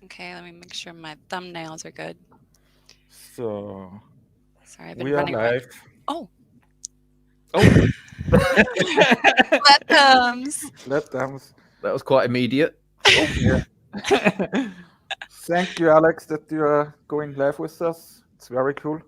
Okay, let me make sure my thumbnails are good. So Sorry, I've been we are running around. live. Oh, Oh, that comes. Let them. that was quite immediate. Oh, Yeah. Thank you, Alex, that you are going live with us. It's very cool.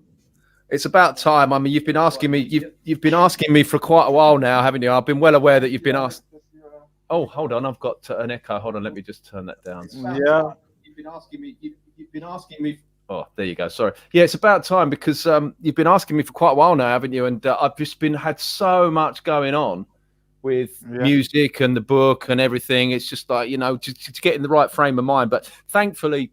it's about time. I mean, you've been asking me for quite a while now, haven't you? I've been well aware that Thank you've you, been Alex, asked. that you are Oh, going hold live. on, I've got an echo. Hold on, let me just turn that down. It's about time. Yeah. You've been asking me. You've been asking me. Oh, there you go. Sorry. Yeah, it's about time because you've been asking me for quite a while now, haven't you? And I've just been had so much going on with Yeah. music and the book and everything. It's just like to get in the right frame of mind. But thankfully,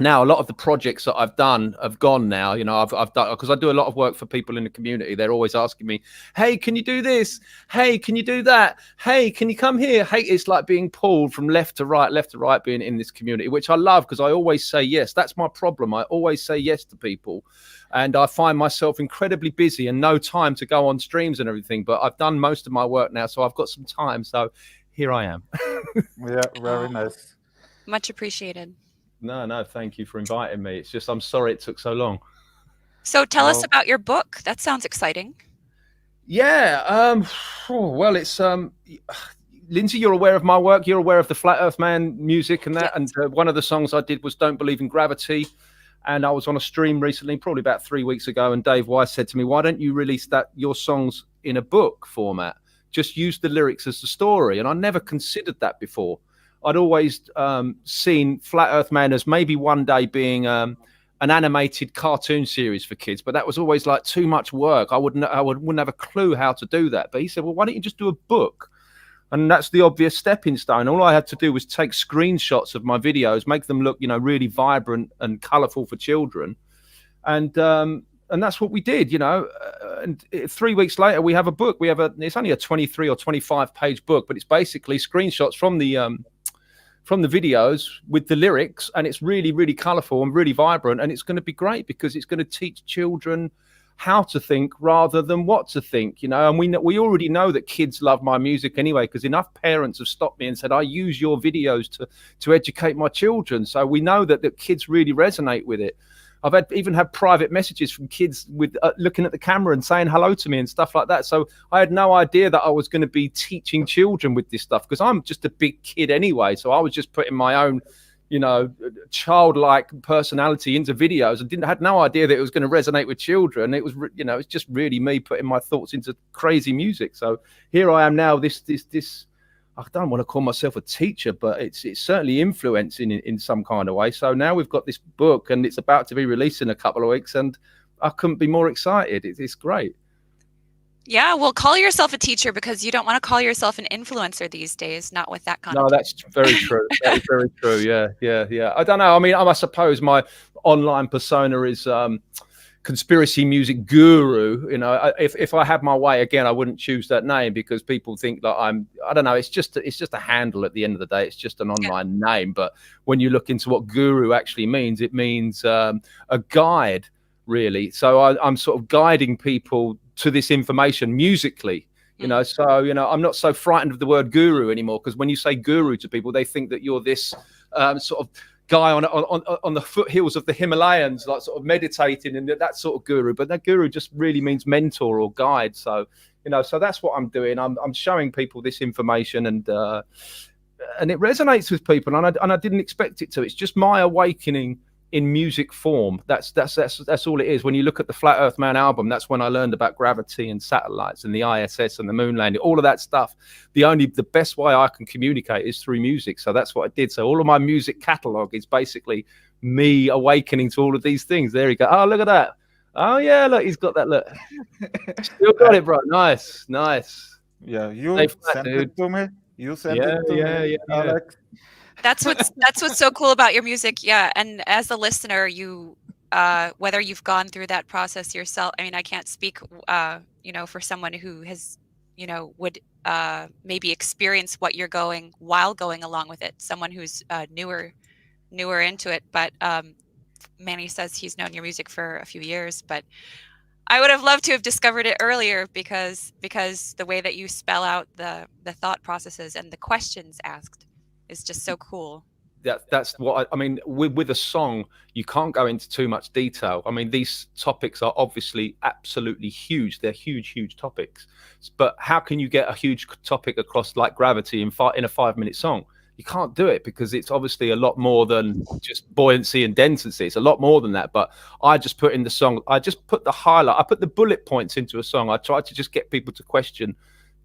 now a lot of the projects that I've done have gone now. I've done because I do a lot of work for people in the community. They're always asking me, hey, can you do this? Hey, can you do that? Hey, can you come here? Hey, it's like being pulled from left to right being in this community, which I love because I always say yes. That's my problem. I always say yes to people, and I find myself incredibly busy and no time to go on streams and everything. But I've done most of my work now, so I've got some time. So here I am. Yeah, very Oh, nice. much appreciated. No, no, thank you for inviting me. It's just I'm sorry it took so long. So tell us No. about your book. That sounds exciting. Yeah. Well, it's Lindsay, you're aware of my work. You're aware of the Flat Earth Man music and that. And Yes. one of the songs I did was "Don't Believe in Gravity." And I was on a stream recently, probably about 3 weeks ago, and Dave Weiss said to me, "Why don't you release that your songs in a book format? Just use the lyrics as the story." And I never considered that before. I'd always seen Flat Earth Man as maybe one day being an animated cartoon series for kids, but that was always like too much work. I wouldn't have a clue how to do that. But he said, "Well, why don't you just do a book?" And that's the obvious stepping stone. All I had to do was take screenshots of my videos, make them look, really vibrant and colourful for children, and that's what we did. And 3 weeks later, we have a book. It's only a 23 or 25 page book, but it's basically screenshots from the videos with the lyrics, and it's really, really colourful and really vibrant, and it's going to be great because it's going to teach children how to think rather than what to think. And we already know that kids love my music anyway, because enough parents have stopped me and said, I use your videos to educate my children. So we know that kids really resonate with it. I've even had private messages from kids with looking at the camera and saying hello to me and stuff like that. So I had no idea that I was going to be teaching children with this stuff because I'm just a big kid anyway. So I was just putting my own, childlike personality into videos and had no idea that it was going to resonate with children. It was, it's just really me putting my thoughts into crazy music. So here I am now. This I don't want to call myself a teacher, but it's certainly influencing in some kind of way. So now we've got this book, and it's about to be released in a couple of weeks, and I couldn't be more excited. It's great. Yeah, well, call yourself a teacher because you don't want to call yourself an influencer these days, not with that No, connotation. that's very true. That is very true. Yeah, yeah, yeah. I don't know. I mean, I suppose my online persona is conspiracy music guru. If I had my way again, I wouldn't choose that name because people think that I don't know. It's just a handle at the end of the day. It's just an Yeah. online name. But when you look into what guru actually means, it means a guide, really. So I'm sort of guiding people to this information musically. Mm. So I'm not so frightened of the word guru anymore, because when you say guru to people, they think that you're this sort of guy on the foothills of the Himalayas, like sort of meditating, and that sort of guru. But that guru just really means mentor or guide. So so that's what I'm doing. I'm showing people this information, and it resonates with people, and I didn't expect it to. It's just my awakening in music form. That's all it is. When you look at the Flat Earth Man album, that's when I learned about gravity and satellites and the ISS and the moon landing, all of that stuff. The best way I can communicate is through music. So that's what I did. So all of my music catalog is basically me awakening to all of these things. There you go. Oh, look at that. Oh yeah, look, he's got that. Look, still got I, it, bro. Nice, nice. yeah, Stay you flat, sent dude. it to me. You sent Yeah, it to yeah, me, yeah, yeah. Alex. That's what's so cool about your music. Yeah, and as a listener, you whether you've gone through that process yourself. I mean, I can't speak for someone who has, would maybe experience what you're going while going along with it. Someone who's newer into it, but Manny says he's known your music for a few years, but I would have loved to have discovered it earlier because the way that you spell out the thought processes and the questions asked is just so cool. that's what I mean. With a song, you can't go into too much detail. I mean, these topics are obviously absolutely huge. They're huge topics. But how can you get a huge topic across like gravity in a 5-minute song? You can't do it because it's obviously a lot more than just buoyancy and density. It's a lot more than that. But I just put in the song, I just put the highlight, I put the bullet points into a song. I try to just get people to question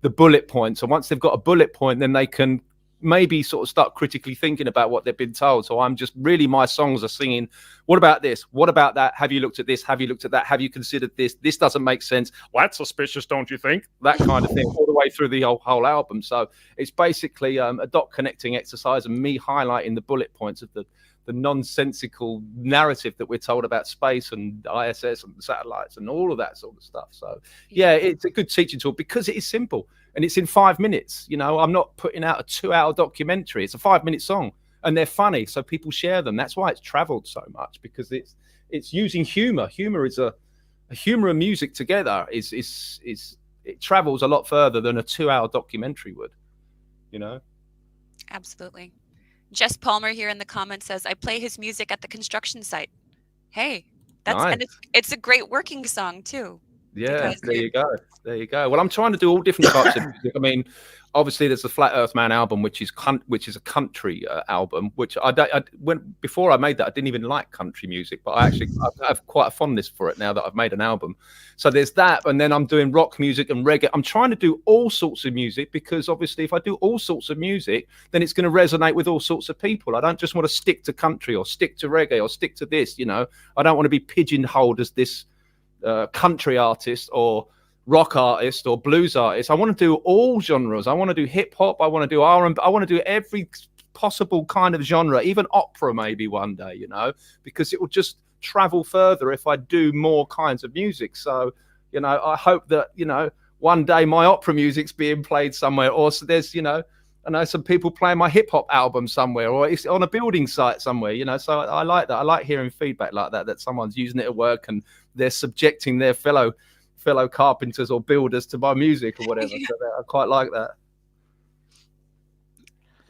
the bullet points. And once they've got a bullet point, then they can maybe sort of start critically thinking about what they've been told. So I'm just really, my songs are singing, what about this? What about that? Have you looked at this? Have you looked at that? Have you considered this? This doesn't make sense. Well, that's suspicious, don't you think? That kind of thing all the way through the whole album. So it's basically a dot connecting exercise and me highlighting the bullet points of the nonsensical narrative that we're told about space and ISS and satellites and all of that sort of stuff. So yeah, it's a good teaching tool because it is simple and it's in 5 minutes. You know, I'm not putting out a 2-hour documentary. It's a 5-minute song and they're funny, so people share them. That's why it's traveled so much, because it's using humor. Humor is a humor and music together is it travels a lot further than a 2-hour documentary would, you know. Absolutely. Jess Palmer here in the comments says, I play his music at the construction site. Hey, that's Nice. and it's a great working song too. Yeah, because there you go. There you go. Well, I'm trying to do all different types of music. I mean, obviously, there's the Flat Earth Man album, which is a country album. Which before I made that, I didn't even like country music, but I have quite a fondness for it now that I've made an album. So there's that, and then I'm doing rock music and reggae. I'm trying to do all sorts of music because obviously, if I do all sorts of music, then it's going to resonate with all sorts of people. I don't just want to stick to country or stick to reggae or stick to this. You know, I don't want to be pigeonholed as this country artist or rock artist or blues artist. I want to do all genres. I want to do hip hop. I want to do R&B. I want to do every possible kind of genre, even opera maybe one day, you know, because it will just travel further if I do more kinds of music. So, you know, I hope that, you know, one day my opera music's being played somewhere, or so there's, you know, I know some people playing my hip hop album somewhere, or it's on a building site somewhere, you know. So I like that. I like hearing feedback like that someone's using it at work and they're subjecting their fellow carpenters or builders to my music or whatever. So I quite like that.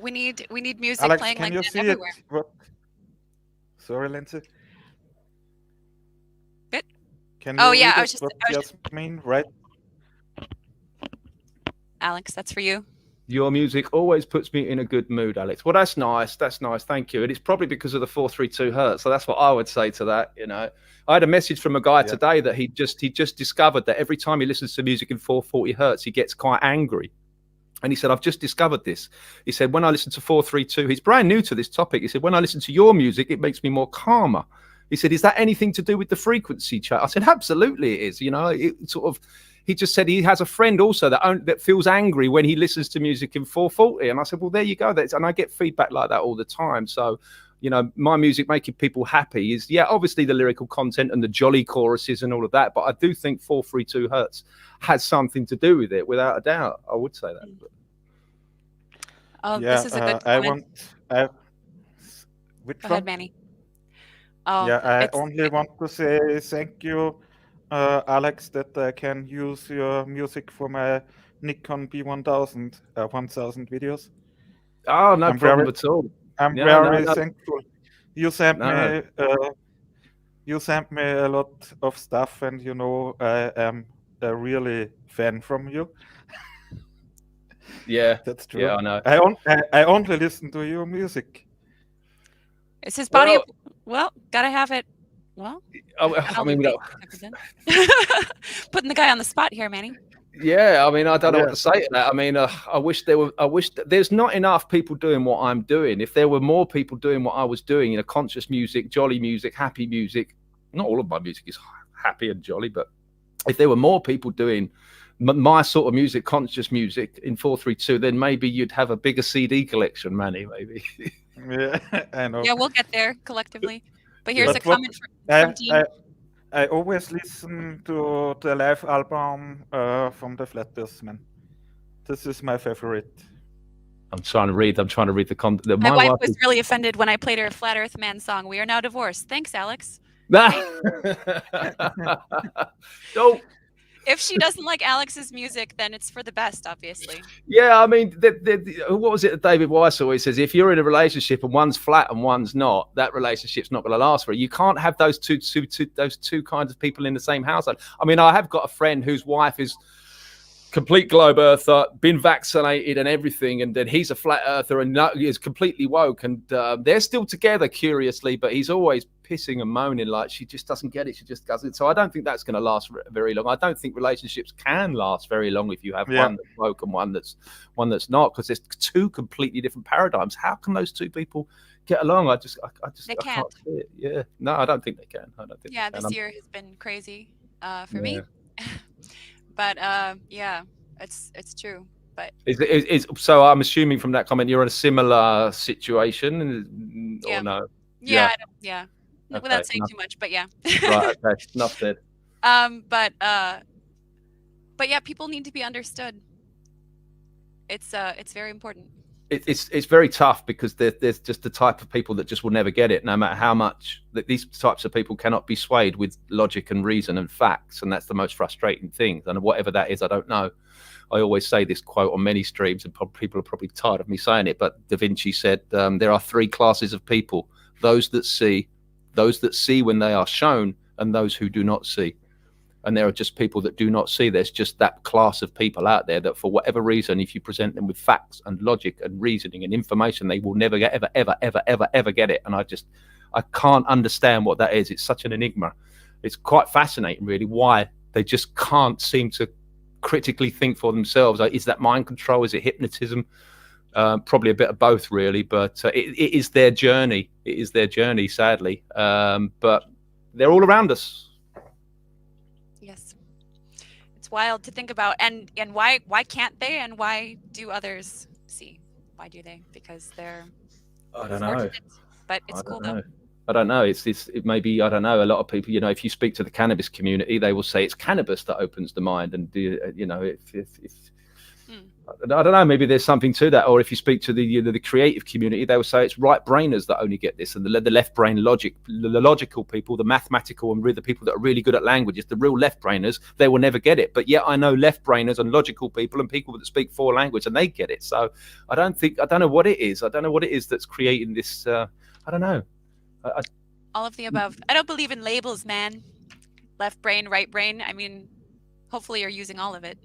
we need music Alex, playing can like you that see everywhere. it? What? Sorry, Lindsay. Good. Can Oh, you yeah, read I was what just- Jasmine, right? Alex, that's for you. Your music always puts me in a good mood, Alex. Well, that's nice. That's nice. Thank you. And it's probably because of the 432 hertz. So that's what I would say to that. You know, I had a message from a guy today that he just discovered that every time he listens to music in 440 hertz, he gets quite angry. And he said, I've just discovered this. He said, when I listen to 432, he's brand new to this topic. He said, when I listen to your music, it makes me more calmer. He said, is that anything to do with the frequency chat? I said, absolutely it is. You know, it sort of, he just said he has a friend also that feels angry when he listens to music in 440. And I said, well, there you go. And I get feedback like that all the time. So, you know, my music making people happy is, yeah, obviously the lyrical content and the jolly choruses and all of that. But I do think 432 hertz has something to do with it, without a doubt. I would say that. Oh, Yeah, this is a good comment. Which Go one? ahead, Manny. Oh, Yeah, I only want to say thank you, Alex, that I can use your music for my Nikon B1000 1000 videos. Oh, no problem at all. I'm very thankful. You sent me a lot of stuff, and you know I am a really fan from you. Yeah, that's true. Yeah, I know. I only listen to your music. It's his body. Well, gotta have it. Well, I mean, putting the guy on the spot here, Manny. Yeah, I mean, I don't know what to say to that. I mean, I wish there's not enough people doing what I'm doing. If there were more people doing what I was doing, you know, conscious music, jolly music, happy music. Not all of my music is happy and jolly, but if there were more people doing my sort of music, conscious music in 432, then maybe you'd have a bigger CD collection, Manny, maybe. Yeah, I know. Yeah, we'll get there collectively. But here's a comment from Dean. I always listen to the live album from the Flat Earth Man. This is my favorite. I'm trying to read the content. My wife was really offended when I played her Flat Earth Man song. We are now divorced. Thanks, Alex. No. If she doesn't like Alex's music, then it's for the best, obviously. Yeah, I mean, what was it that David Weiss always says? If you're in a relationship and one's flat and one's not, that relationship's not going to last for you. You can't have those two kinds of people in the same household. I mean, I have got a friend whose wife is complete globe earther, been vaccinated and everything, and then he's a flat earther and is completely woke, and they're still together, curiously, but he's always pissing and moaning like she just doesn't get it, she just doesn't. So I don't think that's going to last very long. I don't think relationships can last very long if you have one that's woke and one that's not, because there's two completely different paradigms. How can those two people get along? I can't see it. Yeah, no, I don't think they can. I don't think. Yeah, this year has been crazy for me. But yeah, it's true. But so I'm assuming from that comment you're in a similar situation, or no? Yeah. Without saying too much, but yeah. Right. Okay. Enough said. But yeah, people need to be understood. It's very important. It's very tough because there's just the type of people that just will never get it, no matter how much. That these types of people cannot be swayed with logic and reason and facts, and that's the most frustrating thing. And whatever that is, I don't know. I always say this quote on many streams, and people are probably tired of me saying it, but Da Vinci said there are three classes of people: those that see when they are shown, and those who do not see. And there are just people that do not see. There's just that class of people out there that, for whatever reason, if you present them with facts and logic and reasoning and information, they will never get ever get it. And I can't understand what that is. It's such an enigma. It's quite fascinating, really, why they just can't seem to critically think for themselves. Is that mind control? Is it hypnotism? Probably a bit of both, really. But it is their journey. It is their journey, sadly. But they're all around us. Yes, it's wild to think about. And why can't they? And why do others see? Why do they? Because they're I don't know. But it's cool though. I don't know. It may be, I don't know. A lot of people, if you speak to the cannabis community, they will say it's cannabis that opens the mind. And I don't know, maybe there's something to that. Or if you speak to the creative community, they will say it's right brainers that only get this, and the left brain logic, the logical people, the mathematical and the people that are really good at languages, the real left brainers, they will never get it. But yet I know left brainers and logical people and people that speak four languages, and they get it. So I don't know what it is. I don't know what it is that's creating this. I don't know. All of the above. I don't believe in labels, man. Left brain, right brain. I mean, hopefully you're using all of it.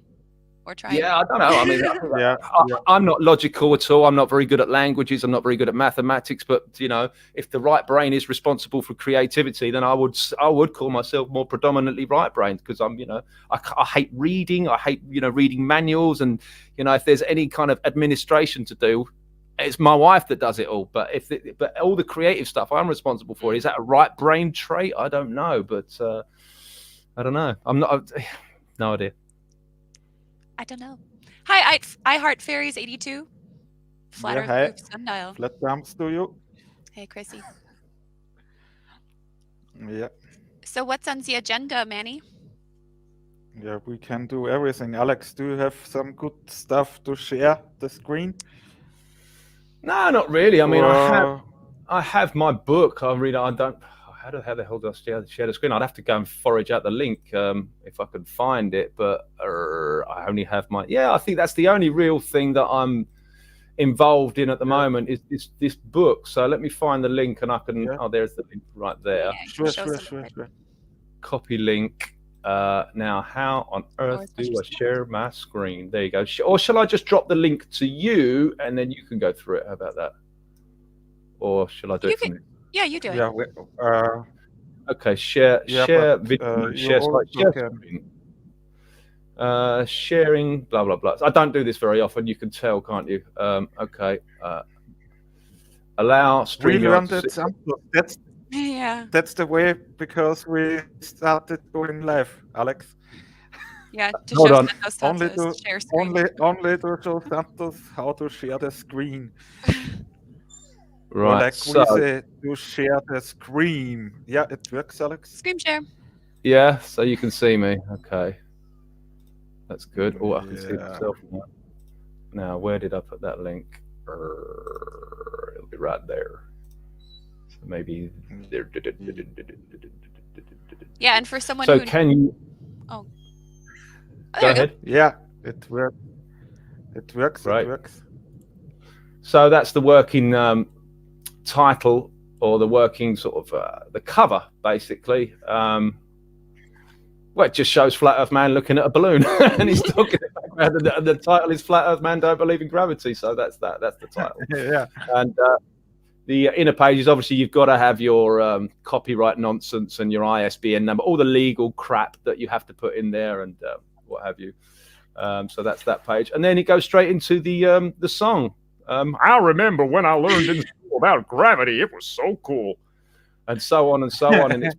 Or trying. Yeah, I don't know. I mean, I'm not logical at all. I'm not very good at languages. I'm not very good at mathematics. But if the right brain is responsible for creativity, then I would call myself more predominantly right brained, because I'm, I hate reading. I hate reading manuals, and if there's any kind of administration to do, it's my wife that does it all. But but all the creative stuff I'm responsible for. Is that a right brain trait? I don't know, but I don't know. I'm not. No idea. I don't know. Hi, I Heart Fairies 82. Flat Earth hi. Group Sundial. Flat thumbs to you. Hey, Chrissy. Yeah. So what's on the agenda, Manny? Yeah, we can do everything. Alex, do you have some good stuff to share the screen? No, not really. I mean, I have my book. I don't. How the hell do I share the screen? I'd have to go and forage out the link if I could find it. But I only have my. Yeah, I think that's the only real thing that I'm involved in at the moment is this book. So let me find the link, and I can. Yeah. Oh, there's the link right there. Yeah, sure. Copy link. Now, how on earth do I share my screen? There you go. Or shall I just drop the link to you and then you can go through it? How about that? Or shall I do it from you? Yeah, you do it. Yeah. Okay. Share video. Share screen. Sharing. Blah blah blah. I don't do this very often. You can tell, can't you? Okay. Allow stream. That's the way, because we started going live, Alex. Yeah, to show Santos only to share screen. Only to show Santos how to share the screen. Right. Or like we say, to share the screen. Yeah, it works, Alex. Screen share. Yeah, so you can see me. Okay. That's good. Oh, I can see myself now. Now, where did I put that link? It'll be right there. So maybe there. Yeah, and for someone who... can you... Oh. Go ahead. Yeah, it works. It works. Right. It works. So that's the working title, or the working sort of the cover, basically. Well, it just shows Flat Earth Man looking at a balloon, and he's talking about the title is Flat Earth Man Don't Believe in Gravity. So that's that. That's the title. Yeah. And the inner pages, obviously, you've got to have your copyright nonsense and your ISBN number, all the legal crap that you have to put in there, and what have you. So that's that page, and then it goes straight into the song. I remember when I learned in school about gravity; it was so cool, and so on and so on. And it's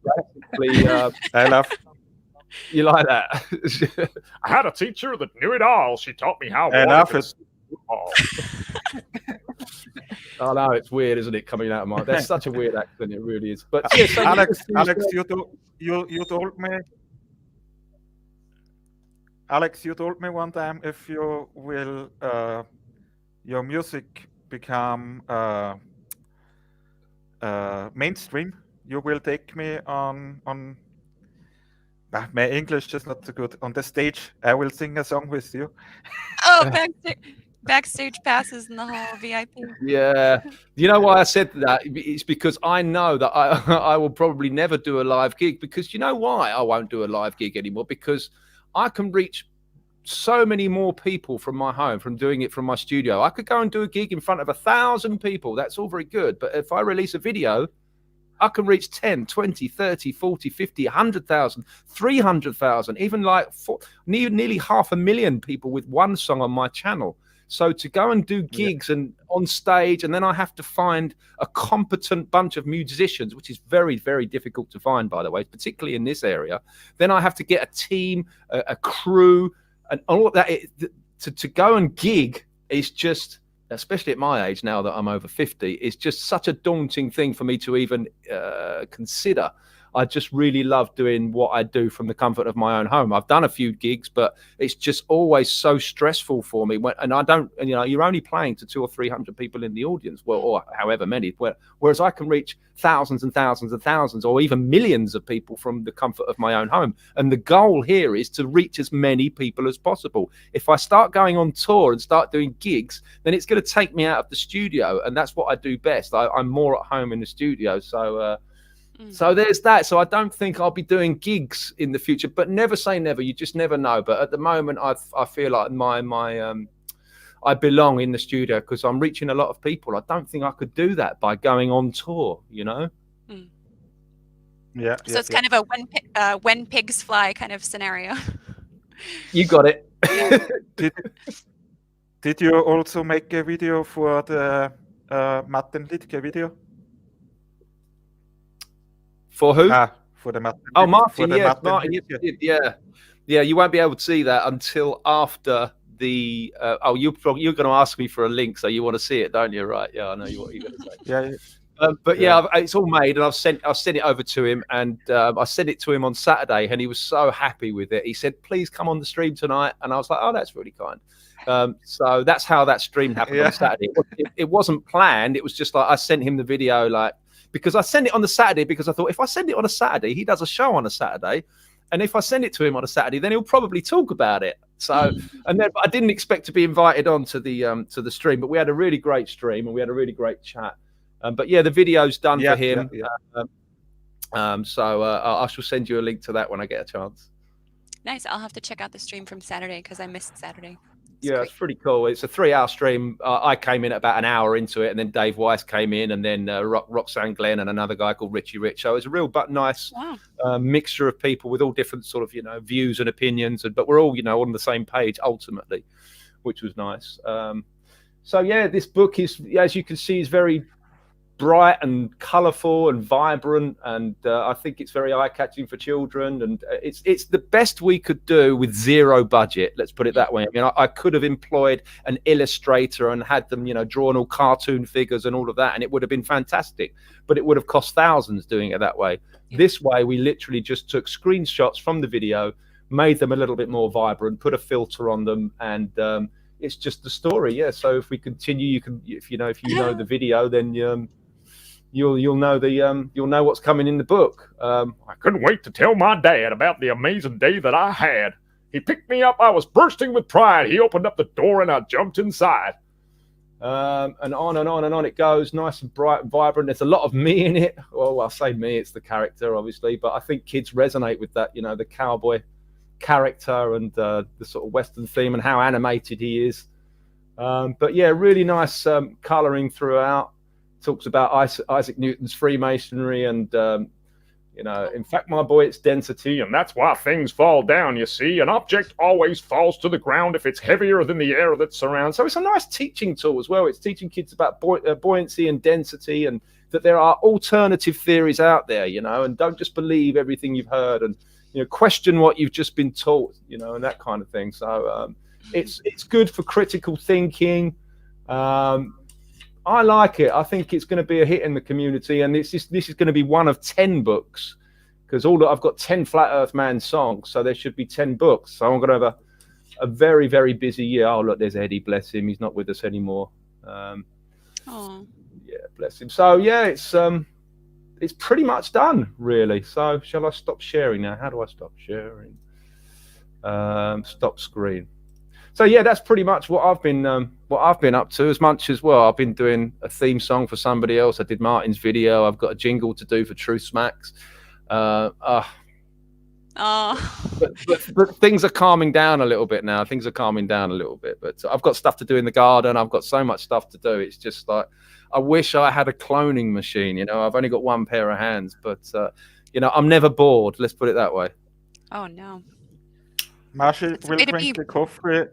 basically, I love. you like that? I had a teacher that knew it all. She taught me how. I love it. Oh no, it's weird, isn't it? Coming out of my, there's such a weird accent. It really is. But yeah, so Alex, you told me. Alex, you told me one time if you will your music become mainstream, you will take me on. My English is not so good. On the stage, I will sing a song with you. Oh, backstage passes in the hall, VIP. Yeah, you know why I said that? It's because I know that I will probably never do a live gig, because you know why I won't do a live gig anymore? Because I can reach so many more people from my home, from doing it from my studio. I could go and do a gig in front of 1,000 people. That's all very good. But if I release a video, I can reach 10, 20, 30, 40, 50, 100,000, 300,000, even like nearly 500,000 people with one song on my channel. So to go and do gigs and on stage, and then I have to find a competent bunch of musicians, which is very, very difficult to find, by the way, particularly in this area. Then I have to get a team, a crew, and all of that. To go and gig is just, especially at my age now that I'm over 50, it's just such a daunting thing for me to even consider. I just really love doing what I do from the comfort of my own home. I've done a few gigs, but it's just always so stressful for me. And I don't, you know, you're only playing to 200 or 300 people in the audience, well, or however many. Whereas I can reach thousands and thousands and thousands, or even millions of people from the comfort of my own home. And the goal here is to reach as many people as possible. If I start going on tour and start doing gigs, then it's going to take me out of the studio, and that's what I do best. I'm more at home in the studio, so. So there's that. So I don't think I'll be doing gigs in the future, but never say never. You just never know. But at the moment, I feel like I belong in the studio because I'm reaching a lot of people. I don't think I could do that by going on tour, you know? Yeah. So it's kind of a when pigs fly kind of scenario. You got it. Did you also make a video for the Martin Liedtke video? For who? For the Martin. Oh, Martin. Yeah, Martin. Yeah. You won't be able to see that until after the. You're going to ask me for a link, so you want to see it, don't you? Right? Yeah, I know what you're going to say. Yeah. But yeah, it's all made, and I've sent it over to him, and I sent it to him on Saturday, and he was so happy with it. He said, "Please come on the stream tonight," and I was like, "Oh, that's really kind." So that's how that stream happened on Saturday. It wasn't planned. It was just like I sent him the video, because I sent it on the Saturday because I thought if I send it on a Saturday, he does a show on a Saturday, and if I send it to him on a Saturday, then he'll probably talk about it. So, but I didn't expect to be invited on to the stream, but we had a really great stream and we had a really great chat. But yeah, the video's done for him. So I shall send you a link to that when I get a chance. Nice. I'll have to check out the stream from Saturday because I missed Saturday. It's pretty cool. It's a 3-hour stream. I came in at about an hour into it, and then Dave Weiss came in, and then Roxanne Glenn and another guy called Richie Rich. So it's a real but nice mixture of people with all different sort of, views and opinions, but we're all, on the same page ultimately, which was nice. So yeah, this book is, as you can see, is very bright and colorful and vibrant, and I think it's very eye-catching for children, and it's the best we could do with zero budget, let's put it that way. I mean, I could have employed an illustrator and had them drawn all cartoon figures and all of that, and it would have been fantastic, but it would have cost thousands doing it that way. This way we literally just took screenshots from the video, made them a little bit more vibrant, put a filter on them, and it's just the story. So if we continue, you can, if you know the video, then you'll know what's coming in the book. I couldn't wait to tell my dad about the amazing day that I had. He picked me up. I was bursting with pride. He opened up the door and I jumped inside. And on and on and on it goes, nice and bright and vibrant. There's a lot of me in it. Well, I say me, it's the character, obviously, but I think kids resonate with that, you know, the cowboy character and the sort of Western theme and how animated he is. But yeah, really nice colouring throughout. Talks about Isaac Newton's Freemasonry and, you know, in fact, my boy, it's density, and that's why things fall down, you see. An object always falls to the ground if it's heavier than the air that surrounds. So it's a nice teaching tool as well. It's teaching kids about buoyancy and density, and that there are alternative theories out there, you know, and don't just believe everything you've heard, and, you know, question what you've just been taught, you know, and that kind of thing. So it's good for critical thinking. I like it. I think it's going to be a hit in the community, and this is going to be one of 10 books, because I've got 10 Flat Earth Man songs, so there should be 10 books. So I'm going to have a very, very busy year. Oh, look, there's Eddie, bless him. He's not with us anymore. Yeah, bless him. So yeah, it's pretty much done, really. So shall I stop sharing now? How do I stop sharing? Stop screen. So yeah, that's pretty much what I've been up to. As much as, well, I've been doing a theme song for somebody else. I did Martin's video. I've got a jingle to do for Truth Smacks. But things are calming down a little bit now. But I've got stuff to do in the garden. I've got so much stuff to do. It's just like, I wish I had a cloning machine. You know, I've only got one pair of hands, but you know, I'm never bored. Let's put it that way. Oh no. Marsh will drink the coffee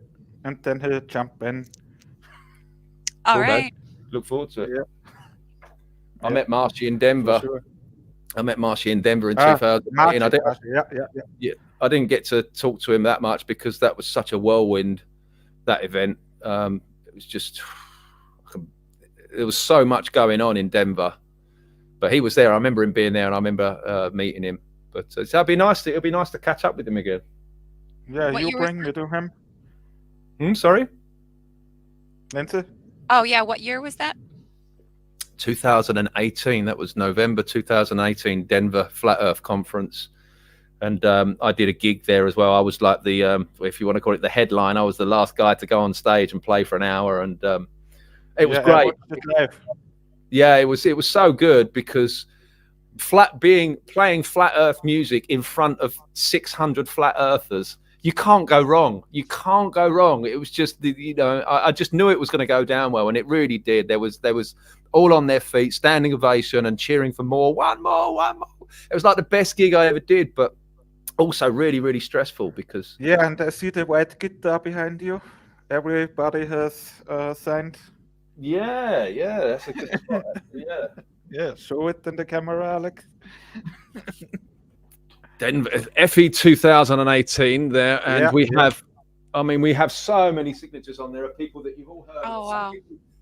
and then he'll jump in. All right. Look forward to it. Yeah. I met Marshy in Denver. Sure. I met Marshy in Denver in 2018. I didn't get to talk to him that much because that was such a whirlwind, that event. It was just, there was so much going on in Denver. But he was there. I remember him being there, and I remember meeting him. But so it'll be nice to catch up with him again. Yeah, What you year bring was me to him. Sorry? Lindsay? Oh yeah, what year was that? 2018. That was November 2018, Denver Flat Earth Conference. And I did a gig there as well. I was like the, if you want to call it the headline, I was the last guy to go on stage and play for an hour. And it was great. Yeah, it was so good because playing Flat Earth music in front of 600 Flat Earthers, you can't go wrong. You can't go wrong. It was just, you know, I just knew it was going to go down well, and it really did. There was all on their feet, standing ovation and cheering for more, one more. It was like the best gig I ever did, but also really, really stressful because... Yeah, and I see the white guitar behind you. Everybody has signed. Yeah, that's a good spot. Yeah, show it in the camera, Alex. Denver, FE 2018 there, and we have so many signatures on there of people that you've all heard. Oh, wow.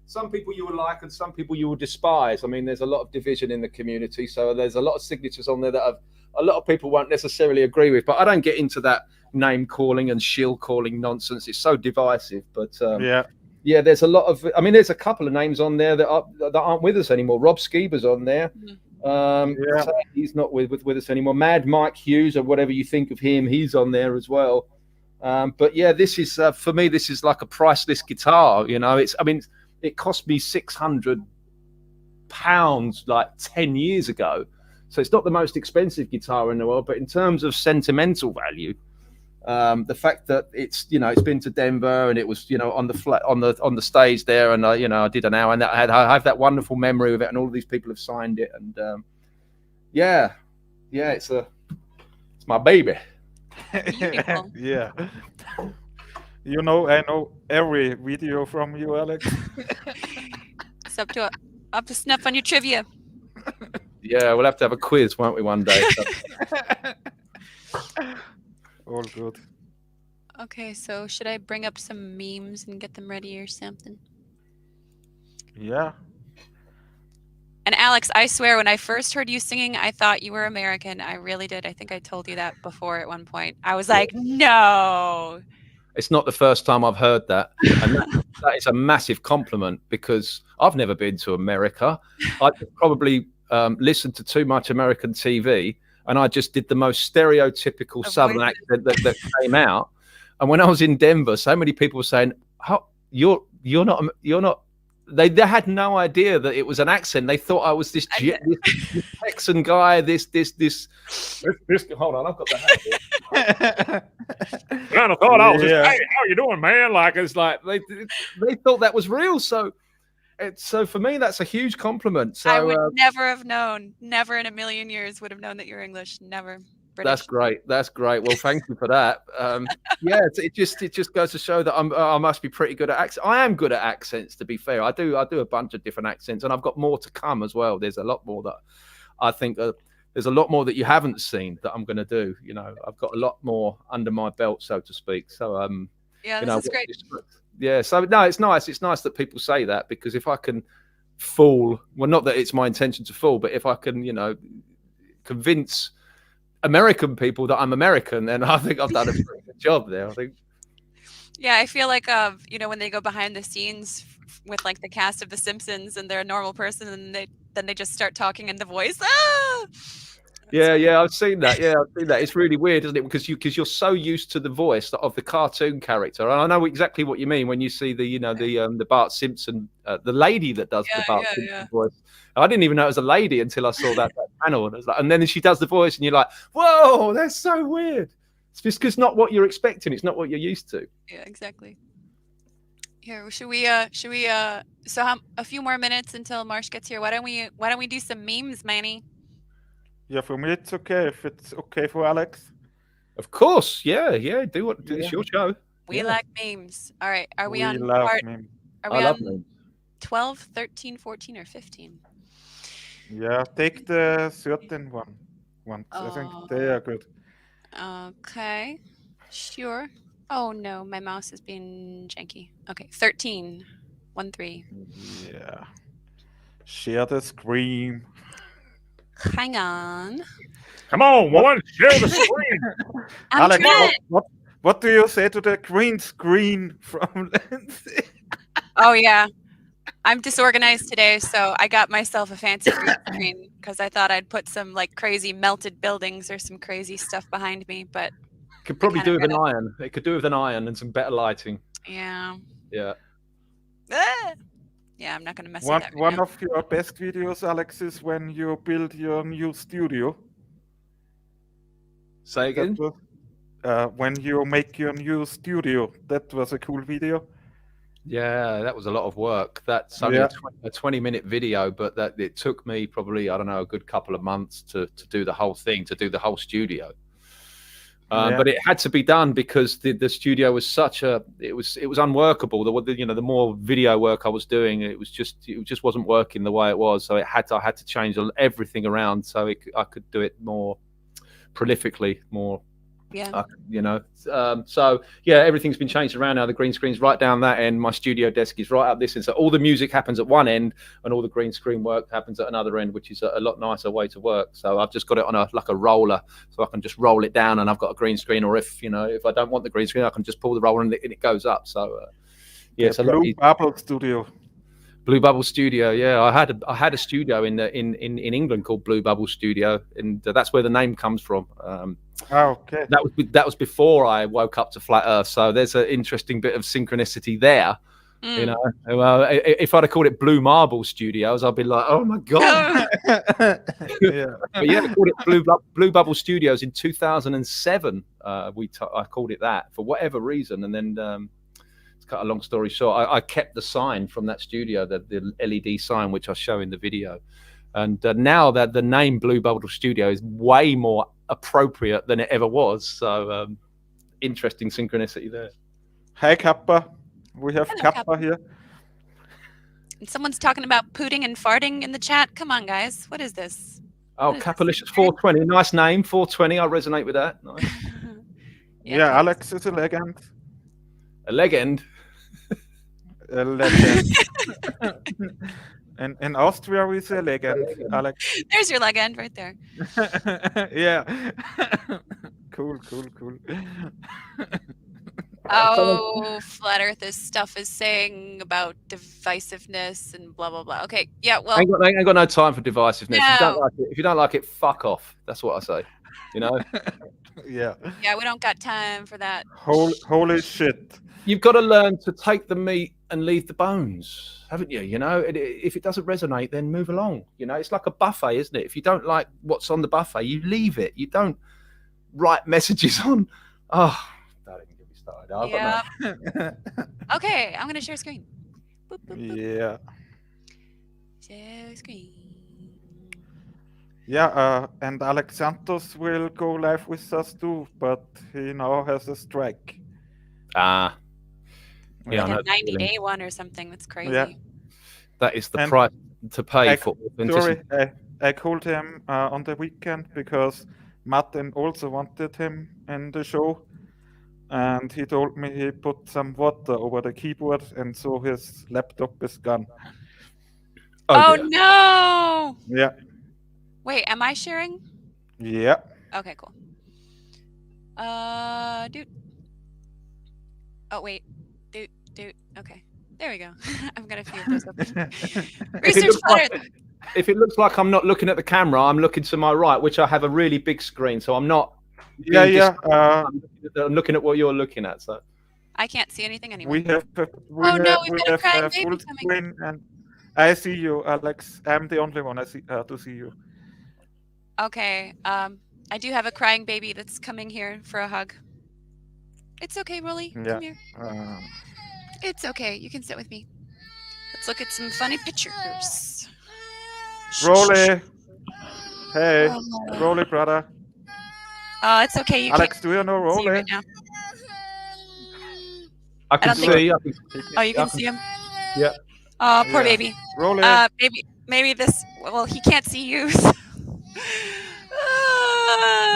Some people you will like and some people you will despise. I mean, there's a lot of division in the community, so there's a lot of signatures on there that a lot of people won't necessarily agree with, but I don't get into that name calling and shield calling nonsense. It's so divisive, but yeah, there's a lot of, I mean, there's a couple of names on there that aren't with us anymore. Rob Skeeber's on there. He's not with us anymore. Mad Mike Hughes, or whatever you think of him, he's on there as well. But yeah, this is for me, this is like a priceless guitar. You know, it cost me £600 like 10 years ago, so it's not the most expensive guitar in the world. But in terms of sentimental value, the fact that it's been to Denver and it was on the stage there, and I did an hour, and I have that wonderful memory of it, and all of these people have signed it, and it's my baby. Yeah. I know every video from you, Alex. It's up to snuff on your trivia. Yeah, we'll have to have a quiz, won't we, one day? All good. Okay, so should I bring up some memes and get them ready or something? Yeah. And Alex, I swear, when I first heard you singing, I thought you were American. I really did. I think I told you that before at one point. I was like, no. It's not the first time I've heard that. And that is a massive compliment, because I've never been to America. I probably listened to too much American TV, and I just did the most stereotypical Southern accent that came out. And when I was in Denver, so many people were saying, "How you're not." They had no idea that it was an accent. They thought I was this Texan guy. This. Hold on, I've got the hat here. Kind of thought I was just, hey, how you doing, man? Like it's like they thought that was real. So for me, that's a huge compliment. So I would never have known. Never in a million years would have known that you're English. Never. British. That's great. Well, thank you for that. Yeah, it just goes to show that I must be pretty good at accents. I am good at accents, to be fair. I do a bunch of different accents, and I've got more to come as well. There's a lot more that I think there's a lot more that you haven't seen that I'm going to do. You know, I've got a lot more under my belt, so to speak. So yeah, this is great. Yeah, so no, it's nice. It's nice that people say that, because if I can fool, well, not that it's my intention to fool, but if I can, you know, convince American people that I'm American, then I think I've done a pretty good job there. I think. Yeah, I feel like you know, when they go behind the scenes with like the cast of The Simpsons and they're a normal person, and then they just start talking in the voice. Ah! Yeah, I've seen that. Yeah, I've seen that. It's really weird, isn't it? Because you're so used to the voice of the cartoon character, and I know exactly what you mean when you see the Bart Simpson, the lady that does the Bart Simpson voice. I didn't even know it was a lady until I saw that panel, and then she does the voice, and you're like, "Whoa, that's so weird." It's just because not what you're expecting. It's not what you're used to. Yeah, exactly. Here, should we so a few more minutes until Marsh gets here. Why don't we do some memes, Manny? Yeah, for me it's okay. If it's okay for Alex. Of course, yeah. It's your show. We like memes. All right, are we on love part? memes. Are we on 12, 13, 14, or 15? Yeah, take the certain ones. I think they are good. Okay, sure. Oh no, my mouse is being janky. Okay, 13. 13. Yeah. Share the screen. Hang on. Come on, woman, share the screen. Alex, what do you say to the green screen from Lindsay? Oh yeah, I'm disorganized today, so I got myself a fancy green screen because I thought I'd put some like crazy melted buildings or some crazy stuff behind me, but could probably do with an iron. It could do with an iron and some better lighting. Yeah. Yeah. Yeah, I'm not going to mess with that. One of your best videos, Alex, is when you build your new studio. Say again? When you make your new studio. That was a cool video. Yeah, that was a lot of work. That's only a 20-minute video, but it took me probably, I don't know, a good couple of months to do the whole thing, to do the whole studio. But it had to be done because the studio was it was unworkable. The more video work I was doing, it just wasn't working the way it was. So I had to change everything around so I could do it more prolifically, more. Yeah. So yeah, everything's been changed around now. The green screen's right down that end. My studio desk is right up this end. So all the music happens at one end, and all the green screen work happens at another end, which is a lot nicer way to work. So I've just got it on a roller, so I can just roll it down, and I've got a green screen. Or if I don't want the green screen, I can just pull the roller and it goes up. So it's a Blue Bubble Studio. Blue Bubble Studio, yeah. I had a studio in England called Blue Bubble Studio, and that's where the name comes from. Okay. That was before I woke up to flat Earth, so there's an interesting bit of synchronicity there. Well, if I'd have called it Blue Marble Studios, I'd be like, oh my god. Yeah. But yeah, I called it Blue Bubble Studios in 2007. I called it that for whatever reason, and then to cut a long story short, I kept the sign from that studio, the LED sign, which I show in the video. And now that the name Blue Bubble Studio is way more appropriate than it ever was. So interesting synchronicity there. Hi, Kappa. We have Kappa here. And someone's talking about pooting and farting in the chat. Come on, guys. What is this? Oh, Kapalicious 420. Nice name, 420. I resonate with that. Nice. Yeah, Alex is a legend. A legend? A legend. And in Austria, we say legend, Alex. There's your legend right there. Yeah. Cool. Oh, Flat Earth's stuff is saying about divisiveness and blah, blah, blah. Okay, yeah, well. I ain't got no time for divisiveness. No. If you don't like it, fuck off. That's what I say. You know, Yeah. Yeah, we don't got time for that. Holy shit. you've got to learn to take the meat and leave the bones, haven't you? You know, if it doesn't resonate, then move along. You know, it's like a buffet, isn't it? If you don't like what's on the buffet, you leave it. You don't write messages on. Oh, don't even get me started. I've got no. Okay, I'm gonna share screen. Boop, boop, boop. Yeah. Share screen. Yeah, and Alex Santos will go live with us too, but he now has a strike. Ah, yeah, I Like know a the feeling. 90-day one or something. That's crazy. Yeah. That is the And price to pay I- for authenticity. Sorry, I called him on the weekend because Martin also wanted him in the show. And he told me he put some water over the keyboard and so his laptop is gone. Oh dear. no! Yeah. Wait, am I sharing? Yeah. Okay, cool. Dude. Oh wait. Dude. Okay. There we go. I've got a few of those open. If it, Research looks Flutter. like, if it looks like I'm not looking at the camera, I'm looking to my right, which I have a really big screen, so I'm not. Yeah, being yeah. I'm looking at what you're looking at. So I can't see anything anyway. We have Oh, no, we've got a crying a baby full coming. screen, and I see you, Alex. I'm the only one to see you. Okay. I do have a crying baby that's coming here for a hug. It's okay, Rolly. Yeah. Come here. It's okay. You can sit with me. Let's look at some funny pictures. Rolly. Hey, Oh. Rolly, brother. It's okay. You Alex, do you know can't see Rolly? right now. I can don't think- see. Oh, you can see him? Yeah. Oh, poor Yeah. baby. Rolly. Maybe this. Well, he can't see you. So.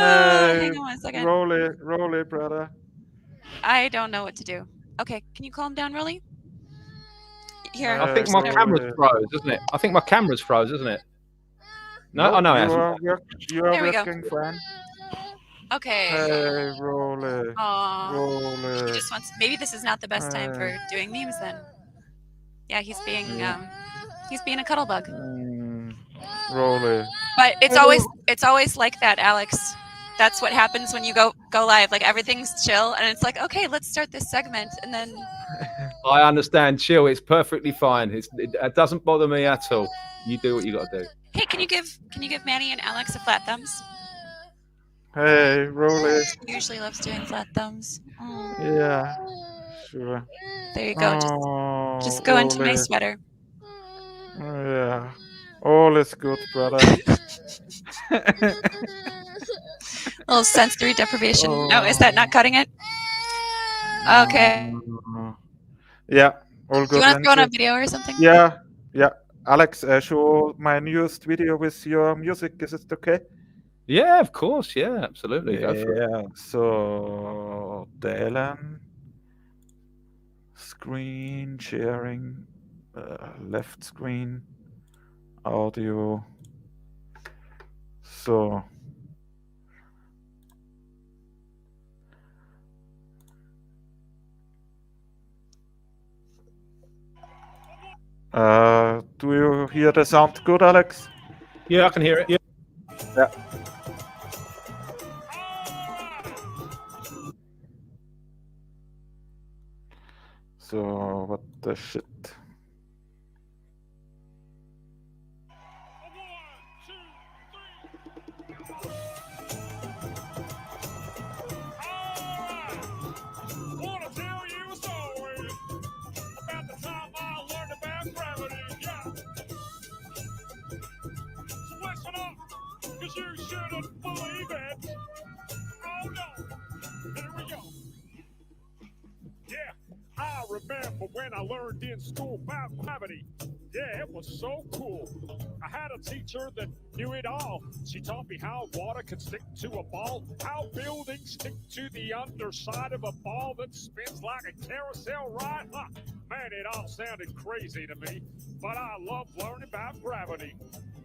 Hang on 1 second. Rolly, brother. I don't know what to do. Okay, can you calm down, Rolly? Here. I think my Rolly. camera's froze, isn't it? I think my camera's froze, isn't it? No, oh no, it hasn't. You are There we go. working fine. Okay. Hey, Rolly. Aw. He Rolly. just wants. Maybe this is not the best time for doing memes then. Yeah, he's being a cuddle bug. Rolly. But it's always like that, Alex. That's what happens when you go live. Like everything's chill, and it's like, okay, let's start this segment, and then. I understand. Chill. It's perfectly fine. It doesn't bother me at all. You do what you got to do. Hey, can you give Manny and Alex a flat thumbs? Hey, Rolly. He usually loves doing flat thumbs. Oh, Yeah, sure. there you go. Just go into my Rolly. sweater. Yeah. All is good, brother. A little sensory deprivation. No, is that not cutting it? Okay. Yeah, all Do you good. want to throw on a Lindsay. video or something? Yeah. Alex, show my newest video with your music. Is it okay? Yeah, of course. Yeah, absolutely. Go for it. Yeah. So, Dylan. Screen sharing. Left screen. Audio. So. Do you hear the sound good, Alex? Yeah, I can hear it. Yeah. So, what the shit? Wanna tell you a story about the time I learned about gravity. Yeah. So listen up, 'cause you shouldn't believe it. Oh no. Here we go. Yeah, I remember when I learned in school about gravity. Yeah, it was so cool. I had a teacher that knew it all. She taught me how water can stick to a ball, how buildings stick to the underside of a ball that spins like a carousel ride. Huh. Man, it all sounded crazy to me, but I love learning about gravity.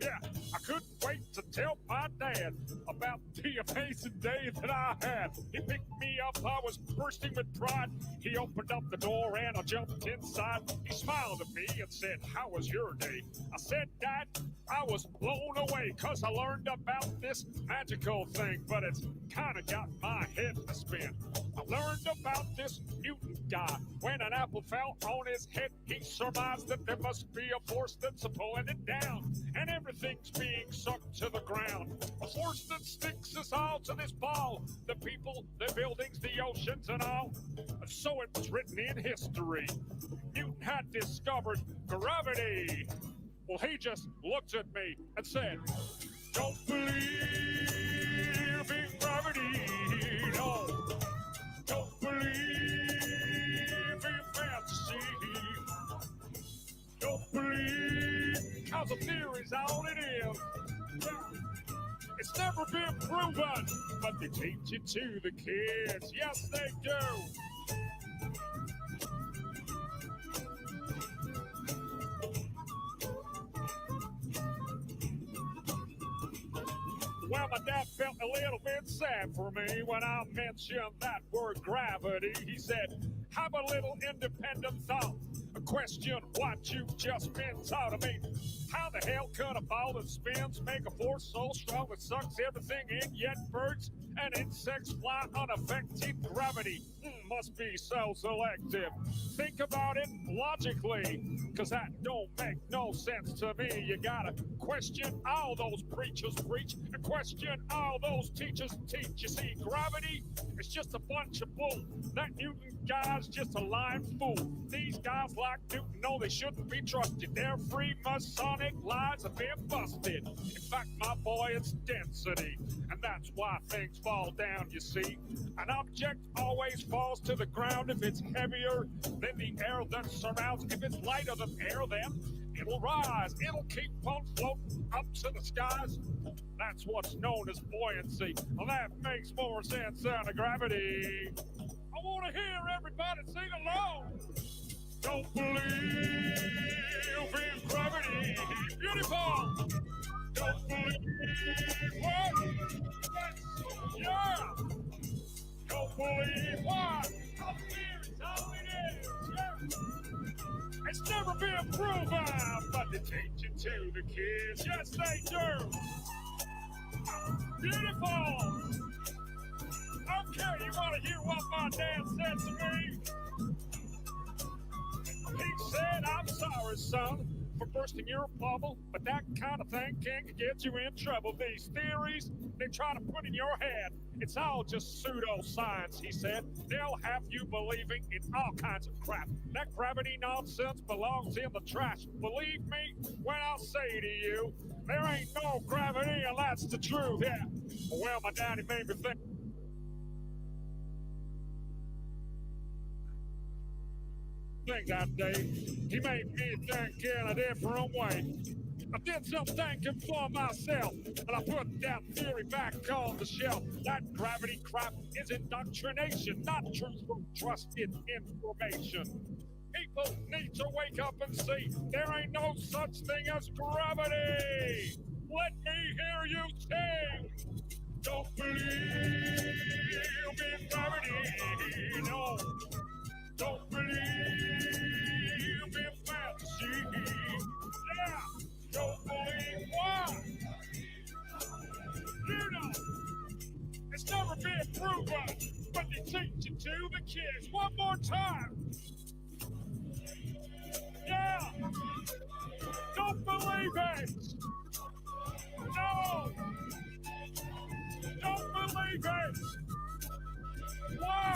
Yeah, I couldn't wait to tell my dad about the amazing day that I had. He picked me up, I was bursting with pride. He opened up the door and I jumped inside. He smiled at me and said, "How was your day?" I said, "Dad, I was blown away, 'cause I learned about this magical thing, but it's kind of got my head to spin. I learned about this mutant guy. When an apple fell on his head, he surmised that there must be a force that's pulling it down, and everything's being sucked to the ground. A force that sticks us all to this ball. The people, the buildings, the oceans, and all. So it was written in history. Newton had discovered gravity. Well, he just looked at me and said, "Don't believe in gravity, no. Don't believe in fantasy. Don't believe, 'cause a theory's all it is. It's never been proven, but they teach it to the kids. Yes, they do." Well, my dad felt a little bit sad for me when I mentioned that word gravity. He said, "Have a little independent thought. Question what you've just been taught. I mean, how the hell could a ball that spins make a force so strong it sucks everything in, yet birds and insects fly unaffected? Gravity must be so selective. Think about it logically, 'cause that don't make no sense to me. You gotta question all those preachers preach and question all those teachers teach. You see, gravity is just a bunch of bull. That Newton guy's just a lying fool. These guys like Newton know they shouldn't be trusted. Their free Masonic lies have been busted. In fact, my boy, it's density, and that's why things fall down, you see. An object always falls to the ground if it's heavier than the air that surrounds. If it's lighter than air, then it'll rise. It'll keep on floating up to the skies. That's what's known as buoyancy. Well, that makes more sense than gravity. I want to hear everybody sing along. Don't believe in gravity. Beautiful. Don't believe what? Yeah. Don't believe what? Up here is all it is. Yeah. It's never been proven, but they teach it to the kids. Yes, they do. Beautiful. Okay, you want to hear what my dad said to me? He said, "I'm sorry, son, for bursting your bubble, but that kind of thing can get you in trouble. These theories they try to put in your head, it's all just pseudoscience," he said. "They'll have you believing in all kinds of crap. That gravity nonsense belongs in the trash. Believe me when I say to you, there ain't no gravity, and that's the truth." Yeah. Well, my daddy made me think. That day, he made me think in a different way. I did some thinking for myself, and I put that theory back on the shelf. That gravity crap is indoctrination, not truthful, trusted information. People need to wake up and see there ain't no such thing as gravity. Let me hear you sing. Don't believe in gravity, no. Don't believe in fantasy. Yeah, don't believe what? You know, it's never been proven, but they teach it to the kids. One more time. Yeah, don't believe it. No, don't believe it. Why?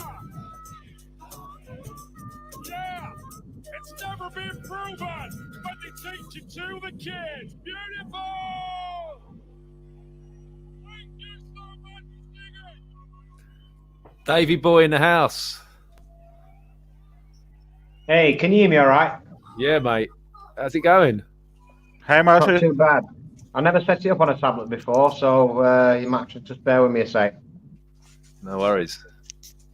Yeah, it's never been proven, but they teach it to the kids. Beautiful! Thank you so much for singing. Davey boy in the house. Hey, can you hear me all right? Yeah, mate. How's it going? Hey, Not Marsh. too bad. I never set it up on a tablet before, so you might just bear with me a sec. No worries.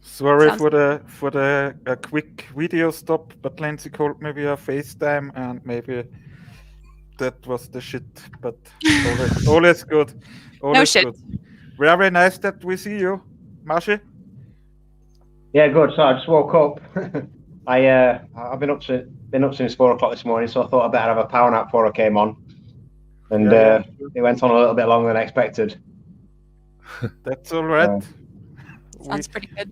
Sorry Sounds- for the quick video stop, but Lindsay called me via FaceTime, and maybe that was the shit, but always good. Always shit. good. Very nice that we see you, Marshy. Yeah, good. So I just woke up. I've been up since 4 o'clock this morning, so I thought I'd better have a power nap before I came on. And it went on a little bit longer than expected. That's all right. Sounds pretty good.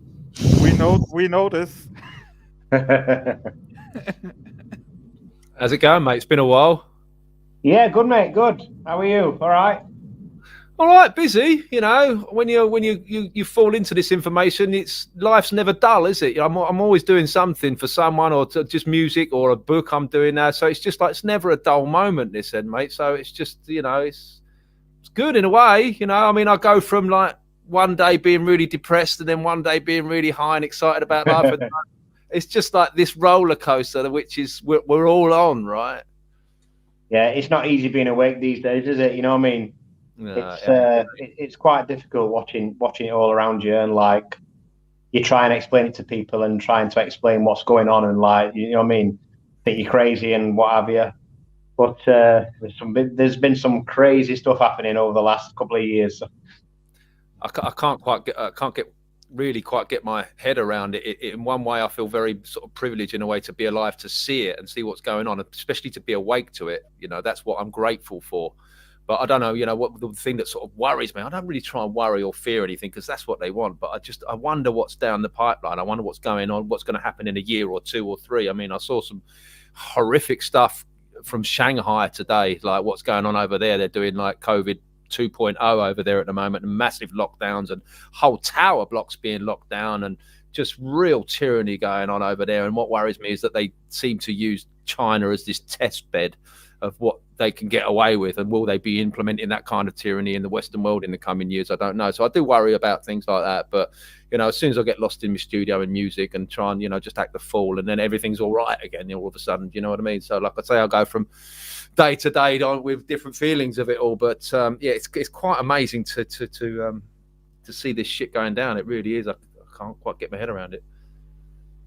We know this. How's it going, mate? It's been a while. Yeah, good, mate. Good. How are you? All right. All right, busy. You know, when you fall into this information, life's never dull, is it? I'm always doing something for someone, or just music, or a book I'm doing now. So it's just like it's never a dull moment, this end, mate. So it's just it's good in a way. You know, I mean, I go from like one day being really depressed, and then one day being really high and excited about life. And it's just like this roller coaster, which is we're all on, right? Yeah, it's not easy being awake these days, is it? You know what I mean? No, It's quite difficult watching it all around you, and like you try and explain it to people and trying to explain what's going on, and like you know what I mean, think you're crazy and what have you. But there's been some crazy stuff happening over the last couple of years. I can't really quite get my head around it. In one way, I feel very sort of privileged in a way to be alive, to see it and see what's going on, especially to be awake to it. You know, that's what I'm grateful for. But I don't know, you know, what the thing that sort of worries me, I don't really try and worry or fear anything, because that's what they want. But I wonder what's down the pipeline. I wonder what's going on, what's going to happen in a year or 2 or 3. I mean, I saw some horrific stuff from Shanghai today, like what's going on over there. They're doing like COVID 2.0 over there at the moment, and massive lockdowns, and whole tower blocks being locked down, and just real tyranny going on over there. And what worries me is that they seem to use China as this test bed of what they can get away with, and will they be implementing that kind of tyranny in the Western world in the coming years? I don't know. So I do worry about things like that. But you know, as soon as I get lost in my studio and music and try and, you know, just act the fool, and then everything's all right again, all of a sudden, you know what I mean? So like I say, I go from day to day with different feelings of it all. But yeah, it's quite amazing to see this shit going down. It really is. I can't quite get my head around it.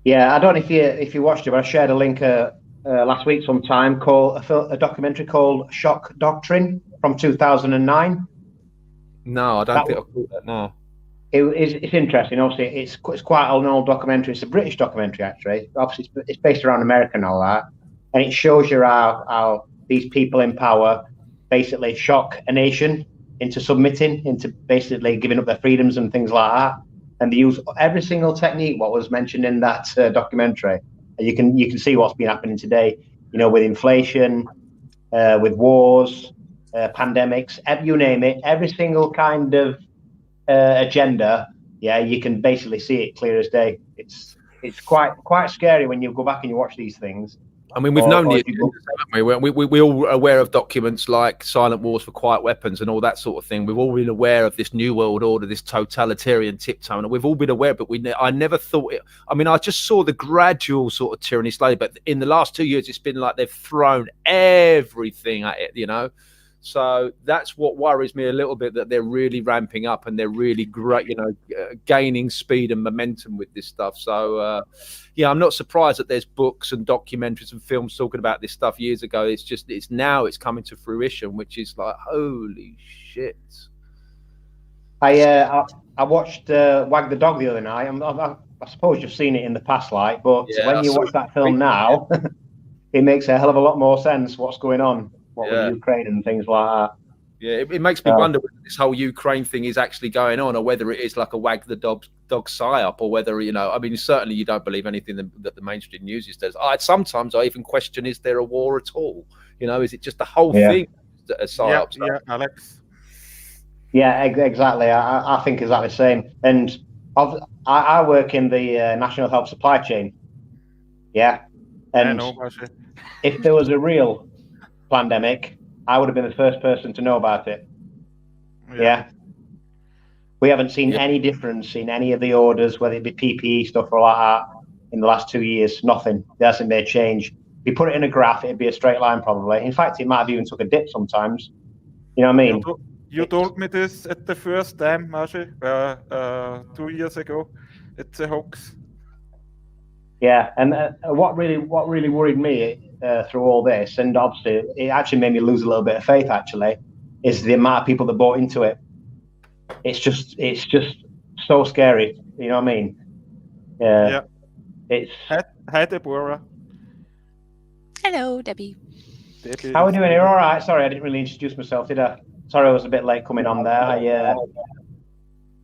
Yeah, I don't know if you watched it, but I shared a link last week sometime called a documentary called Shot Doctrine from 2009. No, I don't think I've caught that. No. It's interesting. Obviously, it's quite an old documentary. It's a British documentary, actually. Obviously, it's based around America and all that, and it shows you how these people in power basically shock a nation into submitting, into basically giving up their freedoms and things like that. And they use every single technique what was mentioned in that documentary. You can see what's been happening today, you know, with inflation, with wars, pandemics, you name it, every single kind of agenda. Yeah, you can basically see it clear as day. It's quite scary when you go back and you watch these things. I mean, we've known the agendas, haven't we? We're all aware of documents like Silent Wars for Quiet Weapons and all that sort of thing. We've all been aware of this New World Order, this totalitarian tiptoe, and we've all been aware, but I never thought it. I mean, I just saw the gradual sort of tyranny slowly, but in the last 2 years, it's been like they've thrown everything at it, you know? So that's what worries me a little bit, that they're really ramping up and they're really great, you know, gaining speed and momentum with this stuff. So, yeah, I'm not surprised that there's books and documentaries and films talking about this stuff years ago. It's just, it's coming to fruition, which is like, holy shit. I watched Wag the Dog the other night. I suppose you've seen it in the past, like, but yeah, when you watch that film now, it makes a hell of a lot more sense what's going on. With Ukraine and things like that. Yeah, it makes me wonder whether this whole Ukraine thing is actually going on, or whether it is like a wag the dog psyop, or whether, you know, I mean, certainly you don't believe anything that the mainstream news does. Sometimes I even question, is there a war at all? You know, is it just the whole thing a psyop? Yeah, Alex. Yeah, exactly. I think exactly the same. And I work in the national health supply chain. Yeah, and if there was a real pandemic, I would have been the first person to know about it. Yeah. We haven't seen any difference in any of the orders, whether it be PPE stuff or like that, in the last 2 years. Nothing. There hasn't been a change. If you put it in a graph, it'd be a straight line probably. In fact, it might have even took a dip sometimes. You know what I mean? You told me this at the first time, Marshy, 2 years ago. It's a hoax. Yeah, and what really worried me through all this, and obviously it actually made me lose a little bit of faith. Actually, is the amount of people that bought into it. It's just so scary. You know what I mean? Yeah. It's. Hi, Deborah. Hello, Debbie. Debbie. How are we doing here? All right. Sorry, I didn't really introduce myself, did I? Sorry, I was a bit late coming on there.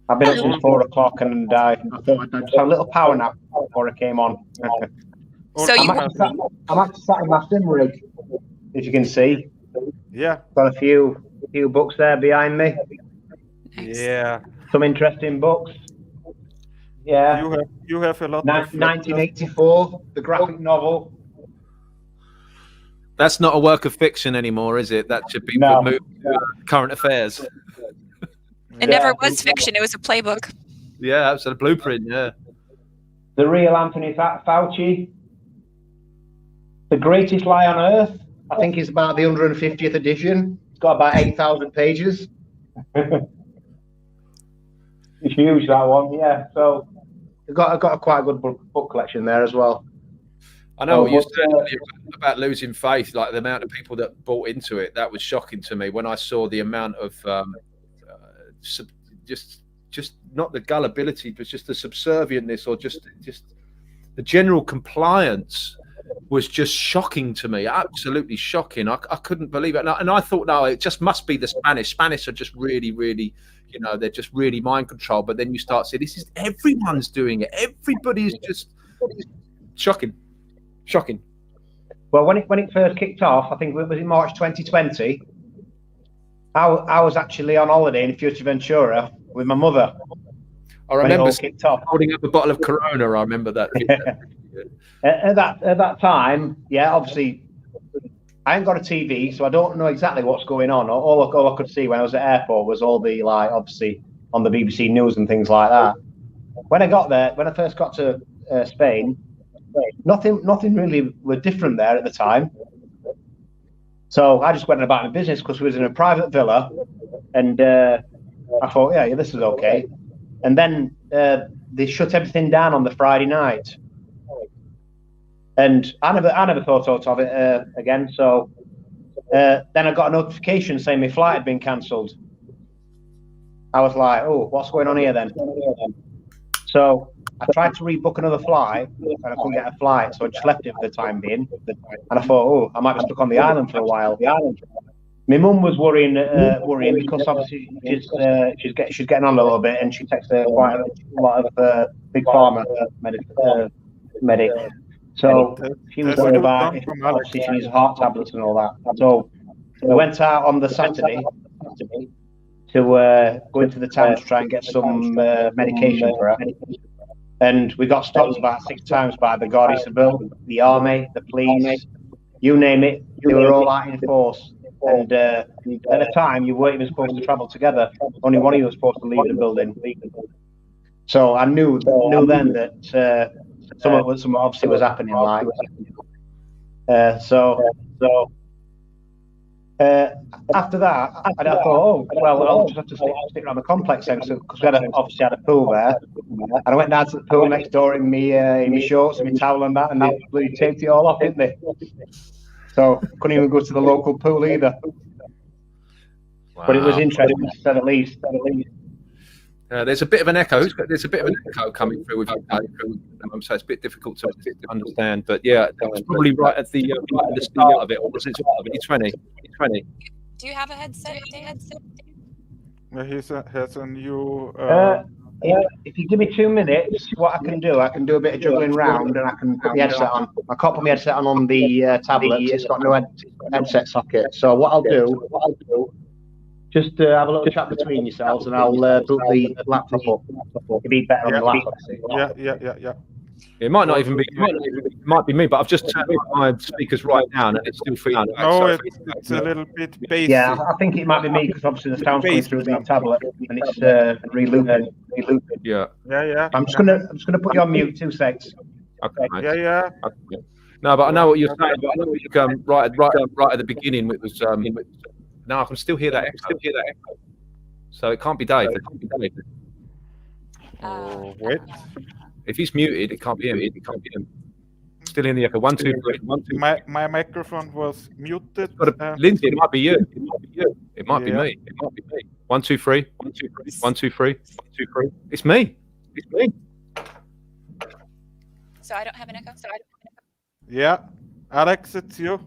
I've been up since 4 o'clock, and I thought I'd just have a little power nap before I came on. So you- I'm actually sat in my sim rig, if you can see. Yeah. Got a few books there behind me. Nice. Yeah. Some interesting books. Yeah. You have a lot of 1984, the graphic novel. That's not a work of fiction anymore, is it? That should be No. current affairs. It never was fiction. It was a playbook. Yeah, that's a blueprint. Yeah. The Real Anthony Fauci. The Greatest Lie on Earth. I think it's about the 150th edition. It's got about 8,000 pages. It's huge, that one. Yeah. So I've got a quite good book collection there as well. I know what you said earlier about losing faith, like the amount of people that bought into it. That was shocking to me when I saw the amount of just not the gullibility, but just the subservientness, or just the general compliance was just shocking to me. Absolutely shocking. I couldn't believe it. And I thought, no, it just must be the Spanish. Spanish are just really, really, they're just really mind controlled. But then you start saying, this is everyone's doing it. Everybody is just shocking. Well, when it first kicked off, I think it was in March 2020. I was actually on holiday in Fuerteventura with my mother. I remember kicked off. Holding up a bottle of Corona. I remember that. At that time, yeah, obviously, I ain't got a TV, so I don't know exactly what's going on. All I could see when I was at airport was all the, like, obviously on the BBC News and things like that. When I first got to Spain, nothing really was different there at the time. So I just went about my business because we was in a private villa, and I thought, yeah, this is okay. And then they shut everything down on the Friday night, and I never thought of it again. So then I got a notification saying my flight had been cancelled. I was like, oh, what's going on here then? So I tried to rebook another flight, and I couldn't get a flight, so I just left it for the time being. And I thought, oh, I might be stuck on the island for a while. My mum was worrying because obviously she's getting on a little bit, and she takes quite a lot of big pharma medic. So she was worried about if obviously she needs heart tablets and all that. So we went out on the Saturday to go into the town to try and get some medication for her. And we got stopped about 6 times by the Guardia Civil, the army, the police, you name it. They were all out in force. And at the time, you weren't even supposed to travel together. Only one of you was supposed to leave the building. So I knew then that some obviously was happening. After that, I thought, oh, well, I'll just have to stick around the complex then, because we obviously had a pool there. And I went down to the pool next door in my shorts and my towel and that, and they bloody taped it all off, didn't they? So couldn't even go to the local pool either. Wow. But it was interesting, to say the least. There's a bit of an echo. There's a bit of an echo coming through with you, so it's a bit difficult to understand. But yeah, that was probably right at the start of it, or was it 2020? Do you have a headset? He has a new. If you give me 2 minutes, what I can do a bit of juggling round, and I can put the headset on. I can't put my headset on the tablet. It's got no headset socket. So what I'll do. Just have a little chat between yourselves, and I'll boot the laptop up. It'd be better on the laptop. Yeah. It might not even be. It might be me, but I've just turned my speakers right down, and it's still feeling. No, it's a little bit basic. Yeah, I think it might be me because obviously the sound's coming through the tablet, and it's relooping. Yeah. I'm just gonna put you on mute 2 seconds. Okay. Yeah. Okay. No, but I know what you're saying. But I know what you come right at the beginning. It was. No, I can still hear that echo. So it can't be Dave. Oh, wait. If he's muted, it can't be him. Still in the echo. 1, 2, 3. 1, 2. My microphone was muted. Lindsay, it might be you. It might be you. It might be Yeah. me. It might be me. 1, 2, 3. 1, 2, 3. 1, 2, 3. 1, 2, 3. It's me. It's me. So I don't have an echo. Yeah, Alex, it's you.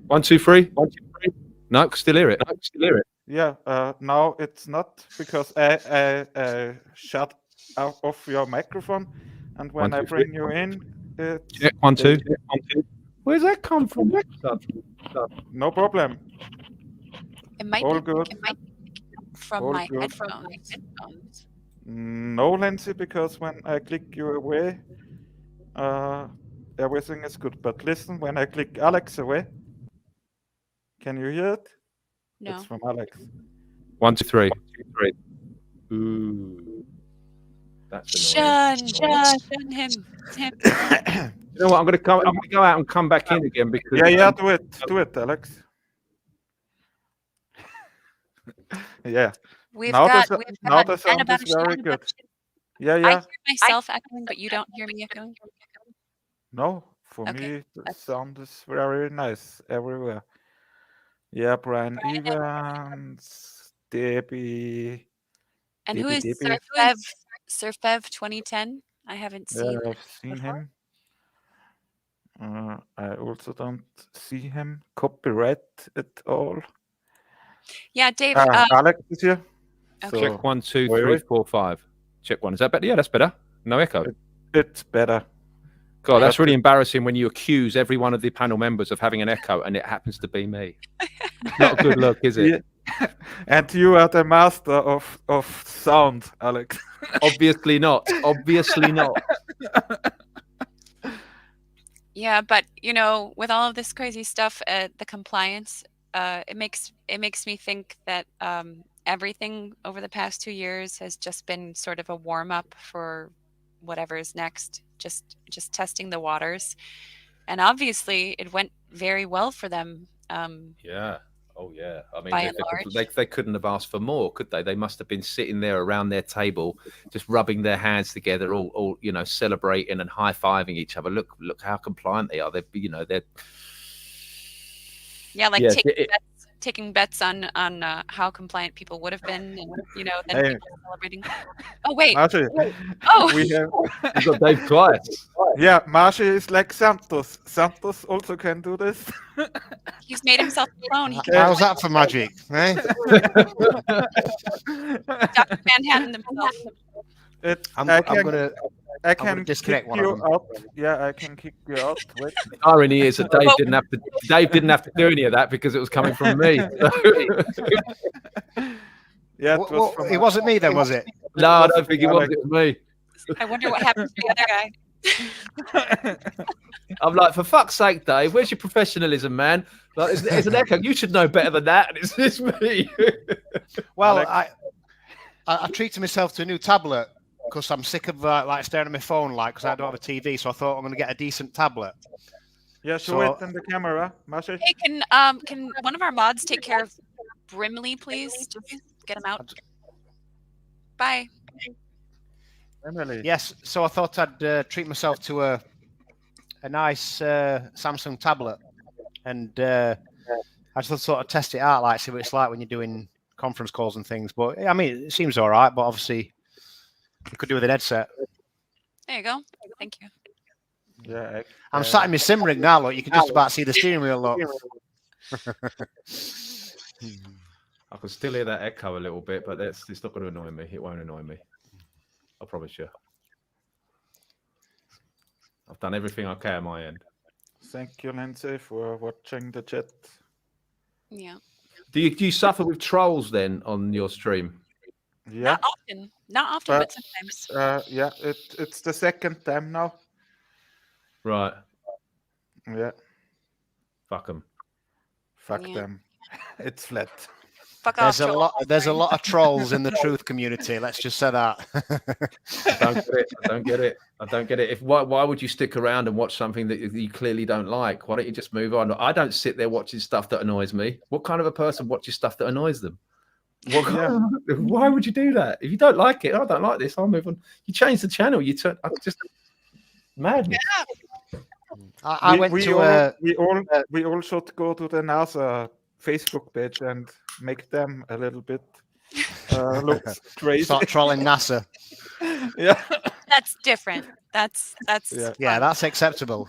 1, 2, 3. 1, 2, 3. No, still hear it. No, still hear it. Yeah, now it's not because I shut off your microphone, and when 1, 2, I bring you in, it's Check 1, 2. 1, 2. Where's that come from? no problem. It might All be good. from All my good. headphones. No, Lindsay, because when I click you away, everything is good. But listen, when I click Alex away, can you hear it? No. It's from Alex. 1, 2, 3. 1, 2, 3. Ooh. That's annoying. Shun him. You know what? I'm gonna go out and come back in again because Yeah, do it, Alex. Yeah. We've Now got the sound is very good. Yeah. I hear myself echoing, but you don't hear me echoing. No, for Okay. me the sound is very nice everywhere. Yeah, Brian Evans, Debbie. And who is Debbie. Surfev 2010? I haven't seen Yeah, that I've seen before. him. I also don't see him. Copyright at all. Yeah, Dave. Alex is here. Okay. So check 1, 2, wait, 3, wait. 4, 5. Check 1. Is that better? Yeah, that's better. No echo. It's better. God, that's But- really embarrassing when you accuse every one of the panel members of having an echo and it happens to be me. Not a good look, is it? Yeah. And you are the master of sound, Alex. Obviously not. Obviously not. Yeah, but with all of this crazy stuff, the compliance, it makes me think that everything over the past 2 years has just been sort of a warm up for whatever is next. Just testing the waters, and obviously it went very well for them. Yeah. Oh, yeah. I mean, By and large. they couldn't have asked for more, could they? They must have been sitting there around their table, just rubbing their hands together, all celebrating and high-fiving each other. Look how compliant they are. They're. Yeah, like Yes, taking bets on how compliant people would have been, and then Hey. people celebrating. Oh wait. Marsha, Oh. we have, You've got Dave twice. yeah, Marsha is like Santos. Santos also can do this. He's made himself a clone. He can How's that for magic? Eh? Dr. Manhattan himself. I can disconnect kick one of you them. out. Yeah, I can kick you out. Wait. The irony is that Dave didn't have to do any of that because it was coming from me. Yeah, It wasn't me then, was it? No, I don't think it was. It was me. I wonder what happened to the other guy. I'm like, for fuck's sake, Dave, where's your professionalism, man? Like, it's an echo. You should know better than that. And it's me. Well, Alex. I treated myself to a new tablet because I'm sick of like staring at my phone, because I don't have a TV. So I thought I'm going to get a decent tablet. Yeah, show it in the camera, Marsha. Hey, can one of our mods take care of Brimley, please? Just get him out. Bye. Emily. Yes, so I thought I'd treat myself to a nice Samsung tablet, and I just sort of test it out, like see what it's like when you're doing conference calls and things. But I mean, it seems all right. But obviously, you could do with an headset. There you go. Thank you. Yeah, I'm sat in my sim rig now. Look, you can just about see the steering wheel. Look. I can still hear that echo a little bit, but it's not going to annoy me. It won't annoy me. I promise you. I've done everything I can on my end. Thank you, Lindsay, for watching the chat. Yeah. Do you suffer with trolls then on your stream? Yeah, Not often, but sometimes. yeah, it's the second time now. Right. Yeah, Fuck them. fuck Yeah. them. It's flat. Fuck off. There's a lot of trolls in the truth community. Let's just say that. I don't get it. Why would you stick around and watch something that you clearly don't like? Why don't you just move on? I don't sit there watching stuff that annoys me. What kind of a person watches stuff that annoys them? Why would you do that? If you don't like it, I don't like this, I'll move on. You change the channel. You turn. Madness. I went to we all should go to the NASA Facebook page and make them a little bit look crazy. start trolling NASA. Yeah. That's different. That's Yeah, fun. that's acceptable.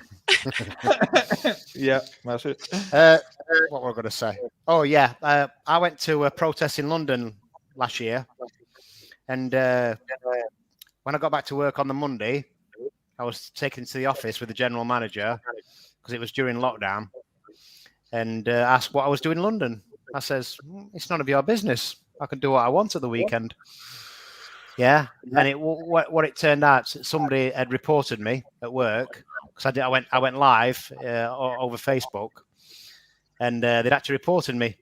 Yeah, Marsh. What were I going to say? Oh yeah, I went to a protest in London last year, and when I got back to work on the Monday, I was taken to the office with the general manager because it was during lockdown, and asked what I was doing in London. I says, "It's none of your business. I can do what I want at the weekend." Yeah, and what it turned out, somebody had reported me at work because I went live over Facebook, and they'd actually reported me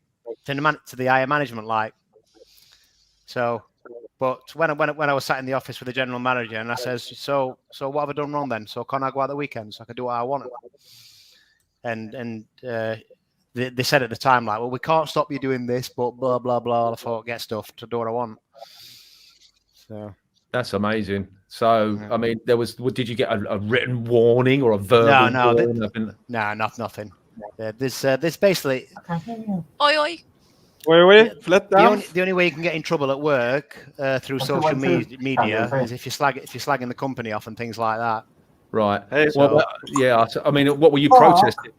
to the higher management, like. So, but when I was sat in the office with the general manager, and I says, so what have I done wrong then? So can I go out the weekends? I can do what I want. And they said at the time, like, well, we can't stop you doing this, but blah blah blah. I thought, get stuff to do what I want. So that's amazing. So, I mean, did you get a written warning or a verbal warning? No, nothing. There's basically. Oi, oi. Flat down. The only way you can get in trouble at work through social media is if you're slagging the company off and things like that. Right. Hey, well, yeah. I mean, what were you protesting?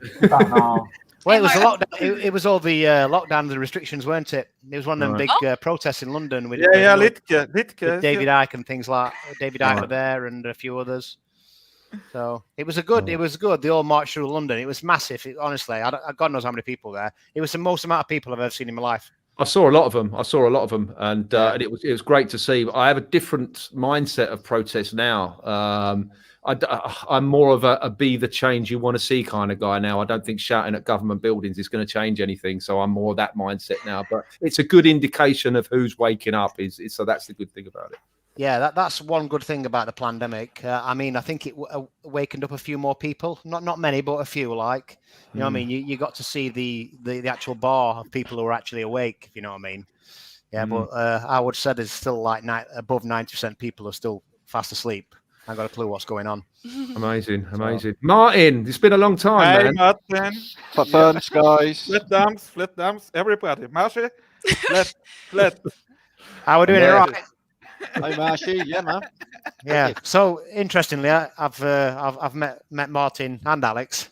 Well, it was the lockdown. It was all the lockdown and the restrictions, weren't it? It was one of them big protests in London with Liedtke, with David Icke and things like David Icke were there and a few others. So it was good. They all marched through London. It was massive. Honestly, God knows how many people there. It was the most amount of people I've ever seen in my life. I saw a lot of them, and it was great to see. I have a different mindset of protest now. I'm more of a be the change you want to see kind of guy now. I don't think shouting at government buildings is going to change anything. So I'm more of that mindset now. But it's a good indication of who's waking up. So that's the good thing about it. Yeah, that's one good thing about the pandemic. I mean, I think it awakened up a few more people. Not many, but a few. Like, you know what I mean? You got to see the actual bar of people who are actually awake, if you know what I mean. Yeah, but I would say there's still like above 90% people are still fast asleep. I haven't got a clue what's going on. Amazing. Martin, it's been a long time, man. Martin. Flat burns, guys. Flat dumps, everybody. Marsh, flat. How are we doing it right? Hi, Marshy. Yeah, man. Yeah. So interestingly, I've met Martin and Alex.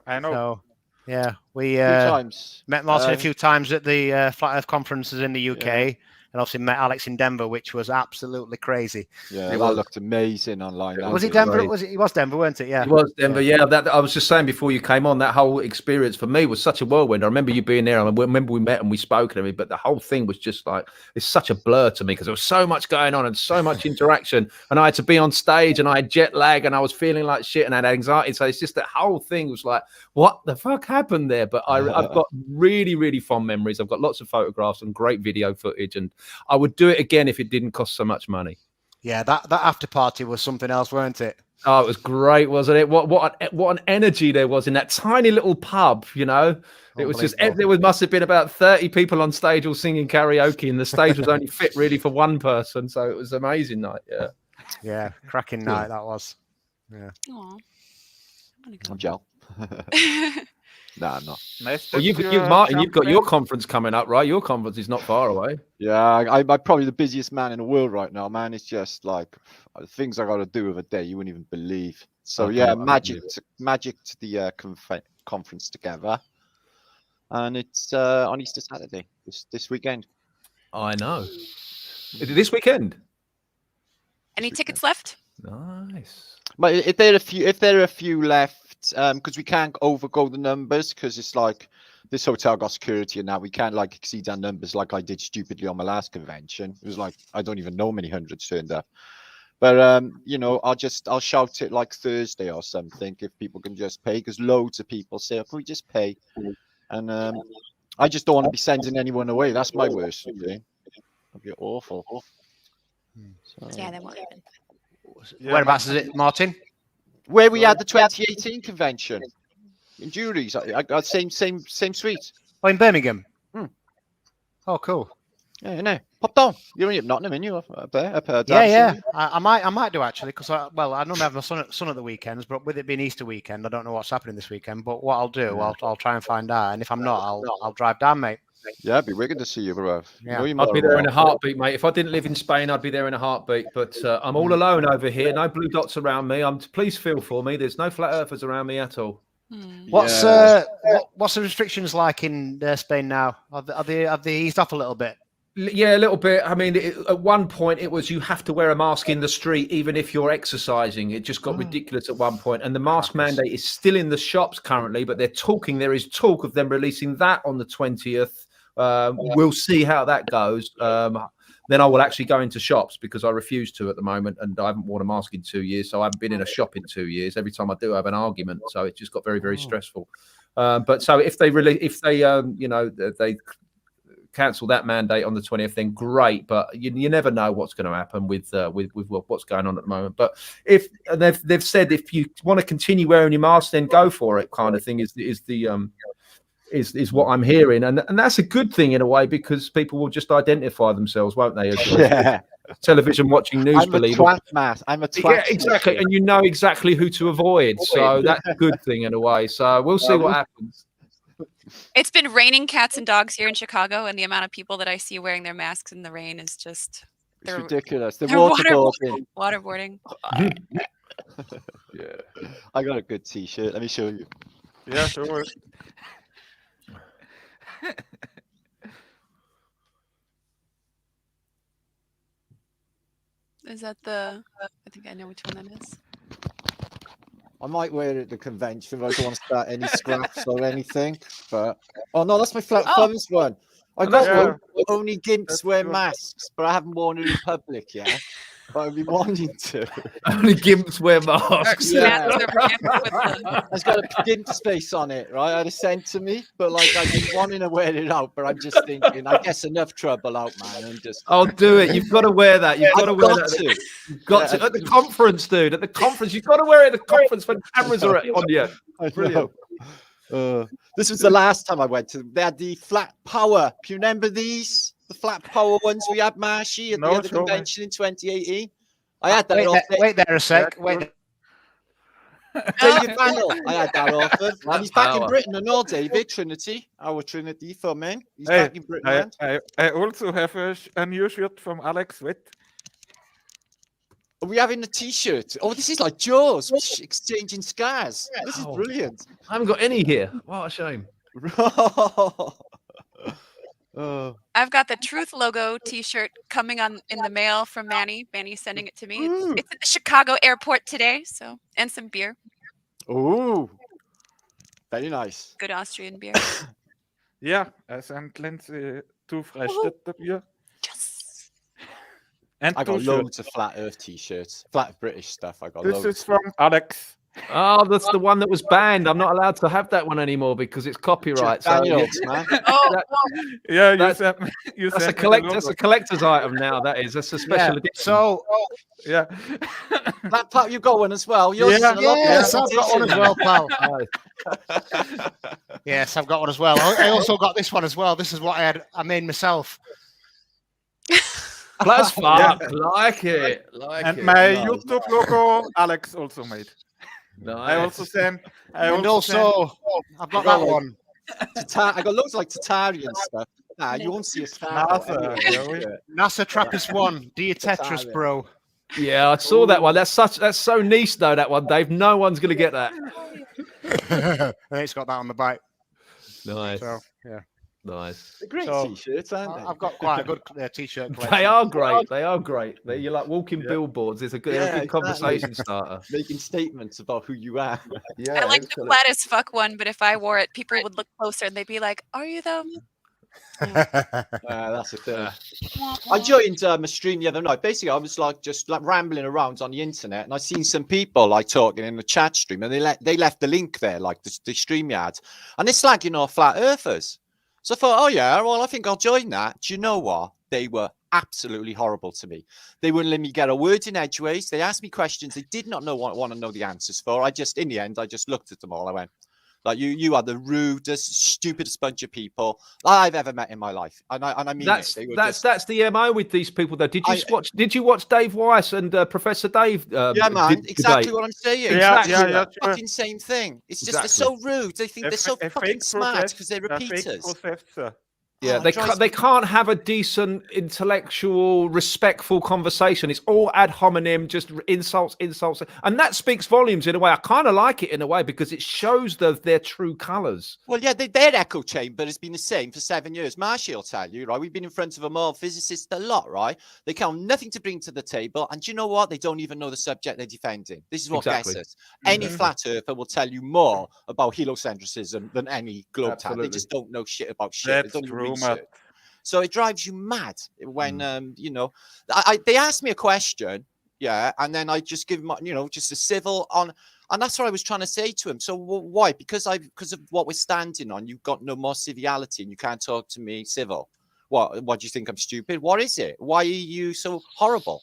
I know. So yeah, we times. met Martin a few times at the Flat Earth conferences in the UK. And obviously met Alex in Denver, which was absolutely crazy. Yeah, that looked amazing online. Was it Denver? It was Denver, weren't it? Yeah. It was Denver, yeah. I was just saying before you came on, that whole experience for me was such a whirlwind. I remember you being there. I remember we met and we spoke and everything, but the whole thing was just like, it's such a blur to me because there was so much going on and so much interaction. And I had to be on stage and I had jet lag and I was feeling like shit and I had anxiety. So it's just that whole thing was like, what the fuck happened there? But I've got really, really fond memories. I've got lots of photographs and great video footage, and I would do it again if it didn't cost so much money. Yeah, that after party was something else, weren't it? Oh, it was great, wasn't it? What an energy there was in that tiny little pub, you know? It was just, must have been about 30 people on stage all singing karaoke, and the stage was only fit really for one person. So it was an amazing night, yeah. Yeah, cracking night that was. Yeah. Aww. I'm gel. No, I'm not. Nice. Well, Martin, you've got your conference coming up, right? Your conference is not far away. Yeah, I'm probably the busiest man in the world right now, man. It's just like things I got to do of a day you wouldn't even believe. So yeah, magic to the conference together, and it's on Easter Saturday this weekend. I know. Is it this weekend? Any tickets left? Nice. But if there are a few left, because we can't overgo the numbers, because it's like this hotel got security and now we can't like exceed our numbers like I did stupidly on my last convention. It was like I don't even know how many hundreds turned up. But you know, I'll shout it like Thursday or something if people can just pay, because loads of people say, oh, can we just pay? And I just don't want to be sending anyone away. That's my worst thing. That'd be awful. So, Yeah, that won't happen. Whereabouts is it, Martin? Where we had the 2018 convention in Jury's, I got same suite. Oh, in Birmingham. Oh, cool. Yeah, you know, pop down. You're only up Nottingham, and you're up there, Yeah. I might do actually, because I normally have my son at the weekends, but with it being Easter weekend, I don't know what's happening this weekend. But what I'll do, I'll try and find out, and if I'm not, I'll drive down, mate. Yeah, it'd be wicked to see you, bro. Yeah. I'd be there in a heartbeat, mate. If I didn't live in Spain, I'd be there in a heartbeat. But I'm all alone over here. No blue dots around me. Please feel for me. There's no flat earthers around me at all. What's the restrictions like in Spain now? Have they eased off a little bit? Yeah, a little bit. I mean, at one point it was you have to wear a mask in the street, even if you're exercising. It just got ridiculous at one point. And the mask mandate is still in the shops currently, but there is talk of them releasing that on the 20th. We'll see how that goes. Then I will actually go into shops because I refuse to at the moment, and I haven't worn a mask in 2 years, so I haven't been in a shop in 2 years. Every time I do, I have an argument, so it just got very, very stressful. But so if they cancel that mandate on the 20th, then great. But you never know what's going to happen with what's going on at the moment. But if they've said if you want to continue wearing your mask, then go for it, kind of thing is what I'm hearing, and that's a good thing in a way, because people will just identify themselves, won't they? As television watching news believers. I'm a twat. Yeah, exactly, and you know exactly who to avoid. So that's a good thing in a way. So we'll see what happens. It's been raining cats and dogs here in Chicago, and the amount of people that I see wearing their masks in the rain is just It's ridiculous. they're waterboarding. Yeah, I got a good T-shirt. Let me show you. Yeah, sure. Is that I think I know which one that is. I might wear it at the convention. I don't want to start any scraps or anything. But oh no, that's my flat thumbs one. I got only gimps wear masks, but I haven't worn it in public yet. But I've been wanting to. Only gimps wear masks. Yeah. It's got a gimp space on it, right? I had it sent to me, but like I've been wanting to wear it out, but I'm just thinking, I guess enough trouble out, man. And just I'll do it. You've got to wear that. You've got to wear that. To. You've got to at the conference, dude. At the conference, you've got to wear it at the conference when cameras are on you. Brilliant. This was the last time I went to. They had the flat power. Do you remember these? The flat power ones we had, Marshy, at the other convention in 2018. I had that. Wait there a sec. Wait. David Vannell, I had that offer. And he's back in Britain and all, David. Trinity, our Trinity for men. He's back in Britain. I also have a new shirt from Alex Witt. Are we having a T-shirt? Oh, this is like Jaws, exchanging scars. This is brilliant. I haven't got any here. What a shame. I've got the Truth logo T-shirt coming in the mail from Manny. Manny's sending it to me. It's at the Chicago airport today, and some beer. Oh, very nice. Good Austrian beer. Yeah, I sent Lindsay 2 Freistädter beer. Yes. And I got loads of flat Earth T-shirts, flat British stuff. I got this loads. is from Alex. Oh, that's the one that was banned. I'm not allowed to have that one anymore because it's copyright. So Daniels, man. Yeah, that's a collector's item now. That's a special edition. So, yeah, that part you got one as well. Yours is a lot yes, better I've got one as well, pal. Yes, I've got one as well. I also got this one as well. This is what I made myself. That's fun. Like it. And my YouTube logo, Alex also made. Nice. I also sent. I've got that one. I got loads like Tatarian stuff. Nah, you won't see a star. NASA Trappist 1. Do your Tetris, bro. Yeah, I saw that one. That's so niche though. That one, Dave. No one's gonna get that. It's got that on the bike. Nice. So, yeah. Nice. They're great T-shirts, aren't they? I've got quite a good T-shirt collection. They are great. You're like walking billboards. It's a good conversation starter. Making statements about who you are. I like the flat as fuck one, but if I wore it, people would look closer and they'd be like, "Are you though?" That's a thing. I joined a stream the other night. Basically, I was just rambling around on the internet, and I seen some people like talking in the chat stream, and they left the link there, like the StreamYard, and they're slagging off flat earthers. So I thought, oh yeah, well I think I'll join that. Do you know what? They were absolutely horrible to me. They wouldn't let me get a word in edgeways. They asked me questions they did not want to know the answers for. In the end, I just looked at them all. I went, Like you are the rudest, stupidest bunch of people I've ever met in my life, and I mean That's it. that's the MO with these people though. Did you watch Dave Weiss and Professor Dave? Yeah, man, exactly what I'm saying. Exactly. Yeah, Fucking same thing. It's just Exactly. they're so rude. They think they're so fucking smart because they're repeaters. Yeah, Oh, they can't have a decent, intellectual, respectful conversation. It's all ad hominem, just insults, and that speaks volumes in a way. I kind of like it in a way because it shows their true colours. Well, yeah, their echo chamber has been the same for 7 years. Marsh will tell you, right? We've been in front of them all, physicists a lot, right? They count nothing to bring to the table, and do you know what? They don't even know the subject they're defending. This is what gets us. Any flat earther will tell you more about heliocentrism than any globe tat. They just don't know shit about shit. That's they don't true, research. So it drives you mad when you know, they asked me a question, yeah, and then I just give them, you know, just a civil on, and that's what I was trying to say to him. So why? Because of what we're standing on, you've got no more civility and you can't talk to me civil. What do you think I'm stupid? What is it? Why are you so horrible?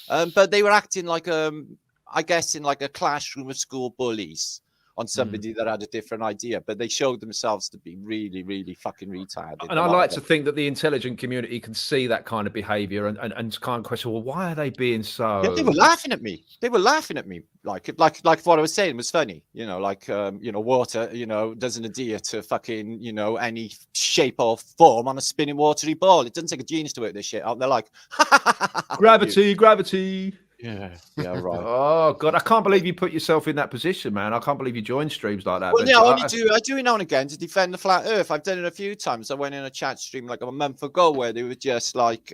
But they were acting like I guess in like a classroom of school bullies on somebody that had a different idea, but they showed themselves to be really, really fucking retarded. And I like to think that the intelligent community can see that kind of behaviour and kind of question, well, why are they being so? Yeah, they were laughing at me. They were laughing at me, like what I was saying was funny. You know, like you know, water, you know, doesn't adhere to fucking, you know, any shape or form on a spinning watery ball. It doesn't take a genius to work this shit out. They're like, gravity. Yeah, right. Oh God, I can't believe you put yourself in that position, man. I can't believe you joined streams like that. Well, yeah, I do it now and again to defend the flat Earth. I've done it a few times. I went in a chat stream like a month ago where they were just like,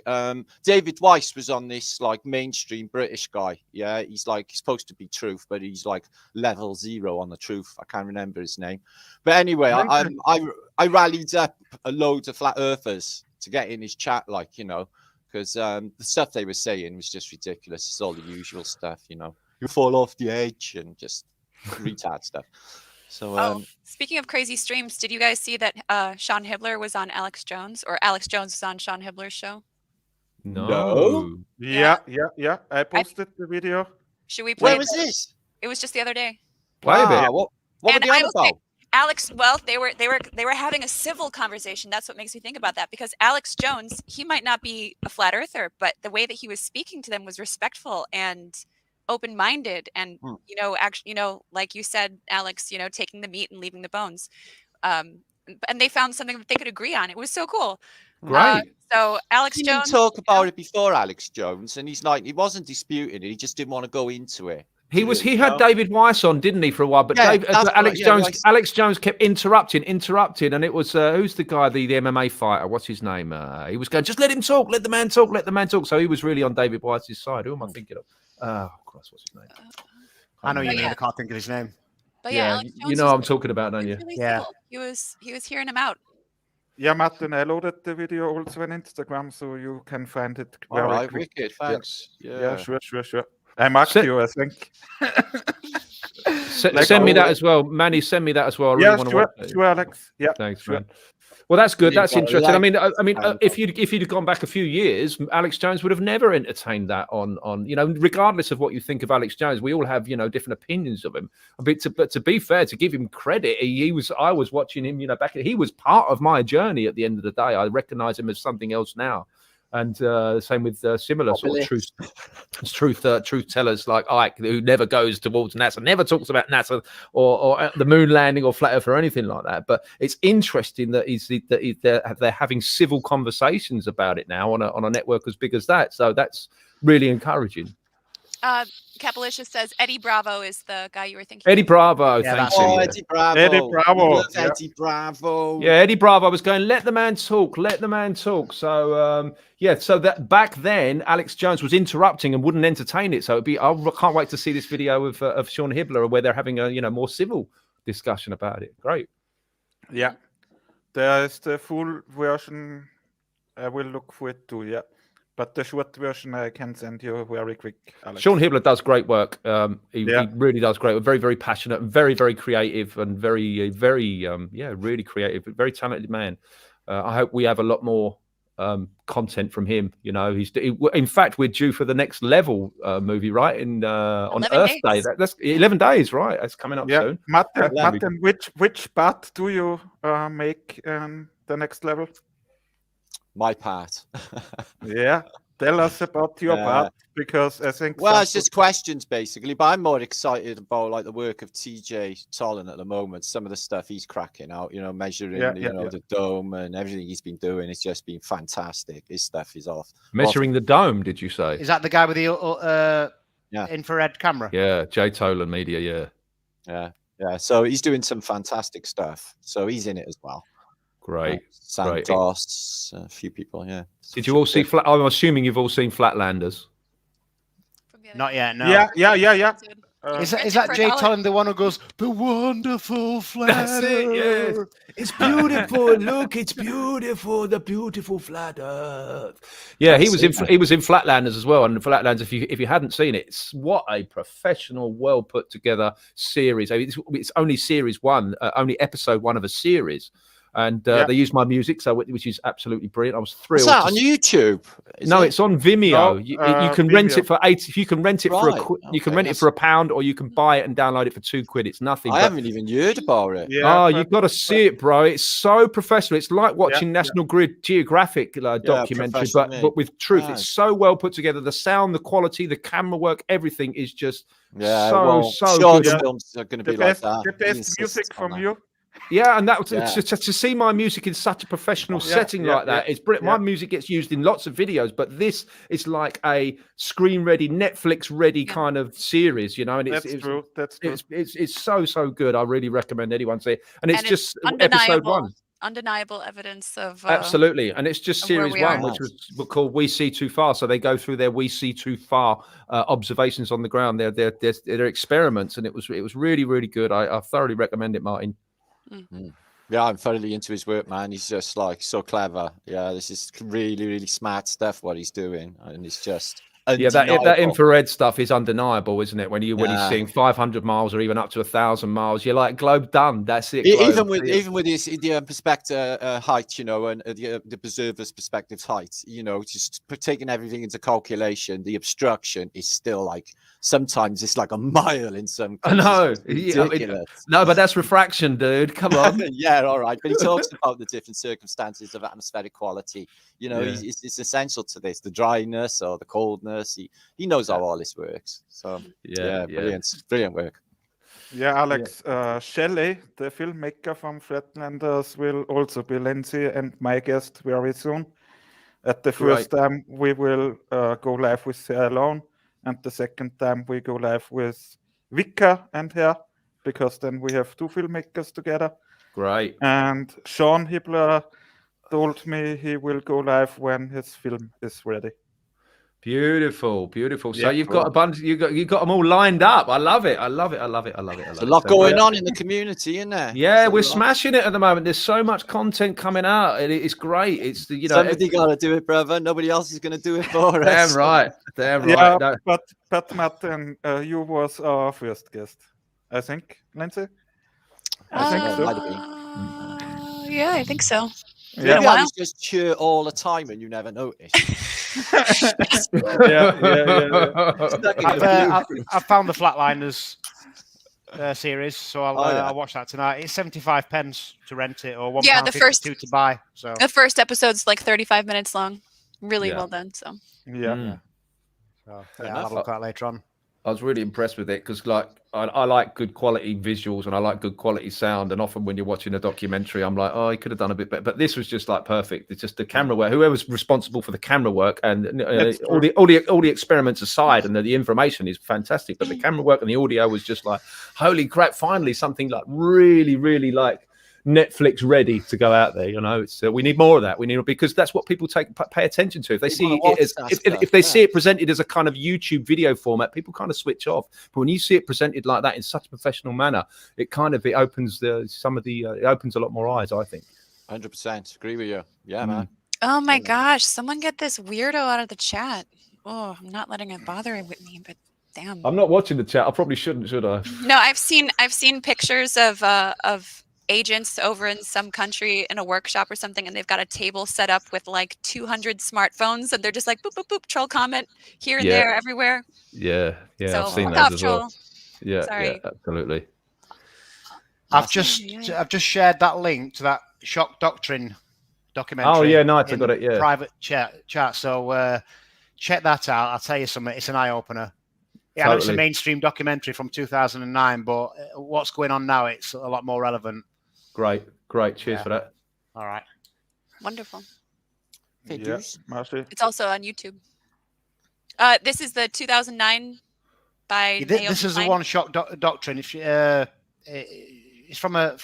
David Weiss was on this like mainstream British guy. Yeah, he's supposed to be truth, but he's like level 0 on the truth. I can't remember his name, but anyway, I rallied up a load of flat earthers to get in his chat, like, you know. Because the stuff they were saying was just ridiculous. It's all the usual stuff, you know. You fall off the edge and just retard stuff. So, speaking of crazy streams, did you guys see that Sean Hibbler was on Alex Jones, or Alex Jones was on Sean Hibbler's show? No. Yeah. I posted the video. Should we play? Where was this? It was just the other day. Play a bit. What were they on about? Alex, well, they were having a civil conversation. That's what makes me think about that, because Alex Jones, he might not be a flat earther, but the way that he was speaking to them was respectful and open-minded, and you know, actually, you know, like you said, Alex, you know, taking the meat and leaving the bones. And they found something that they could agree on. It was so cool. Great. So Alex He Jones didn't talk about it before, Alex Jones, and he's like, he wasn't disputing it. He just didn't want to go into it. He had David Weiss on, didn't he, for a while? But Yeah, Alex Jones kept interrupting, and it was who's the guy, the MMA fighter? What's his name? He was going, just let him talk, let the man talk. So he was really on David Weiss's side. Who am I thinking of? Oh, Christ, what's his name? I know you mean. I can't think of his name. But yeah, Alex Jones, you know what I'm talking about, don't you? Really Yeah. cool. He was hearing him out. Yeah, Martin, I loaded the video also on Instagram, so you can find it All very right, quick. wicked, thanks. Yeah, sure. I marked you, I think. Send me that as well, Manny. Send me that as well. I really want to watch it. Sure, Alex. Yeah, thanks, man. Well, that's good. That's interesting. I mean, like- if you'd gone back a few years, Alex Jones would have never entertained that on you know, regardless of what you think of Alex Jones, we all have, you know, different opinions of him. But to be fair, to give him credit, I was watching him, you know, he was part of my journey at the end of the day. I recognize him as something else now. And same with similar sort of truth tellers like Ike, who never goes towards NASA, never talks about NASA or the moon landing or flat Earth or anything like that. But it's interesting that they're having civil conversations about it now on a network as big as that. So that's really encouraging. Capalicious says Eddie Bravo is the guy you were thinking. Eddie Bravo, Yeah, thank that's you. Oh, Yeah. Eddie Bravo. Eddie Bravo. We love Yeah. Eddie Bravo. Yeah, Eddie Bravo was going, let the man talk. So, so that back then, Alex Jones was interrupting and wouldn't entertain it. So I can't wait to see this video of Sean Hibbler where they're having a, you know, more civil discussion about it. Great. Yeah. There is the full version. I will look for it too, yeah. But the short version I can send you very quick, Alex. Sean Hibbler does great work. He really does great work. Very, very passionate, very, very creative, and very, really creative. Very talented man. I hope we have a lot more content from him. You know, in fact, we're due for the next level movie, right? On Earth Day. That's 11 days, right? That's coming up soon. Martin, which part do you make the next level? My part. Yeah. Tell us about your part, because I think. Well, it's just questions basically, but I'm more excited about like the work of TJ Tolan at the moment. Some of the stuff he's cracking out, you know, measuring, the dome and everything he's been doing. It's just been fantastic. His stuff is off. Measuring the dome, did you say? Is that the guy with the infrared camera? Yeah, Jay Tolan Media. Yeah. So he's doing some fantastic stuff. So he's in it as well. Great. Santos, a few people, yeah. Did you all see I'm assuming you've all seen Flatlanders. Not yet, no. Yeah. Is that Jay Tolan, the one who goes, the wonderful flat That's it, yes. It's beautiful. Look, it's beautiful. The beautiful flat Earth. Yeah, he was in Flatlanders as well. And Flatlanders, if you hadn't seen it, what a professional, well put together series. I mean, it's only series one, only episode one of a series. And they used my music, which is absolutely brilliant. I was thrilled. Is that on YouTube? It's on Vimeo. You can rent it for $80. You can rent it for you can rent it for £1, or you can buy it and download it for £2. It's nothing. I haven't even heard about it. You've got to see it, bro. It's so professional. It's like watching National Geographic documentary, but with truth. It's so well put together. The sound, the quality, the camera work, everything is just so good. Films are going to be like that. The best music from you. Yeah, and to see my music in such a professional setting like that, it's brilliant. My music gets used in lots of videos, but this is like a screen-ready, Netflix-ready kind of series, you know. And That's true. It's so good. I really recommend anyone see it. And it's just episode one. Undeniable evidence of absolutely, and it's just series one, which was called "We See Too Far." So they go through their "We See Too Far" observations on the ground. Their experiments, and it was really, really good. I thoroughly recommend it, Martin. Yeah, I'm thoroughly into his work, man. He's just like so clever. Yeah, this is really, really smart stuff what he's doing, and it's just that infrared stuff is undeniable, isn't it? When you're seeing 500 miles or even up to 1,000 miles, you're like, globe done. That's it. Even with this the perspective height, you know, and the observer's perspective height, you know, just taking everything into calculation, the obstruction is still like sometimes it's like a mile in some cases. I know. No, but that's refraction, dude. Come on. Yeah, all right. But he talks about the different circumstances of atmospheric quality. You know, it's essential to this, the dryness or the coldness. He knows how all this works. So brilliant work. Yeah, Alex, Shelley, the filmmaker from Flatlanders, will also be Lindsay and my guest very soon. At the first time, we will go live with her alone, and the second time we go live with Vika and her, because then we have two filmmakers together. Great. And Sean Hibbler told me he will go live when his film is ready. Beautiful. So you've got a bunch. You got them all lined up. I love it. There's a lot going on in the community, isn't there? Yeah, we're smashing it at the moment. There's so much content coming out. It's great. It's somebody got to do it, brother. Nobody else is going to do it for us. Damn right. Yeah, no. but Martin, you was our first guest, I think, Lindsay. I think so. Yeah, I think so. Yeah, I was just cheer all the time and you never noticed. Yeah. I found the Flatlanders series, so I'll watch that tonight. It's 75 pence to rent it, or £1.52 to buy. So the first episode's like 35 minutes long. Really well done. So yeah. So I'll have a look at that later on. I was really impressed with it because, like, I like good quality visuals and I like good quality sound. And often when you're watching a documentary, I'm like, oh, he could have done a bit better. But this was just like perfect. It's just the camera work. Whoever's responsible for the camera work and all the experiments aside, and the information is fantastic. But the camera work and the audio was just like, holy crap! Finally, something like really, really like Netflix ready to go out there. You know, it's we need more of that. We need, because that's what people pay attention to. If they see it as if they see it presented as a kind of YouTube video format, people kind of switch off. But when you see it presented like that in such a professional manner, it opens it opens a lot more eyes, I think. 100% agree with you. Yeah, man. Oh my gosh! Someone get this weirdo out of the chat. Oh, I'm not letting it bother with me, but damn. I'm not watching the chat. I probably shouldn't, should I? No, I've seen pictures of agents over in some country in a workshop or something, and they've got a table set up with like 200 smartphones, and they're just like boop boop boop, troll comment here and there, everywhere. Yeah, So I've seen fuck those off, as well. troll. Yeah, Sorry. absolutely. I've just shared that link to that Shot Doctrine documentary. Oh yeah, nice. I got it. Yeah, private chat. So check that out. I'll tell you something. It's an eye opener. Yeah, I know it's a mainstream documentary from 2009, but what's going on now? It's a lot more relevant. Great. Cheers for that. All right. Wonderful. Yeah, Marcy. It's also on YouTube. This is the 2009 by Naomi this is Klein. the one Shot Doctrine. It's from a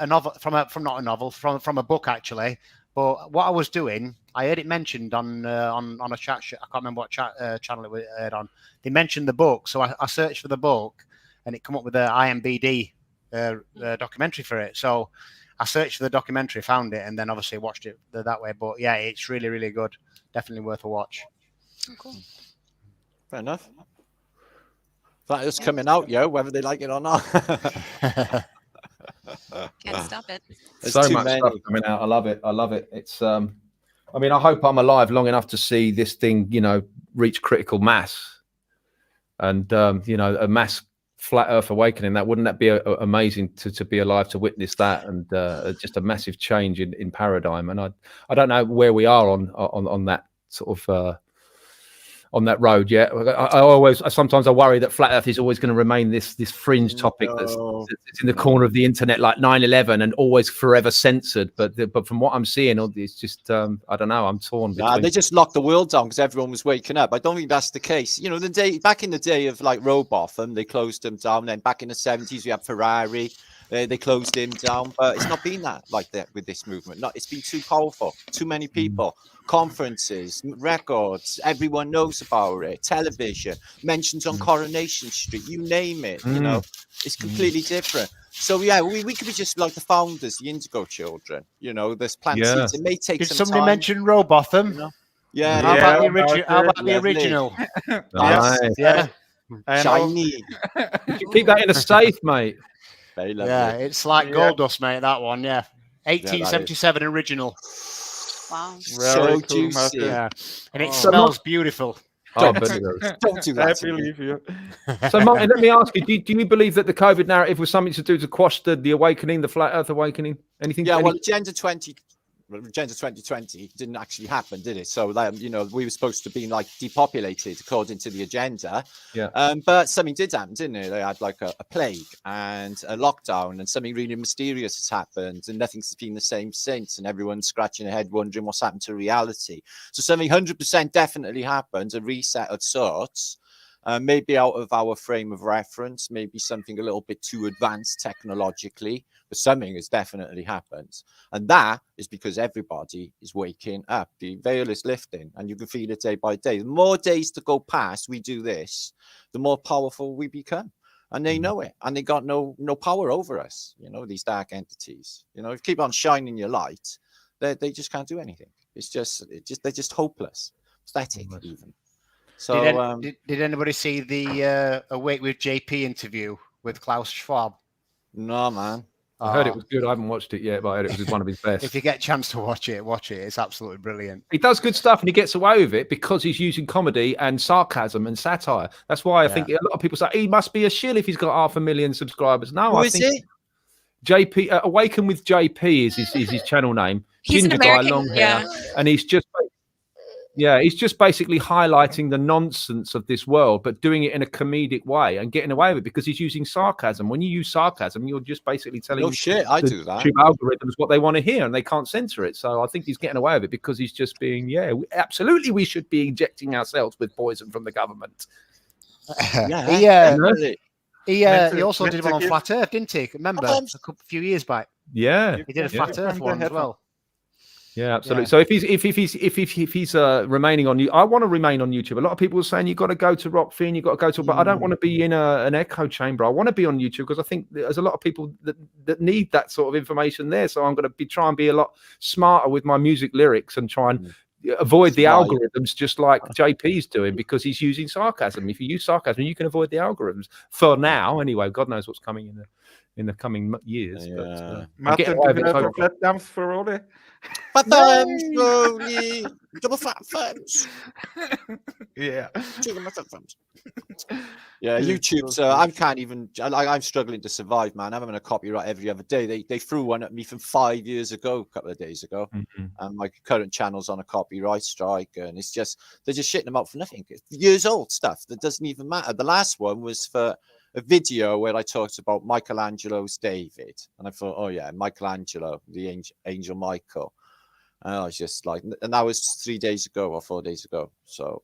novel, not a novel, from a book actually. But what I was doing, I heard it mentioned on a chat. I can't remember what channel it was aired on. They mentioned the book, so I searched for the book, and it come up with the IMBD documentary for it. So I searched for the documentary, found it, and then obviously watched it that way. But yeah, it's really, really good. Definitely worth a watch. Oh, cool. Fair enough. That is coming out, whether they like it or not. Can't stop it. There's so too much many. stuff coming out. I love it. It's I mean, I hope I'm alive long enough to see this thing, reach critical mass, and a mass flat Earth awakening. Wouldn't that be amazing to be alive to witness that, and just a massive change in paradigm. And I don't know where we are on that sort of on that road yet. Sometimes I worry that flat Earth is always going to remain this fringe topic that's in the corner of the internet, like 9/11, and always forever censored. But from what I'm seeing, it's just I don't know. I'm torn. They just locked the world down because everyone was waking up. I don't think that's the case. Back in the day of like Robotham, they closed them down. Then back in the 70s, we had Ferrari. They closed him down, but it's not been that like that with this movement. It's been too powerful, too many people, conferences, records, everyone knows about it, television, mentions on Coronation Street, you name it, it's completely different. So yeah, we could be just like the founders, the Indigo Children, there's plenty. It may take Did some somebody time. mention Robotham? Yeah. How about the original? How about the original? Nice. Yeah. Shiny. Keep that in a safe, mate. Very lovely. Yeah, it's like gold dust, mate. That one, 1877 original. Wow. So juicy. Yeah, and it smells beautiful. Don't do that. I believe you. So, Martin, let me ask you: do you believe that the COVID narrative was something to do to quash the awakening, the flat Earth awakening? Anything? Yeah, well, Agenda 2020 didn't actually happen, did it? So we were supposed to be like depopulated according to the agenda. Yeah. But something did happen, didn't it? They had like a plague and a lockdown, and something really mysterious has happened, and nothing's been the same since, and everyone's scratching their head wondering what's happened to reality. So something 100% definitely happened, a reset of sorts. Maybe out of our frame of reference, maybe something a little bit too advanced technologically, but something has definitely happened. And that is because everybody is waking up. The veil is lifting, and you can feel it day by day. The more days to go past we do this, the more powerful we become. And they know it, and they got no power over us, these dark entities. If you keep on shining your light, they just can't do anything. They're just hopeless, pathetic even. So, did anybody see the Awake with JP interview with Klaus Schwab? No, man. I heard it was good. I haven't watched it yet, but I heard it was one of his best. If you get a chance to watch it. It's absolutely brilliant. He does good stuff, and he gets away with it because he's using comedy and sarcasm and satire. That's why I think a lot of people say he must be a shill if he's got 500,000 subscribers. No, Who I is think it? JP Awaken with JP is his channel name. He's Ginger an American, guy, long hair, and he's just basically highlighting the nonsense of this world, but doing it in a comedic way and getting away with it because he's using sarcasm. When you use sarcasm, you're just basically telling I do that. YouTube algorithms what they want to hear, and they can't censor it. So I think he's getting away with it because he's just being, absolutely, we should be injecting ourselves with poison from the government. He also did one on Flat Earth, didn't he? Remember, a few years back. Yeah, he did a Flat Earth one as well. Yeah, absolutely. Yeah. So if he's remaining on you, I want to remain on YouTube. A lot of people are saying you've got to go to Rockfin, you've got to go to, but I don't want to be in an echo chamber. I want to be on YouTube because I think there's a lot of people that need that sort of information there. So I'm going to try and be a lot smarter with my music lyrics and try and avoid the algorithms, just like JP's doing, because he's using sarcasm. If you use sarcasm, you can avoid the algorithms for now. Anyway, God knows what's coming in the coming years. But Yeah. I'm getting Martin, away do with you it have so a flat thumbs for Ole? Fat thumbs, slowly. Double fat thumbs. Yeah. Two of my fat thumbs. Yeah, YouTube. So I can't even. I'm struggling to survive, man. I'm having a copyright every other day. They threw one at me from 5 years ago, a couple of days ago, and my current channel's on a copyright strike, and it's just they're just shitting them out for nothing. It's years old stuff that doesn't even matter. The last one was for a video where I talked about Michelangelo's David, and I thought, oh yeah, Michelangelo, the angel Michael. And I was just like, and that was 3 days ago or 4 days ago. So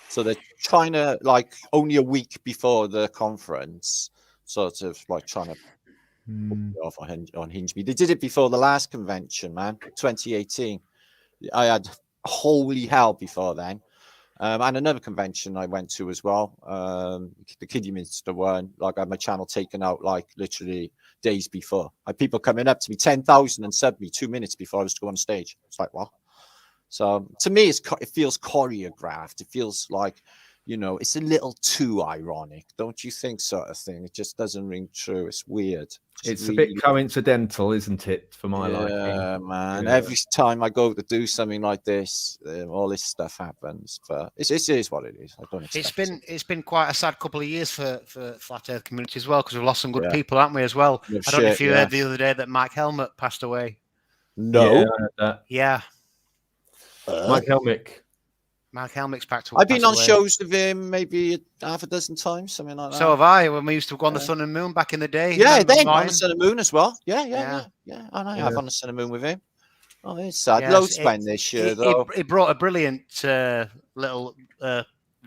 so they're trying to, like, only a week before the conference, sort of like trying to put me off on Hinge Me. They did it before the last convention, man, 2018. I had holy hell before then. And another convention I went to as well, the Kidderminster one. Like, I had my channel taken out like literally days before. I had people coming up to me, 10,000 and sub me 2 minutes before I was to go on stage. It's like, what? So to me, it feels choreographed. It feels like, you know, it's a little too ironic, don't you think, sort of thing? It just doesn't ring true. It's weird. It's a bit coincidental, isn't it, for my liking? Yeah, man. Yeah. Every time I go to do something like this, all this stuff happens. But it is what it is. I don't expect It's been quite a sad couple of years for Flat Earth community as well, because we've lost some good people, haven't we, as well? No I don't know shit, if you heard the other day that Mike Helmut passed away. No. Yeah, I heard that. Yeah, Mike Helmick. Mark Helmick's back to. I've been on shows with him maybe half a dozen times, something like that. So have I. When we used to go on the Sun and Moon back in the day. Yeah, Remember then mine? on the Sun and Moon as well. Yeah. I know. I have on the Sun and Moon with him. Oh, it's sad. Yes, Loads went this year though. It brought a brilliant little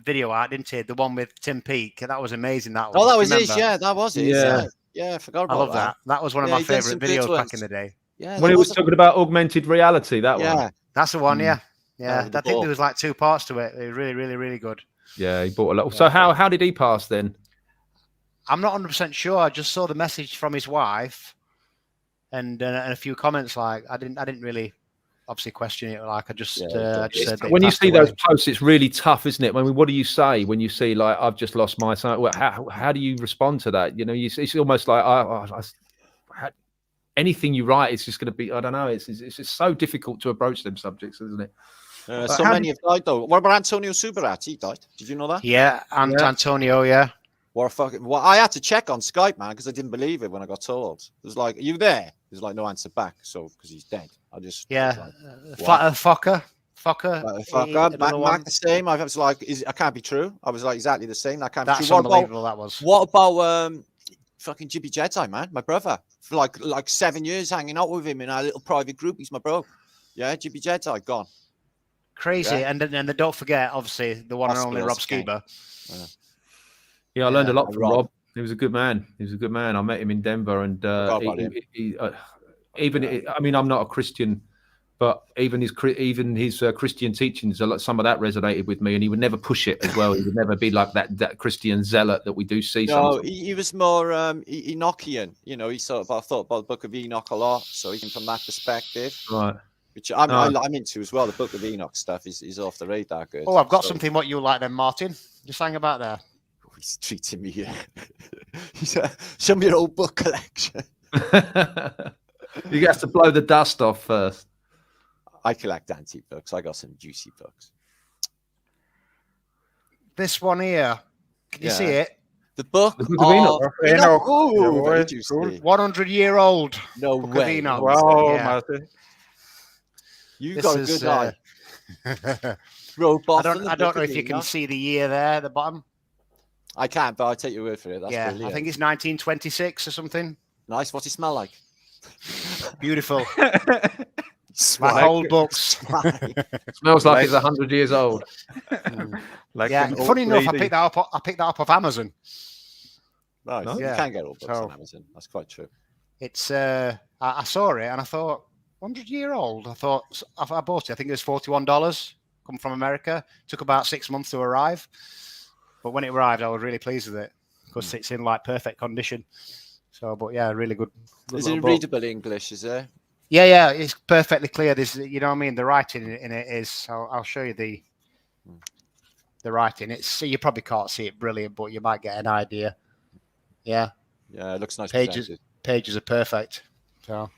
video out, didn't it? The one with Tim Peake. That was amazing. That one. Oh, that Do was you his. remember? Yeah, that was his. Yeah, I forgot I about love that. That was one of my he done favorite some good videos back ones. in the day. Yeah, When he was talking about augmented reality, that yeah. one. That's the one. Yeah. Yeah. with the I think ball. there was like 2 parts to it. It was really, really, really good. Yeah, he bought a lot. So how did he pass then? I'm not 100% sure. I just saw the message from his wife, and a few comments. Like I didn't really obviously question it. Like I just said that When he you passed see away. those posts, it's really tough, isn't it? I mean, what do you say when you see like I've just lost my son? Well, how do you respond to that? You know, it's almost like anything you write is just going to be. I don't know. It's just so difficult to approach them subjects, isn't it? So many have died though. What about Antonio Subarat? He died. Did you know that? Yeah, and Antonio. Yeah. What a fucking. Well, I had to check on Skype, man, because I didn't believe it when I got told. It was like, "Are you there?" There's like no answer back. So because he's dead, I just Flat Earth Fucker. Back the same. I was like, I can't be true. I was like exactly the same. That can't be That's true. unbelievable. That was. What about fucking Jibby Jedi, man? My brother. For like 7 years hanging out with him in our little private group. He's my bro. Yeah, Jibby Jedi gone. Crazy. Yeah. And then don't forget, obviously, the one and only Rob Skiba. Yeah, I learned a lot from Rob. He was a good man. I met him in Denver, and I mean, I'm not a Christian, but even his Christian teachings, some of that resonated with me, and he would never push it as well. He would never be like that Christian zealot that we do see. No, he was more Enochian. You know, he sort of I thought about the Book of Enoch a lot, so even from that perspective, right? Which I'm into as well. The Book of Enoch stuff is off the radar. Good. Oh, I've got something what you like then, Martin. Just hang about there. He's treating me. Show me your old book collection. You have to blow the dust off first. I collect antique books. I got some juicy books. This one here. Can you see it? The Book of Enoch. Enoch. Oh, Very cool. 100-year-old. No Book way. Of Enoch. Wow, Yeah. Martin. You've got a good eye. Robot. I don't know if you can see the year there at the bottom. I can't, but I'll take your word for it. That's brilliant. I think it's 1926 or something. Nice. What's it smell like? Beautiful. My whole books. Smells like it's 100 years old. Funny enough, I picked that up off Amazon. Nice. No? You can get all books on Amazon. That's quite true. It's I saw it and I thought 100-year-old. I thought I bought it. I think it was $41. Come from America. Took about 6 months to arrive, but when it arrived, I was really pleased with it because it's in like perfect condition. So, but yeah, really good. Is it readable English? Is there? Yeah, it's perfectly clear. There's, you know what I mean. The writing in it is. I'll show you the writing. It's you probably can't see it brilliant, but you might get an idea. Yeah. Yeah, it looks nice. Pages presented. pages are perfect. So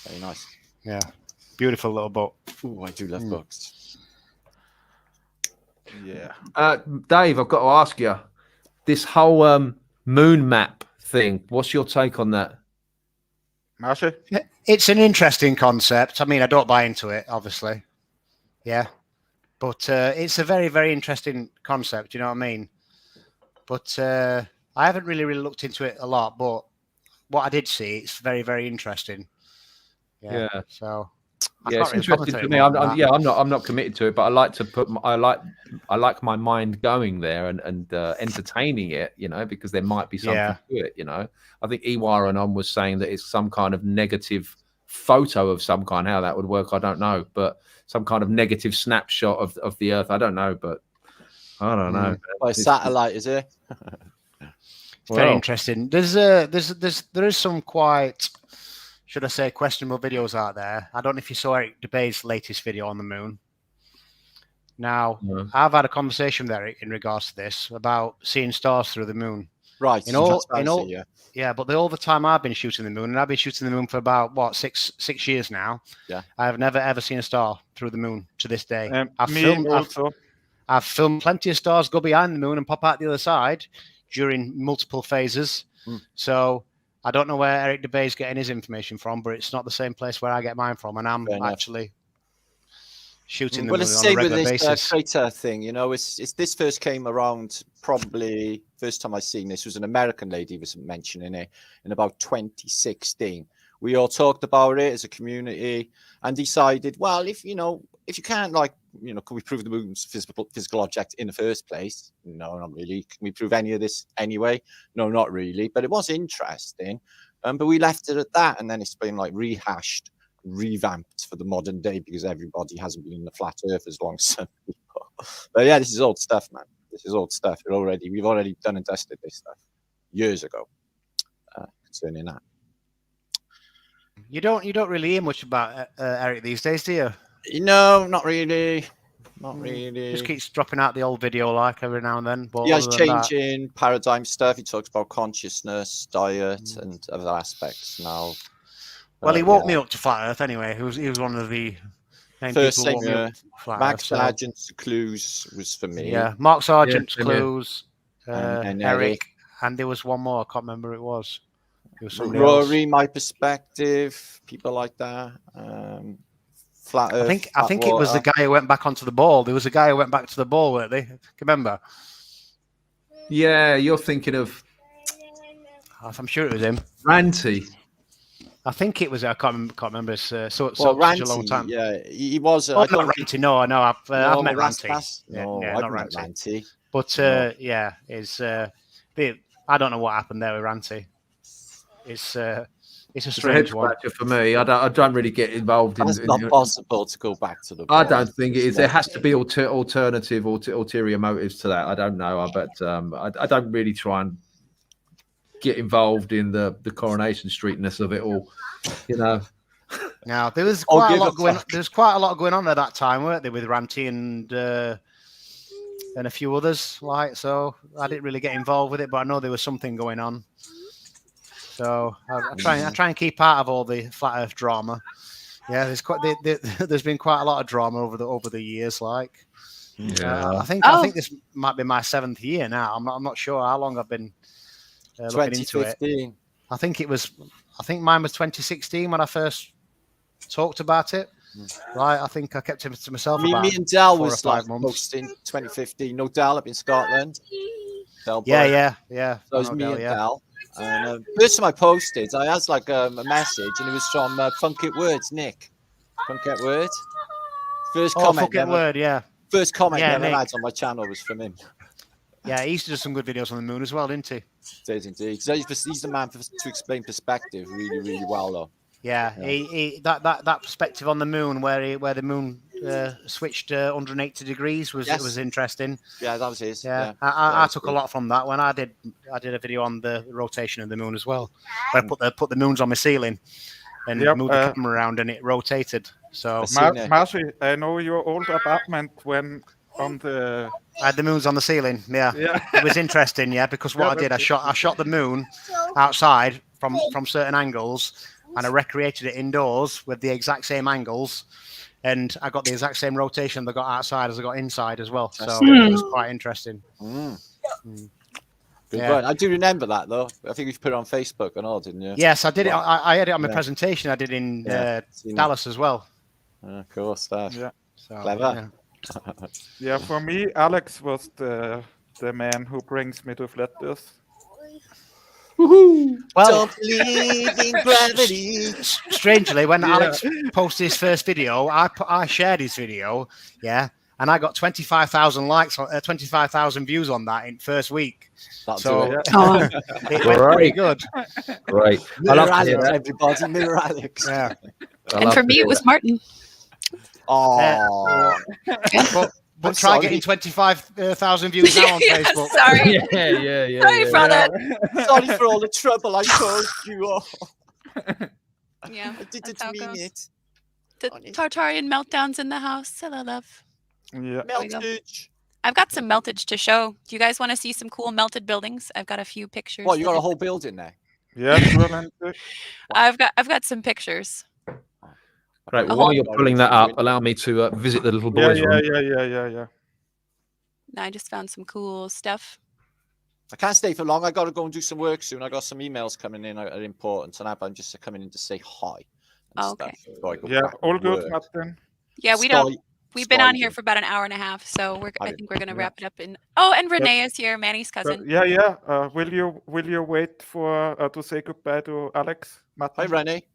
Very nice. yeah, beautiful little book. Ooh, I do love books. Yeah. Dave, I've got to ask you, this whole moon map thing, what's your take on that? Marsh? It's an interesting concept. I mean, I don't buy into it, obviously. Yeah, but it's a very, very interesting concept. You know what I mean? But I haven't really looked into it a lot. But what I did see, it's very, very interesting. Yeah. So I Yeah, can't it's really interesting comment to on me. it more than that. I'm not committed to it, but I like to put. I like my mind going there and entertaining it. You know, because there might be something Yeah. to it. You know, I think Iwaran was saying that it's some kind of negative photo of some kind. How that would work, I don't know, but some kind of negative snapshot of the Earth. I don't know, but I don't know. By satellite, is it? Very interesting. There is some quite, should I say, questionable videos out there. I don't know if you saw Eric DeBay's latest video on the moon. Now, I've had a conversation with Eric in regards to this about seeing stars through the moon. Right. Yeah, but all the time I've been shooting the moon, and I've been shooting the moon for about what six years now. Yeah. I've never ever seen a star through the moon to this day. Also. I've filmed plenty of stars go behind the moon and pop out the other side during multiple phases. So I don't know where Eric DeBay is getting his information from, but it's not the same place where I get mine from, and I'm actually shooting the moon on a regular basis. Crater thing, you know, it's this first came around. Probably first time I seen this was an American lady was mentioning it in about 2016. We all talked about it as a community and decided, well, if you can't, like, you know, can we prove the moon's physical object in the first place? No, not really. Can we prove any of this anyway? No, not really. But it was interesting. But we left it at that, and then it's been like rehashed, revamped for the modern day because everybody hasn't been in the flat Earth as long as some people. But yeah, this is old stuff, man. This is old stuff. We've already done and dusted this stuff years ago concerning that. You don't really hear much about Eric these days, do you? No, not really. Not really. Just keeps dropping out the old video like every now and then. But yeah, he's changing paradigm stuff. He talks about consciousness, diet, and other aspects now. Well, he woke me up to flat Earth anyway. He was one of the main first people thing. Mark Earth, Sargent's Clues was for me. Yeah, Mark Sargent's Clues, and Eric, and there was one more. I can't remember who it was. It was Rory, else. My Perspective, people like that. Flat Earth. I think it was the guy who went back onto the ball. There was a guy who went back to the ball, weren't they? Can you remember? Yeah, you're thinking of. I'm sure it was him. Ranty. I think it was. I can't remember. It's such Ranty, a long time. Yeah, he was. Not Ranty. No, I know. I've met Ranty. No, yeah, I've not met Ranty. Ranty. But yeah, it's. I don't know what happened there with Ranty. It's a strange one for me. I don't really get involved in. It's not possible to go back to the ball. I don't think it is. There has to be alternative or ulterior motives to that. I don't know, but I don't really try and get involved in the Coronation Streetness of it all. You know. Now there was quite a lot going. There's quite a lot going on at that time, weren't there, with Ranty and a few others. Like, so I didn't really get involved with it, but I know there was something going on. So I try and keep out of all the flat Earth drama. Yeah, there's been quite a lot of drama over the years. Like, I think this might be my 7th year now. I'm not sure how long I've been looking into it. I think mine was 2016 when I first talked about it. Right, I think I kept it to myself. Me and Dal was like posting 2015. No, Dal up in Scotland. Yeah. So it was me and Dal. And first time I posted, I asked like a message, and it was from Funkit Words, Nick. Funkit Word. First comment. Funkit Word, yeah. First comment I ever had on my channel was from him. Yeah, he used to do some good videos on the moon as well, didn't he? Did indeed. He's the man to explain perspective really, really well, though. Yeah. He that perspective on the moon, where the moon switched 180 degrees was interesting. Yeah, that was his. Yeah, I took a lot from that when I did a video on the rotation of the moon as well. Where I put the moons on my ceiling and moved the camera around, and it rotated. So, Marsh, I know your old apartment when on the. I had the moons on the ceiling. Yeah. It was interesting. Yeah, because what I did, I shot the moon outside from certain angles, and I recreated it indoors with the exact same angles, and I got the exact same rotation that I got outside as I got inside as well. So it was quite interesting. Good Yeah. one. I do remember that though. I think you put it on Facebook and all, didn't you? Yes, I did it. Well, I had it on my yeah. presentation. I did in Seen Dallas as well. Cool stuff. Yeah. So, Clever. Yeah, for me, Alex was the man who brings me to flat Earth. Well, Don't believe in gravity. strangely, when Alex posted his first video, I shared his video, and I got 25,000 likes, 25,000 views on that in first week. That'll do it. It went pretty good. Great. Mirror Alex, everybody. Mirror Alex. Yeah. And for me, it was Martin. Oh. But try getting 25,000 views now on Facebook. Sorry. Yeah. Sorry for that. Sorry for all the trouble I caused you. Yeah. I didn't that's how it mean goes. it. The Tartarian meltdowns in the house. Hello, love. Yeah. Meltage. I've got some meltage to show. Do you guys want to see some cool melted buildings? I've got a few pictures. What, you that got a I've- whole building there? Yeah, sure, Lindsay. I've got some pictures. Great. Well, while you're pulling that up, allow me to visit the little boys' room. Yeah. I just found some cool stuff. I can't stay for long. I got to go and do some work soon. I got some emails coming in that are important, and I'm just coming in to say hi. Oh, okay. Yeah, all good, Martin. Yeah, we've been on here for about an hour and a half, so I think we're gonna wrap it up in. Oh, and Renee is here, Manny's cousin. Will you wait for to say goodbye to Alex, Martin? Hi, Renee.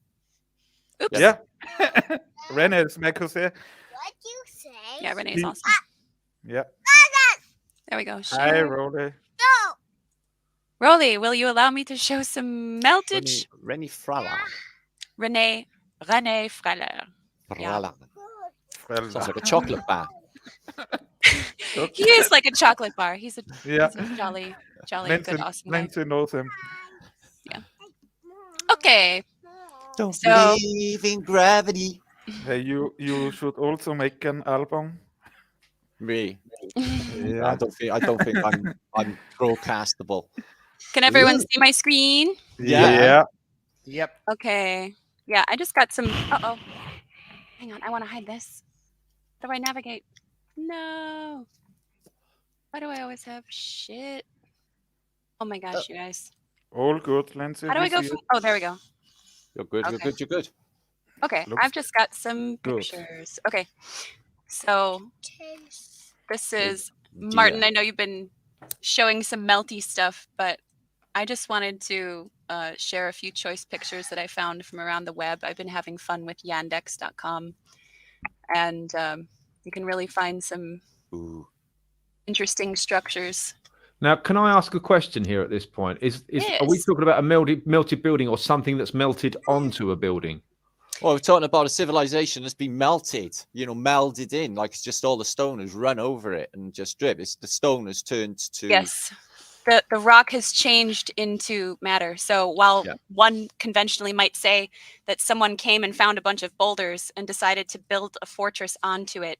Oops. Yeah. Renee is my cousin. What you say? Yeah, Renee's awesome. Yeah. There we go. Hi, Share. Rolly. Rolly, will you allow me to show some meltage? Renee Frala. Renee Freller. Frala. Well, Sounds like a chocolate bar. He is like a chocolate bar. He's a yeah. jolly, Lindsay, good, awesome guy. Lindsay knows him. Okay. Don't So- believe in gravity. Hey, you should also make an album. Me. Yeah. I don't think I'm broadcastable. Can everyone see my screen? Yeah. Yep. Okay. Yeah, I just got some. Uh-oh. Hang on. I want to hide this. How do I navigate? No. Why do I always have shit? Oh my gosh, you guys. All good, Lindsay. How do I go see from? it. Oh, there we go. You're good. Okay. You're good. You're good. Okay, Looks I've just got some good. pictures. Okay. So this is Dear. Martin. I know you've been showing some melty stuff, but I just wanted to share a few choice pictures that I found from around the web. I've been having fun with yandex.com, and you can really find some Ooh. interesting structures. Now, can I ask a question here at this point? Are we Yes. talking about a melted building or something that's melted onto a building? Well, we're talking about a civilization that's been melted, melded in, like it's just all the stone has run over it and just drip. It's the stone has turned to. Yes. The rock has changed into matter. So while one conventionally might say that someone came and found a bunch of boulders and decided to build a fortress onto it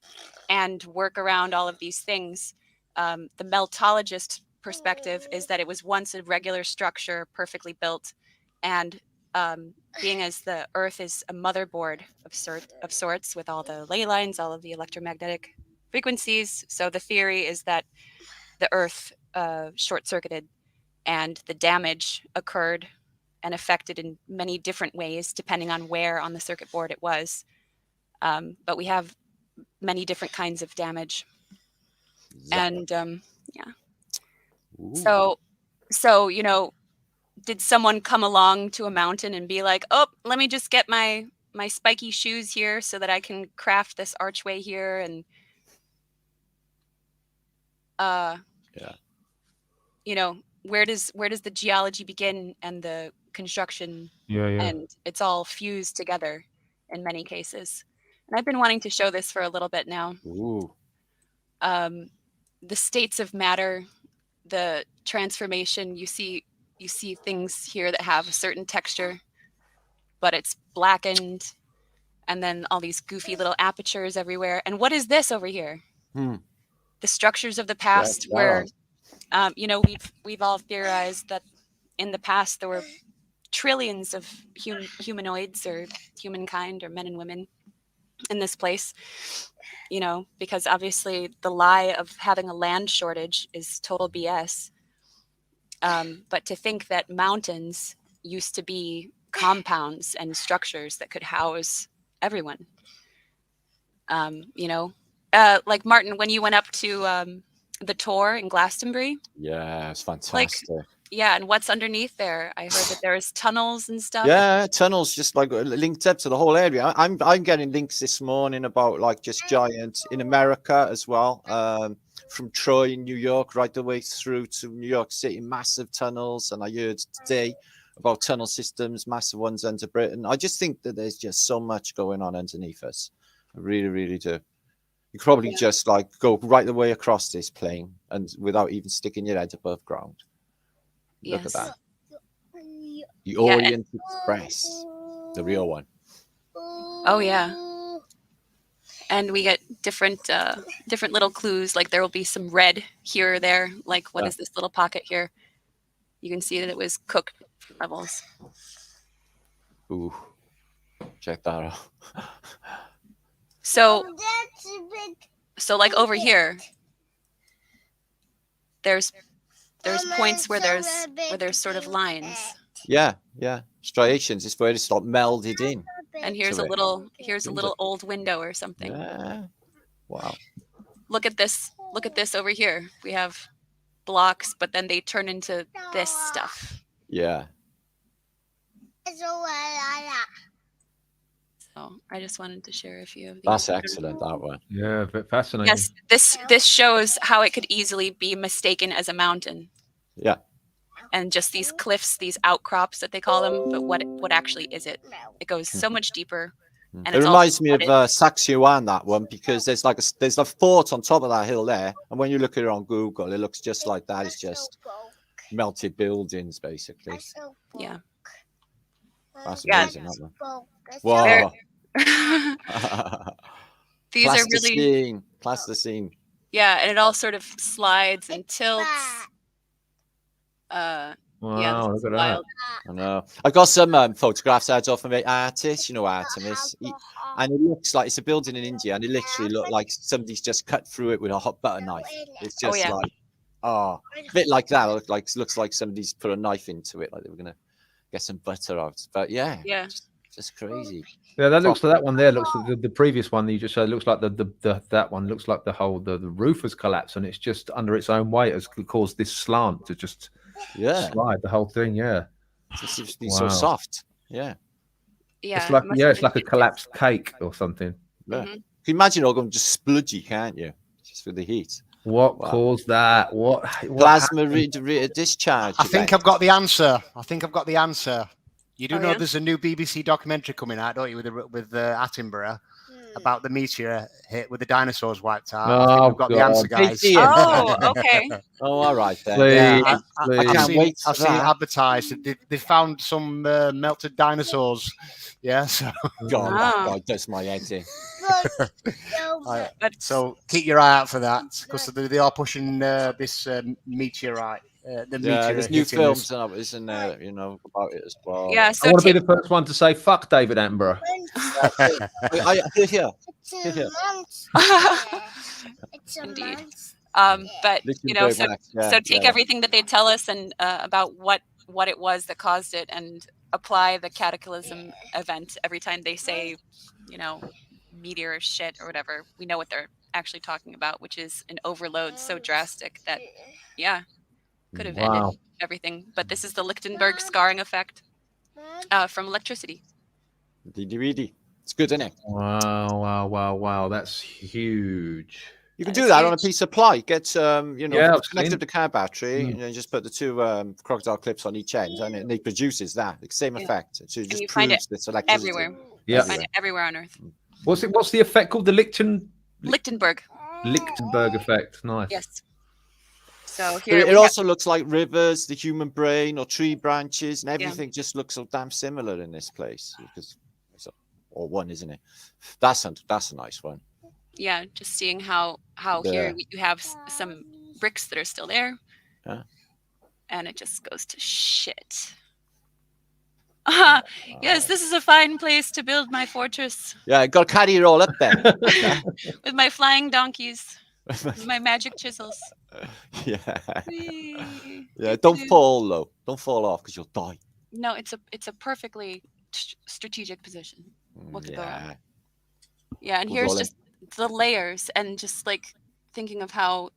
and work around all of these things, the meltologist perspective is that it was once a regular structure, perfectly built, and being as the Earth is a motherboard of sorts with all the ley lines, all of the electromagnetic frequencies. So the theory is that the Earth short-circuited and the damage occurred and affected in many different ways depending on where on the circuit board it was. But we have many different kinds of damage. And Ooh. so did someone come along to a mountain and be like, oh, let me just get my spiky shoes here so that I can craft this archway here? And where does the geology begin and the construction? Yeah. And it's all fused together in many cases. And I've been wanting to show this for a little bit now. Ooh. The states of matter, the transformation, you see things here that have a certain texture, but it's blackened, and then all these goofy little apertures everywhere. And what is this over here? The structures of the past, where we've all theorized that in the past there were trillions of humanoids or humankind or men and women in this place, because obviously the lie of having a land shortage is total BS. But to think that mountains used to be compounds and structures that could house everyone, like Martin, when you went up to the Tor in Glastonbury. Yeah, it's fantastic. Yeah, and what's underneath there? I heard that there's tunnels and stuff. Yeah, tunnels just like linked up to the whole area. I'm getting links this morning about like just giant in America as well. From Troy in New York right the way through to New York City, massive tunnels. And I heard today about tunnel systems, massive ones under Britain. I just think that there's just so much going on underneath us. I really, really do. You could probably just like go right the way across this plane and without even sticking your head above ground. Look at that. The Orient Express, the real one. Oh yeah. And we get different little clues. Like there will be some red here or there. Like what is this little pocket here? You can see that it was cooked levels. Ooh, check that out. So like over here, there's points where there's sort of lines. Yeah, striations. It's where it's like melded in. And here's a little old window or something. Yeah. Wow. Look at this over here. We have blocks, but then they turn into this stuff. Yeah. So I just wanted to share a few of these. That's excellent, that one. Yeah, fascinating. Yes, this shows how it could easily be mistaken as a mountain. Yeah. And just these cliffs, these outcrops that they call them, but what actually is it? It goes so much deeper. And it reminds me of Saxuan, that one, because there's a fort on top of that hill there, and when you look at it on Google, it looks just like that. It's just melted buildings, basically. Yeah. That's amazing, that one. Wow. These are really plasticine. Yeah, and it all sort of slides and tilts. Wow, yeah, look at that. I know. I got some photographs out of an artist, Artemis, and it looks like it's a building in India, and it literally looked like somebody's just cut through it with a hot butter knife. It's just a bit like that. It looks like somebody's put a knife into it, like they were gonna get some butter out. But yeah, just crazy. Yeah, that looks like that one there. Looks like the previous one that you just showed. Looks like that one looks like the roof has collapsed, and it's just under its own weight has caused this slant to just slide the whole thing. Yeah, it seems to be so soft. Yeah, it's like a collapsed cake or something. Yeah. Mm-hmm. Can you imagine all going just spludgy, can't you? Just with the heat. What caused that? What plasma discharge? I think I've got the answer. You do know there's a new BBC documentary coming out, don't you, with Attenborough about the meteor hit with the dinosaurs wiped out. I think we've got the answer, guys. Oh, okay. Oh, all right then. I can't wait. I've seen it advertised. They found some melted dinosaurs. Yeah. So. God, that's my head in. So keep your eye out for that, because they are pushing this meteorite. There's new films out, isn't there? About it as well. Yeah, so I want to be the first one to say fuck David Attenborough. Here. Indeed. But so take everything that they tell us and about what it was that caused it, and apply the cataclysm event every time they say, meteor shit or whatever. We know what they're actually talking about, which is an overload so drastic that could have ended everything. But this is the Lichtenberg scarring effect from electricity. Really, it's good, isn't it? Wow, that's huge. You can do that on a piece of ply. Get connect up the car battery and then just put the two crocodile clips on each end, and it produces that the same effect. So you find it everywhere. Yeah, find it everywhere on Earth. What's the effect called? The Lichtenberg effect. Nice. Yes. So here it also looks like rivers, the human brain, or tree branches, and everything just looks so damn similar in this place. Because it's all one, isn't it? That's a nice one. Yeah, just seeing how here you have some bricks that are still there, and it just goes to shit. Yes, this is a fine place to build my fortress. Yeah, got to carry it all up there. With my flying donkeys, with my magic chisels. Yeah. Whee! Yeah, don't fall though. Don't fall off because you'll die. No, it's a perfectly strategic position. What could go wrong? Yeah, and We'll here's roll in. just the layers, and just like thinking of how,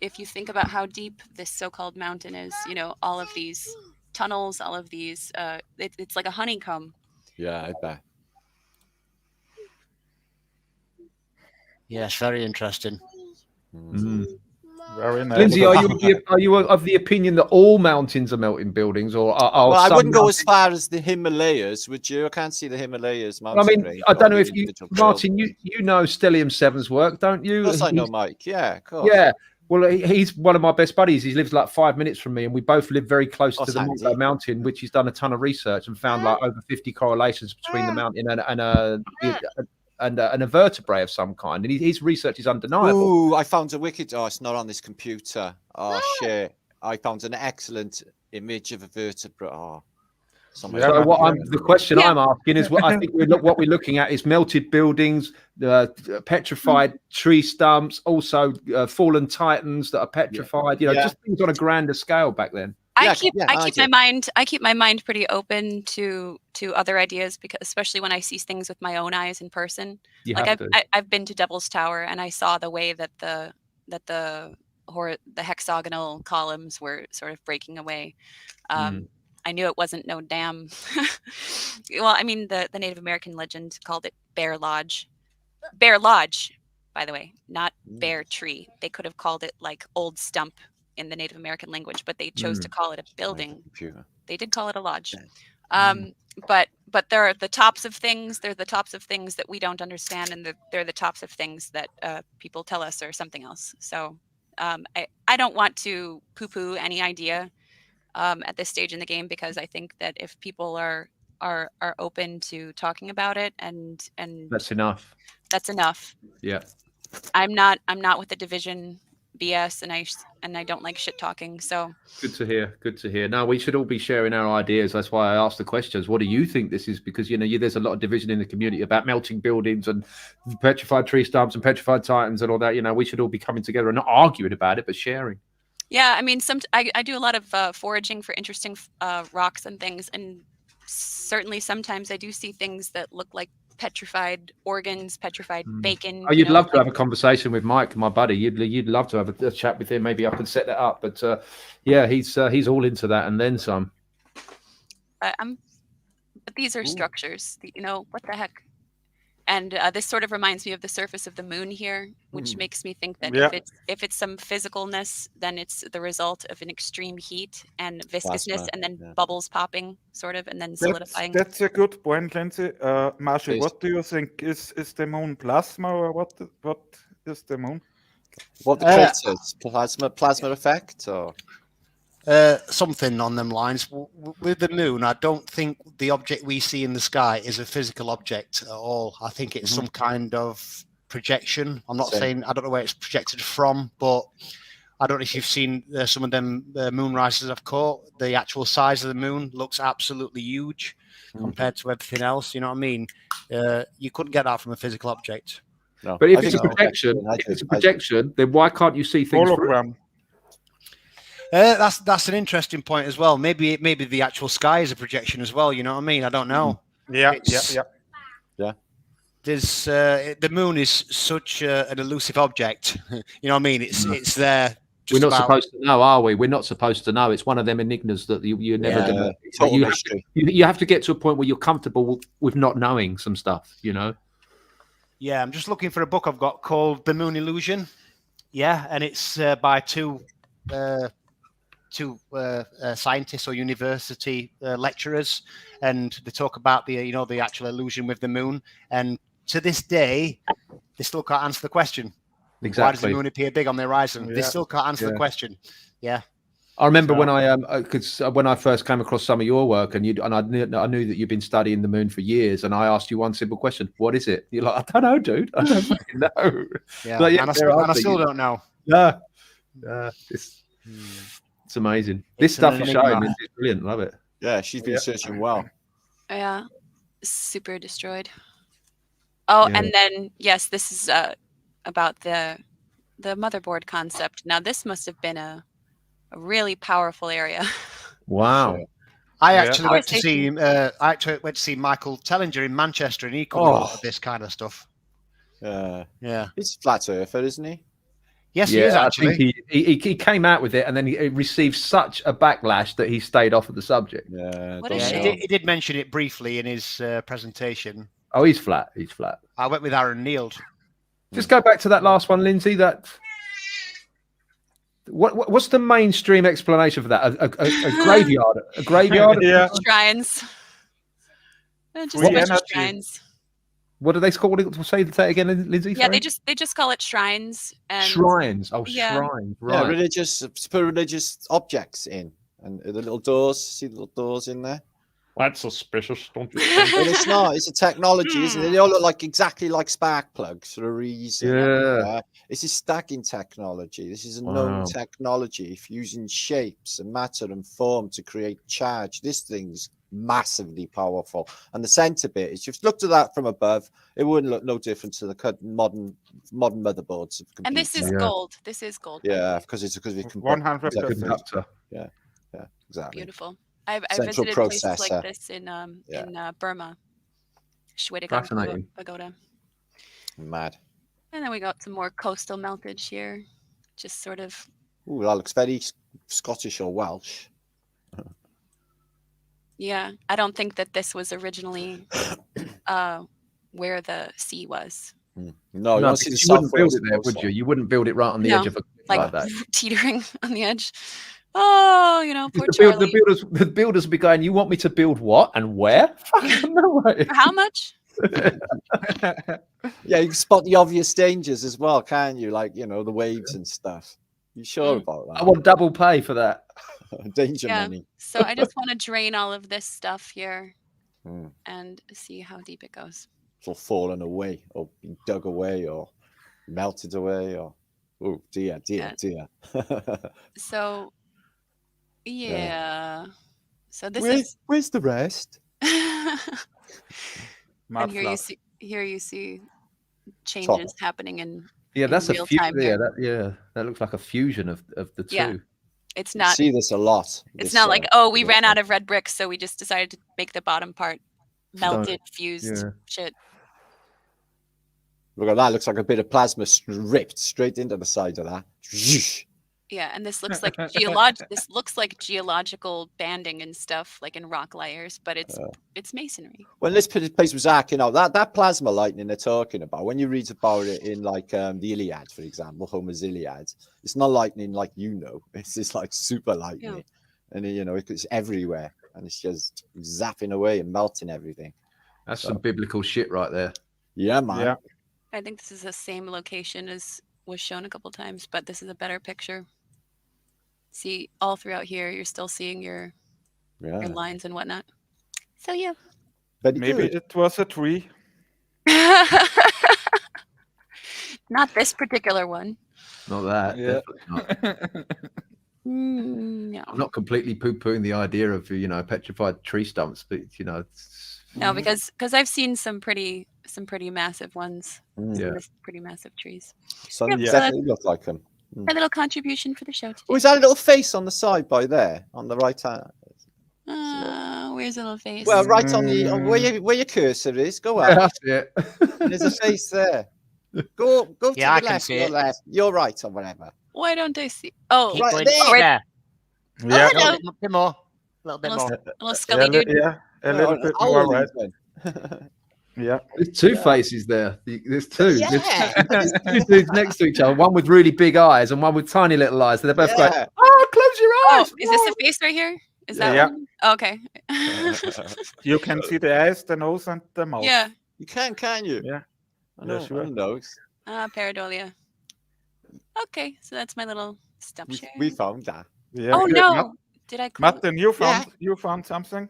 if you think about how deep this so-called mountain is, you know, all of these tunnels, all of these, it's like a honeycomb. Yeah, I bet. Yes, very interesting. Very nice. Lindsay, are you of the opinion that all mountains are melting buildings, or are Well, I some wouldn't go mountains- as far as the Himalayas, would you? I can't see the Himalayas mountain I mean, range I or don't know the if you, individual Martin, you know Stellium 7's work, don't you? Of course I know He's- Mike. Yeah, of course. Yeah. Well, he's one of my best buddies. He lives like 5 minutes from me, and we both live very close Oh, to the handy. Mongo Mountain, which he's done a ton of research and found like over 50 correlations between the mountain and a vertebrae of some kind. And his research is undeniable. Ooh, I found a wicked. Oh, it's not on this computer. Oh shit! I found an excellent image of a vertebra. Oh, somewhere. So the question Yeah. I'm asking is, what I think what we're looking at is melted buildings, petrified tree stumps, also fallen titans that are petrified. You know, Yeah. just things on a grander scale back then. Yeah, I keep yeah, I I keep do. my mind pretty open to other ideas, because especially when I see things with my own eyes in person. You Like have to. I've been to Devil's Tower, and I saw the way that the hexagonal columns were sort of breaking away. I knew it wasn't no dam. Well, I mean, the Native American legend called it Bear Lodge. Bear Lodge, by the way, not Bear Tree. They could have called it like Old Stump in the Native American language, but they chose to call it a building. Computer. They did call it a lodge. But they're the tops of things. They're the tops of things that we don't understand, and they're the tops of things that people tell us are something else. So I don't want to poo-poo any idea at this stage in the game, because I think that if people are open to talking about it, and That's enough. that's enough. Yeah. I'm not with the division BS, and I don't like shit talking. So Good to hear. Good to hear. No, we should all be sharing our ideas. That's why I asked the questions. What do you think this is? Because, you know, there's a lot of division in the community about melting buildings and petrified tree stumps and petrified titans and all that. You know, we should all be coming together and not arguing about it, but sharing. yeah, I mean, I do a lot of foraging for interesting rocks and things, and certainly sometimes I do see things that look like petrified organs, petrified bacon. Oh, you'd love to have a conversation with Mike, my buddy. You'd love to have a chat with him. Maybe I can set that up. But yeah, he's all into that and then some. But these are structures. You know, what the heck? And this sort of reminds me of the surface of the moon here, which makes me think that Yeah. if it's some physicalness, then it's the result of an extreme heat and viscousness, Plasma, and then yeah. bubbles popping, sort of, and then solidifying. That's a good point, Lindsay. Marshall, Please. what do you think? Is the moon plasma, or what is the moon? What the craters? Plasma effect, or Something on them lines. With the moon, I don't think the object we see in the sky is a physical object at all. I think it's some kind of projection. I'm not Same. saying, I don't know where it's projected from, but I don't know if you've seen some of them moonrises I've caught. The actual size of the moon looks absolutely huge compared to everything else. You know what I mean? You couldn't get that from a physical object. no? But if I it's a think so. projection, I if do, it's a I do. projection, then why can't you see things? through it? Hologram. That's an interesting point as well. Maybe the actual sky is a projection as well. You know what I mean? I don't know. Yeah, It's- yeah. There's the moon is such an elusive object. You know what I mean? It's there. We're just not about- supposed to know, are we? We're not supposed to know. It's one of them enigmas that you're never Yeah. going to. Total You have mystery. you have to get to a point where you're comfortable with not knowing some stuff. You know. Yeah, I'm just looking for a book I've got called The Moon Illusion. Yeah, and it's by two scientists or university lecturers, and they talk about the actual illusion with the moon. And to this day, they still can't answer the question. Why does the Exactly. moon appear big on the horizon? They Yeah. still can't answer the Yeah. question. Yeah. I remember when when I first came across some of your work, and I knew that you've been studying the moon for years, and I asked you one simple question: "What is it?" You're like, "I don't know, dude. I don't fucking know." Yeah. But yeah, and I there still, are and I still things. don't know. Yeah. It's amazing. This It's stuff an you're showing enigma. is brilliant. Love it. Yeah, she's been searching well. Yeah, super destroyed. Oh, Yeah. and then yes, this is about the motherboard concept. Now this must have been a really powerful area. Wow. Sure. I Yeah. actually Power went to see. station. I actually went to see Michael Tellinger in Manchester, and he covered a lot of this kind of stuff. Yeah. He's a flat earther, isn't he? Yes, he is I actually. think he came out with it, and then he received such a backlash that he stayed off of the subject. Yeah. What a don't shame. know. He did mention it briefly in his presentation. Oh, he's flat. He's flat. I went with Aaron Neild. Just go back to that last one, Lindsay. What's the mainstream explanation for that? A graveyard? A graveyard? Yeah. Shrines. Just Free a bunch of energy. shrines. What do they call it? Say that again, Lindsay. Yeah, sorry? they just call it shrines. And Shrines. Oh, Yeah. shrines. Yeah, Right. religious, put religious objects in, and the little doors. See the little doors in there? That's suspicious, don't you think? But it's not. It's a technology, isn't it? They all look like exactly like spark plugs for a reason. Yeah. This is stacking technology. This is a Wow. known technology. If using shapes and matter and form to create charge, this thing's massively powerful. And the center bit is, if you looked at that from above, it wouldn't look no different to the modern motherboards of computers. And this is Yeah. gold. This is gold. Yeah, because it's 100%. Exactly. Yeah, exactly. Beautiful. I Central visited places processor. like this in Burma, Shwedagon Fascinating. Pagoda, Mad. and then we got some more coastal meltage here, just sort of. Ooh, that looks very Scottish or Welsh. Yeah, I don't think that this was originally where the sea was, No, you No, want to see the because you wouldn't South build Wales it there, would you? coastline. You wouldn't build it right on the No, edge of a like that. teetering on the edge. Oh, poor Charlie. The builders will be going, you want me to build what and where? No way. For how much? Yeah, you can spot the obvious dangers as well, can't you? Like, the waves and stuff. You sure about I that? want double pay for that. Danger Yeah. money. So I just want to drain all of this stuff here Mm. and see how deep it goes. It'll fallen away or be dug away or melted away or oh dear. So, yeah. So this Where's the rest? is. Mad And flat. here you see changes happening in Yeah, that's a real fusion. time Yeah, here. that looks like a fusion of the two. Yeah. It's You not see this a lot. it's this, not like, oh, we this ran thing. out of red bricks, so we just decided to make the bottom part melted, fused Yeah. shit. Look at that. Looks like a bit of plasma ripped straight into the side of that. Yeah, and this looks like geological banding and stuff, like in rock layers, but it's masonry. When this place was arcing out, that plasma lightning they're talking about, when you read about it in like the Iliad, for example, Homer's Iliad, it's not lightning like it's just like super lightning, and it's everywhere, and it's just zapping away and melting everything. That's some biblical shit right there. Yeah, man. Yeah. I think this is the same location as was shown a couple times, but this is a better picture. See, all throughout here, you're still seeing your lines and whatnot. So yeah. Very Maybe good. it was a tree. Not this particular one. Not that. Yeah. Definitely not. No. I'm not completely poo-pooing the idea of petrified tree stumps, but No, because I've seen some pretty massive ones. Yeah. Some pretty massive trees. Some Yep, so definitely look like them. A little contribution for the show today. Oh, is that a little face on the side by there, on the right hand? Where's the little face? Well, right on the where your cursor is. Go out. that's it. There's a face there. Go to Yeah, I the can left, see your it. left, your right, or whatever. Why don't I see? Oh, Keep Right going. there. Oh, Right. there. Yeah. hello. A little bit more. A little bit Little, more. little scully dude. A little bit How more old red. is it? Yeah. There's two faces there. There's two. Yeah. There's two dudes next to each other. One with really big eyes and one with tiny little eyes. They're both going, Yeah. "Oh, close your Oh, eyes." is this a face right here? Is that Yeah. one? Oh, okay. You can see the eyes, the nose, and the mouth. Yeah. You can you? Yeah. I know. Yeah, sure. Who knows? Pareidolia. Okay, so that's my little stump share. We found that. Yeah. Oh good. no! Did I close? Martin, you found something?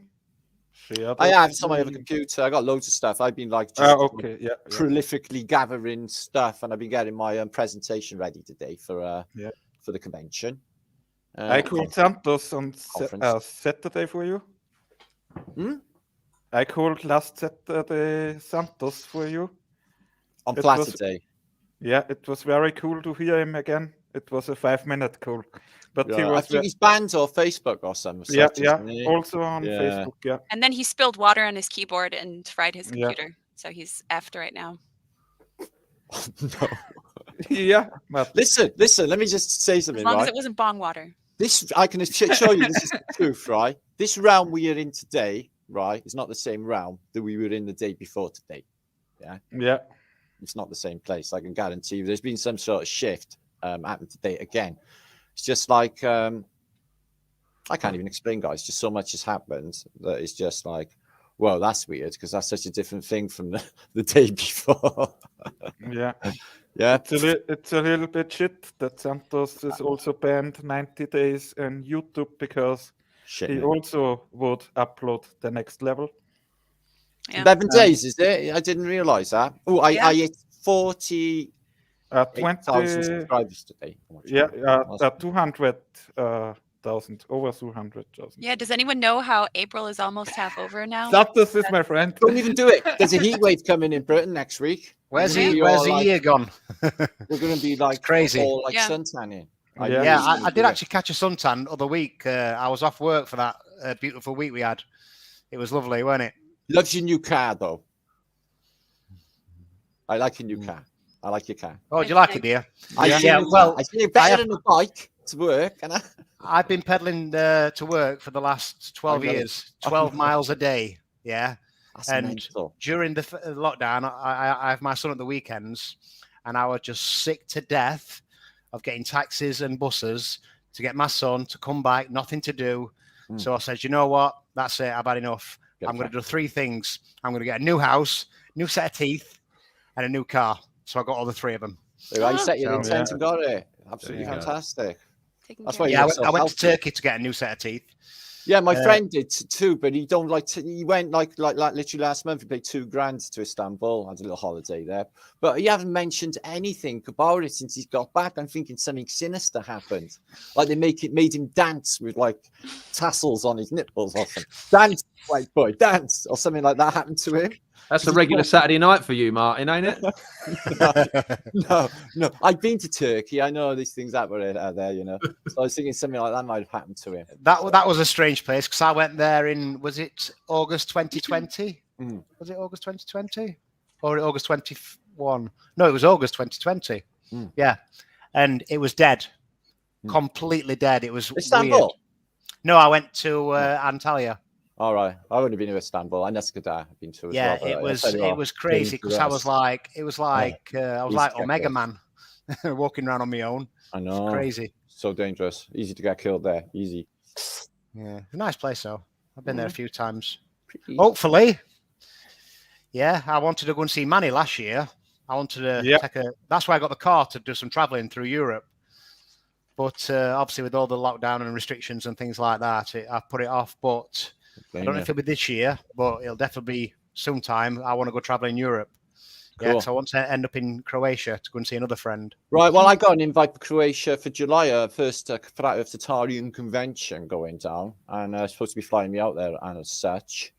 Share I that have with some. I have a me. computer. I got loads of stuff. I've been like just Okay. Yeah. prolifically gathering stuff, and I've been getting my presentation ready today for the convention. I called Santos on conference. Saturday for you. Hmm? I called last Saturday Santos for you. On It was- FLATASTIC. Yeah, it was very cool to hear him again. It was a 5-minute call, but he Yeah, I was think he's banned off Facebook or something. yeah, such, yeah, isn't he? also on Yeah. Facebook. Yeah, And then he spilled water on his keyboard and fried his Yeah. computer. So he's effed right now. No. yeah. But Listen. Let me just say As something. long right? as it wasn't bong water. This I can show you. This is the truth, right? This round we are in today, right, is not the same round that we were in the day before today. yeah, It's not the same place. I can guarantee you. There's been some sort of shift happened today again. It's just like I can't even explain, guys. Just so much has happened that it's just like, well, that's weird because that's such a different thing from the day before. yeah. Yeah. It's a little bit shit that Santos is also banned 90 days on YouTube because Shit. he man. also would upload the next level. Yeah. 11 days, is it? I didn't realize that. Oh, Yeah. I hit 48,000 20, subscribers today. yeah, 200,000, over 200,000. Yeah. Does anyone know how April is almost half over now? Santos is my friend. Don't even do it. There's a heat wave coming in Britain next week. Where's Yeah. the Where's the Like- year gone? We're going to be like crazy. all like Yeah. suntanning. Yeah. Yeah, I did actually catch a suntan the other week. I was off work for that beautiful week we had. It was lovely, wasn't it? Loves your new car though. I like your new car. I like your car. Oh, do you like it, dear? I see it better than a bike to work. And I've been pedaling to work for the last 12 I know. years, 12 miles a day. Yeah. that's And- mental. During the lockdown, I have my son at the weekends, and I was just sick to death of getting taxis and buses to get my son to come back, nothing to do. Mm. So I said, you know what? That's it. I've had enough. Get I'm going to back. do 3 things. I'm going to get a new house, new set of teeth, and a new car. So I got all the 3 of them. I set your So, intent yeah. and got it. Absolutely There you go. fantastic. Taking That's care why of you Yeah, look so I went to healthy. Turkey to get a new set of teeth. Yeah, my Uh, friend did too, but he don't like to. He went like literally last month. He paid $2,000 to Istanbul. Had a little holiday there, but he hasn't mentioned anything about it since he's got back. I'm thinking something sinister happened, like they made him dance with like tassels on his nipples or something. Dance, white boy, dance, or something like that happened to him. That's a regular Saturday night for you, Martin, ain't it? No. I've been to Turkey. I know these things happen there, you know. So I was thinking something like that might have happened to him. That was a strange place because I went there in, was it August 2020? Mm. Was it August 2020 or August 21? No, it was August 2020. Mm. Yeah, and it was dead, Mm. completely dead. It was Istanbul. weird. No, I went to Antalya. All right, I've only been to Istanbul. And Üsküdar I've been to as Yeah, well. but it I'll was tell you what, crazy because I was like, I was like Easy to Omega get Man, walking around on my own. I know, Crazy. so dangerous, easy to get killed there, easy. Yeah, a nice place though. I've been there a few times. Pretty- Hopefully. Yeah, I wanted to go and see Manny last year. I wanted to Yeah. take a. That's why I got the car to do some traveling through Europe. But obviously, with all the lockdown and restrictions and things like that, I put it off. But I don't know if it'll be this year, but it'll definitely be sometime. I want to go travel in Europe. Yeah, Cool. so I want to end up in Croatia to go and see another friend. Right, well, I got an invite for Croatia for July, first Flat Earth Tatarian convention going down, and supposed to be flying me out there and as such.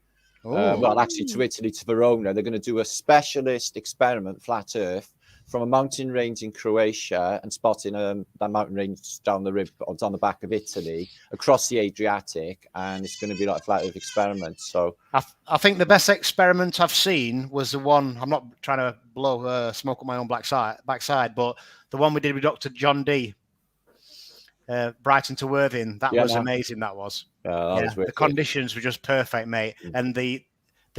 Well, actually, to Italy, to Verona, they're going to do a specialist experiment, Flat Earth, from a mountain range in Croatia and spotting that mountain range down the river, or down the back of Italy, across the Adriatic, and it's going to be like a Flat Earth experiment. So, I think the best experiment I've seen was the one. I'm not trying to blow smoke up my own backside, but the one we did with Dr. John D. Brighton to Worthing. That was amazing. That was. that was The wicked. conditions were just perfect, mate. Mm. And the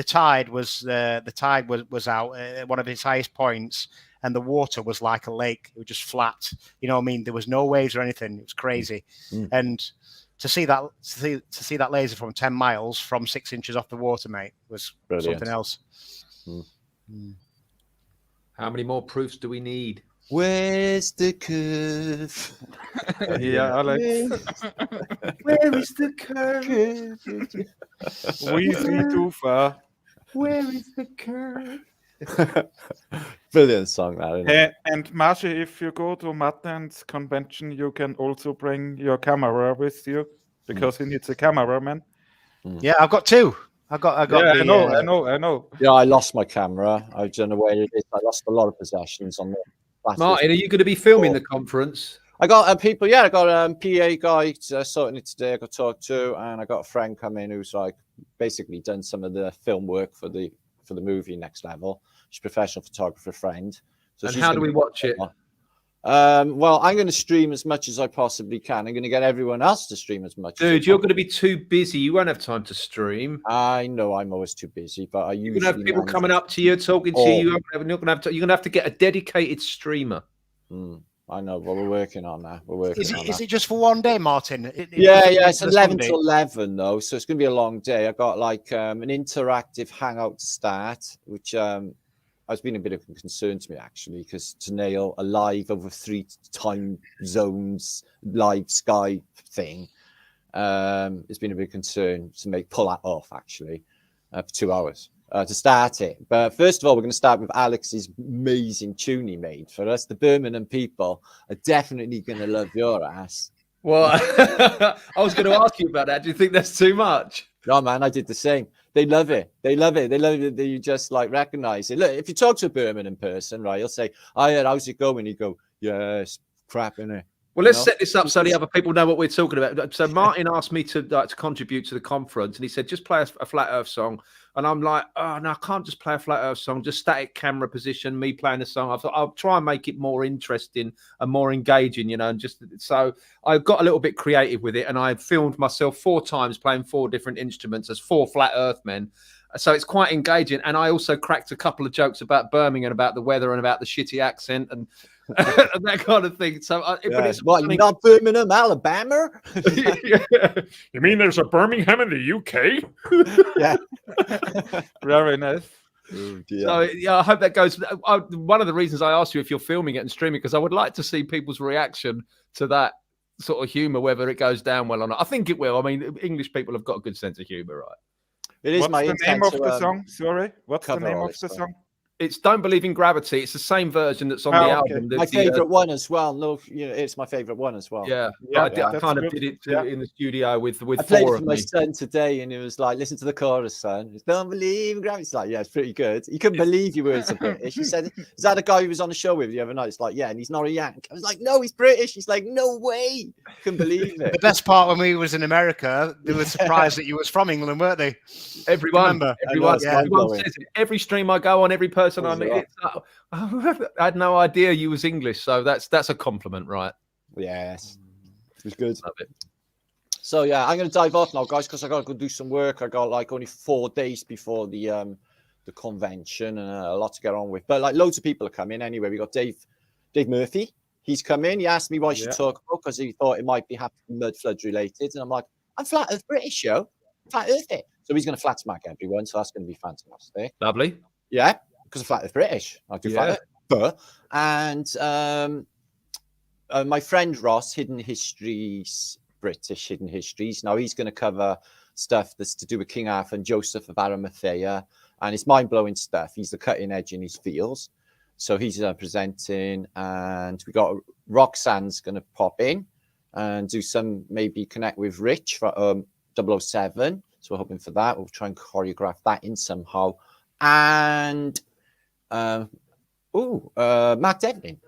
tide was out at one of its highest points, and the water was like a lake. It was just flat. You know what I mean? There was no waves or anything. It was crazy. Mm. And to see that laser from 10 miles from 6 inches off the water, mate, was Brilliant. something else. Mm. How many more proofs do we need? Where's the curve? Yeah, Alex. Where is the curve? We see too far. Where is the curve? Brilliant song, that, isn't it? And Marsh, if you go to Martin's convention, you can also bring your camera with you because he needs a cameraman. Yeah, I've got two. I got Yeah, the, I know. Yeah, I lost my camera. I don't know where it is. I lost a lot of possessions on the Martin, are you going to be filming the conference? I got people. Yeah, I got a PA guy sorting it today. I got to talk to, and I got a friend come in who's like basically done some of the film work for the movie Next Level. She's a professional photographer friend. So And how do we watch it? Well, I'm going to stream as much as I possibly can. I'm going to get everyone else to stream as much. Dude, you're going to be too busy. You won't have time to stream. I know I'm always too busy, but I usually have people coming up to you, talking to you. You're going to have to get a dedicated streamer. I know, but we're working on that. Is it just for one day, Martin? Yeah, it's 11 to 11 though, so it's going to be a long day. I got like an interactive hangout to start, which has been a bit of a concern to me actually, because to nail a live over 3 time zones live Skype thing, it's been a big concern to pull that off actually for 2 hours. To start it. But first of all, we're going to start with Alex's amazing tune he made for us. The Birmingham people are definitely going to love your ass. Well, I was going to ask you about that. Do you think that's too much? No, man, I did the same. They love it. They love it. They love it that you just like recognize it. Look, if you talk to a Birmingham person, right, he'll say, "Oh, yeah, how's it going?" You go, "Yes, crap, innit?" Well, let's set this up so the other people know what we're talking about. So Martin asked me to contribute to the conference, and he said, just play a Flat Earth song. And I'm like, oh, no, I can't just play a Flat Earth song, just static camera position, me playing a song. I thought I'll try and make it more interesting and more engaging, you know, and just so I got a little bit creative with it, and I filmed myself 4 times playing 4 different instruments as 4 Flat Earth men. So it's quite engaging. And I also cracked a couple of jokes about Birmingham, about the weather and about the shitty accent and and that kind of thing. So, but it's what, you're not Birmingham, Alabama? You mean there's a Birmingham in the UK? Yeah. Very nice. So yeah, I hope that goes. One of the reasons I asked you if you're filming it and streaming, because I would like to see people's reaction to that sort of humor, whether it goes down well or not. I think it will. I mean, English people have got a good sense of humor, right? It is. What's my the name of the song? Sorry, what's the cover name all of this the stuff. song? It's Don't Believe in Gravity. It's the same version that's on the okay. album. My favorite one as well. No, you know, it's my favorite one as well. Yeah, Yeah, I that's kind of good. did it in the studio with I played 4 it for of my me. son today, and it was like, listen to the chorus, son. Don't believe in gravity. It's like, yeah, it's pretty good. He couldn't believe you were British. He said, is that a guy who was on the show with you the other night? It's like, yeah, and he's not a Yank. I was like, no, he's British. He's like, no way. Couldn't believe it. The best part when we was in America, they were surprised that you was from England, weren't they? Everyone know, everyone it's says it. Every stream I go on, every person I meet, it's like, I had no idea you was English, so that's a compliment, right? Yes, it was good. Love it. So yeah, I'm going to dive off now, guys, because I got to go do some work. I got like only 4 days before the convention and a lot to get on with. But like loads of people are coming anyway. We got Dave Murphy. He's come in. He asked me what I should talk about because he thought it might be mud floods related, and I'm like, I'm Flat Earth British, yo. Flat Earth it. So he's going to flat smack everyone. So that's going to be fantastic. Lovely. Yeah, because I'm Flat Earth British. I do Flat Earth. And my friend Ross, Hidden Histories, British Hidden Histories. Now he's going to cover stuff that's to do with King Arthur and Joseph of Arimathea, and it's mind-blowing stuff. He's the cutting edge in his fields. So he's presenting, and we got Roxanne's going to pop in and do some, maybe connect with Rich for 007. So we're hoping for that. We'll try and choreograph that in somehow. And Mac Devlin,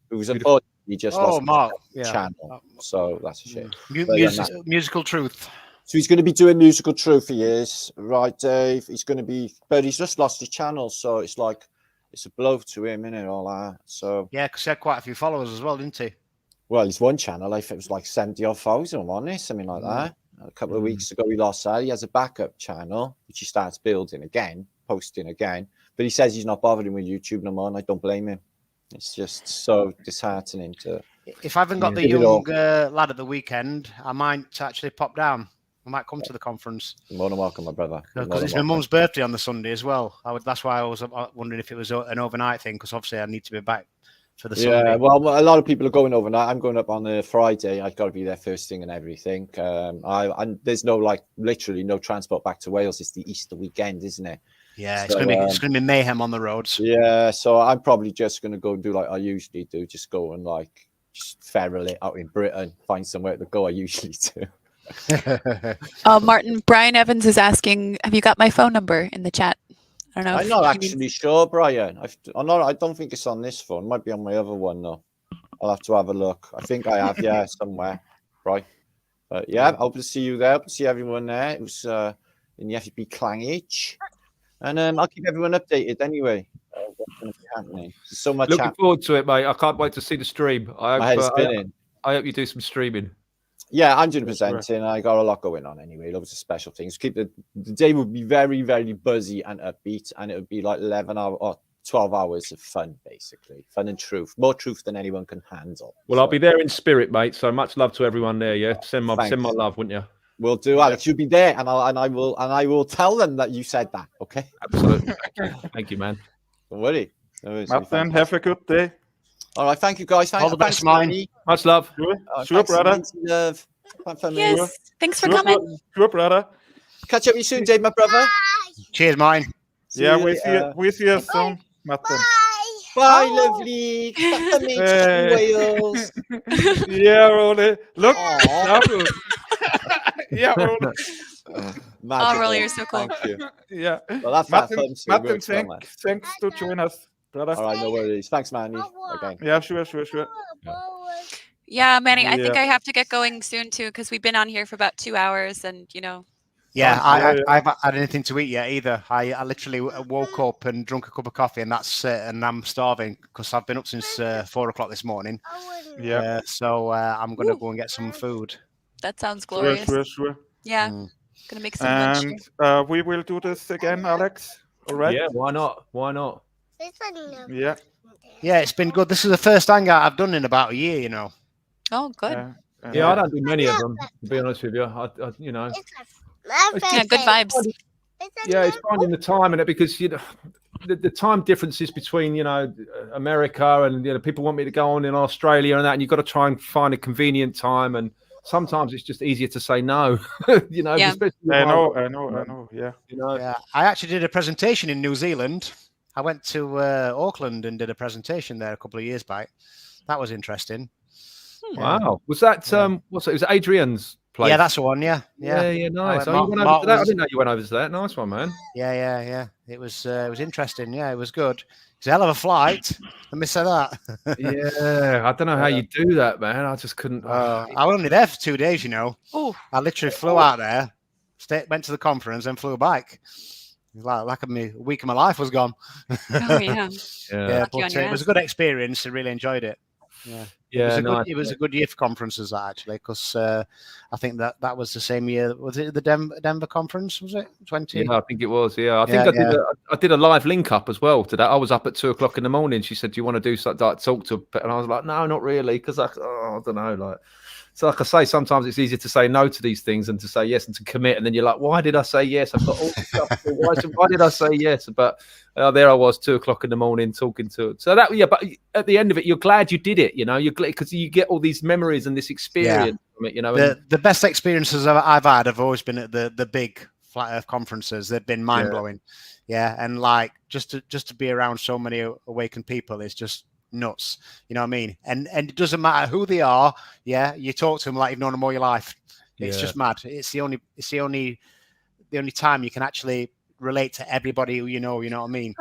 who was unfortunately just lost Mark, his channel. So that's a shame. Musical Truth. So he's going to be doing Musical Truth. He is, right, Dave? He's going to be, but he's just lost his channel. So it's like, it's a blow to him, isn't it? All that. So yeah, because he had quite a few followers as well, didn't he? Well, he's one channel. I think it was like 70,000, wasn't it? Something like that. A couple of weeks ago, he lost that. He has a backup channel, which he starts building again, posting again. But he says he's not bothering with YouTube no more, and I don't blame him. It's just so disheartening to. If I haven't got the young lad at the weekend, I might actually pop down. I might come to the conference. You're more than welcome, my brother. Because it's my mum's birthday on the Sunday as well. That's why I was wondering if it was an overnight thing, because obviously I need to be back for the Sunday. Yeah, well, a lot of people are going overnight. I'm going up on the Friday. I've got to be there first thing and everything. And there's no, like, literally no transport back to Wales. It's the Easter weekend, isn't it? Yeah, it's So, gonna be mayhem on the roads. Yeah, so I'm probably just gonna go and do like I usually do, just go and like just feral it out in Britain, find somewhere to go. I usually do. Martin, Brian Evans is asking, have you got my phone number in the chat? I don't know. I'm not actually sure, Brian. I don't think it's on this phone. It might be on my other one though. I'll have to have a look. I think I have, yeah, somewhere. Right. But yeah, hope to see you there. Hope to see everyone there. It was in the FB Clangage. And I'll keep everyone updated anyway. What's going to be happening? There's so much Looking forward to it, mate. I can't wait to see the stream. My head's spinning. I hope you do some streaming. Yeah, I'm doing presenting. I got a lot going on anyway. Loads of special things. Keep the day would be very, very buzzy and upbeat, and it would be like 11 hours or 12 hours of fun, basically. Fun and truth. More truth than anyone can handle. Well, I'll be there in spirit, mate. So much love to everyone there. Yeah, send my love, wouldn't you? Will do, Alex. You'll be there, and I will tell them that you said that. Okay. Absolutely. Thank you, man. Don't worry. Martin, have a good day. All right, thank you, guys. All the best, mine. Much love. Sure, brother. Love. Yes. Thanks for coming. Sure, brother. Catch up with you soon, Dave, my brother. Cheers, mine. Yeah, we see you soon, Martin. Bye, lovely. Wales. Yeah, Rolly. Look. Yeah, Rolly. Oh, Rolly, you're so cool. Thank you. Yeah. Well, that's Martin, fun. thanks to join us, brother. All right, no worries. Thanks, Manny. Okay. Yeah, sure. Yeah, Manny, I think I have to get going soon too, because we've been on here for about 2 hours, and Yeah, I haven't had anything to eat yet either. I literally woke up and drunk a cup of coffee, and that's it. And I'm starving because I've been up since 4 o'clock this morning. Yeah. So I'm gonna go and get some food. That sounds glorious. Sure. Yeah, gonna make some lunch. And we will do this again, Alex. All right. Yeah, why not? Why not? Yeah. Yeah, it's been good. This is the first hangout I've done in about a year. Oh, good. Yeah, I don't do many of them, to be honest with you. Yeah, good vibes. Yeah, it's finding the time in it because the time differences between America and people want me to go on in Australia and that, and you've got to try and find a convenient time, and sometimes it's just easier to say no. Yeah. I know. Yeah. Yeah, I actually did a presentation in New Zealand. I went to Auckland and did a presentation there a couple of years back. That was interesting. Wow, was that what's it? It was Adrian's place. Yeah, that's the one. Yeah, nice. You went over to that? I didn't know you went over to that. Nice one, man. Yeah. It was interesting. Yeah, it was good. It's a hell of a flight. Let me say that. Yeah, I don't know how you do that, man. I just couldn't. I was only there for 2 days. Oh, I literally flew out there, went to the conference, and flew back. Like a week of my life was gone. Oh yeah. Yeah, but it was a good experience. I really enjoyed it. Yeah, it was a good year for conferences actually, because I think that was the same year. Was it the Denver conference? Was it 20? Yeah, I think it was. Yeah, I think I did a live link up as well to that. I was up at 2 o'clock in the morning. She said, "Do you want to do something like talk to?" And I was like, "No, not really," because I don't know, like. So like I say, sometimes it's easier to say no to these things than to say yes and to commit. And then you're like, why did I say yes? I've got all this stuff. Why did I say yes? But there I was, 2 o'clock in the morning talking to it. So but at the end of it, you're glad you did it. You're glad because you get all these memories and this experience from it. The best experiences I've had have always been at the big flat Earth conferences. They've been mind blowing. Yeah, and like just to be around so many awakened people is just nuts, you know what I mean? And it doesn't matter who they are. Yeah, you talk to them like you've known them all your life. It's just mad. It's the only time you can actually relate to everybody who you know what I mean?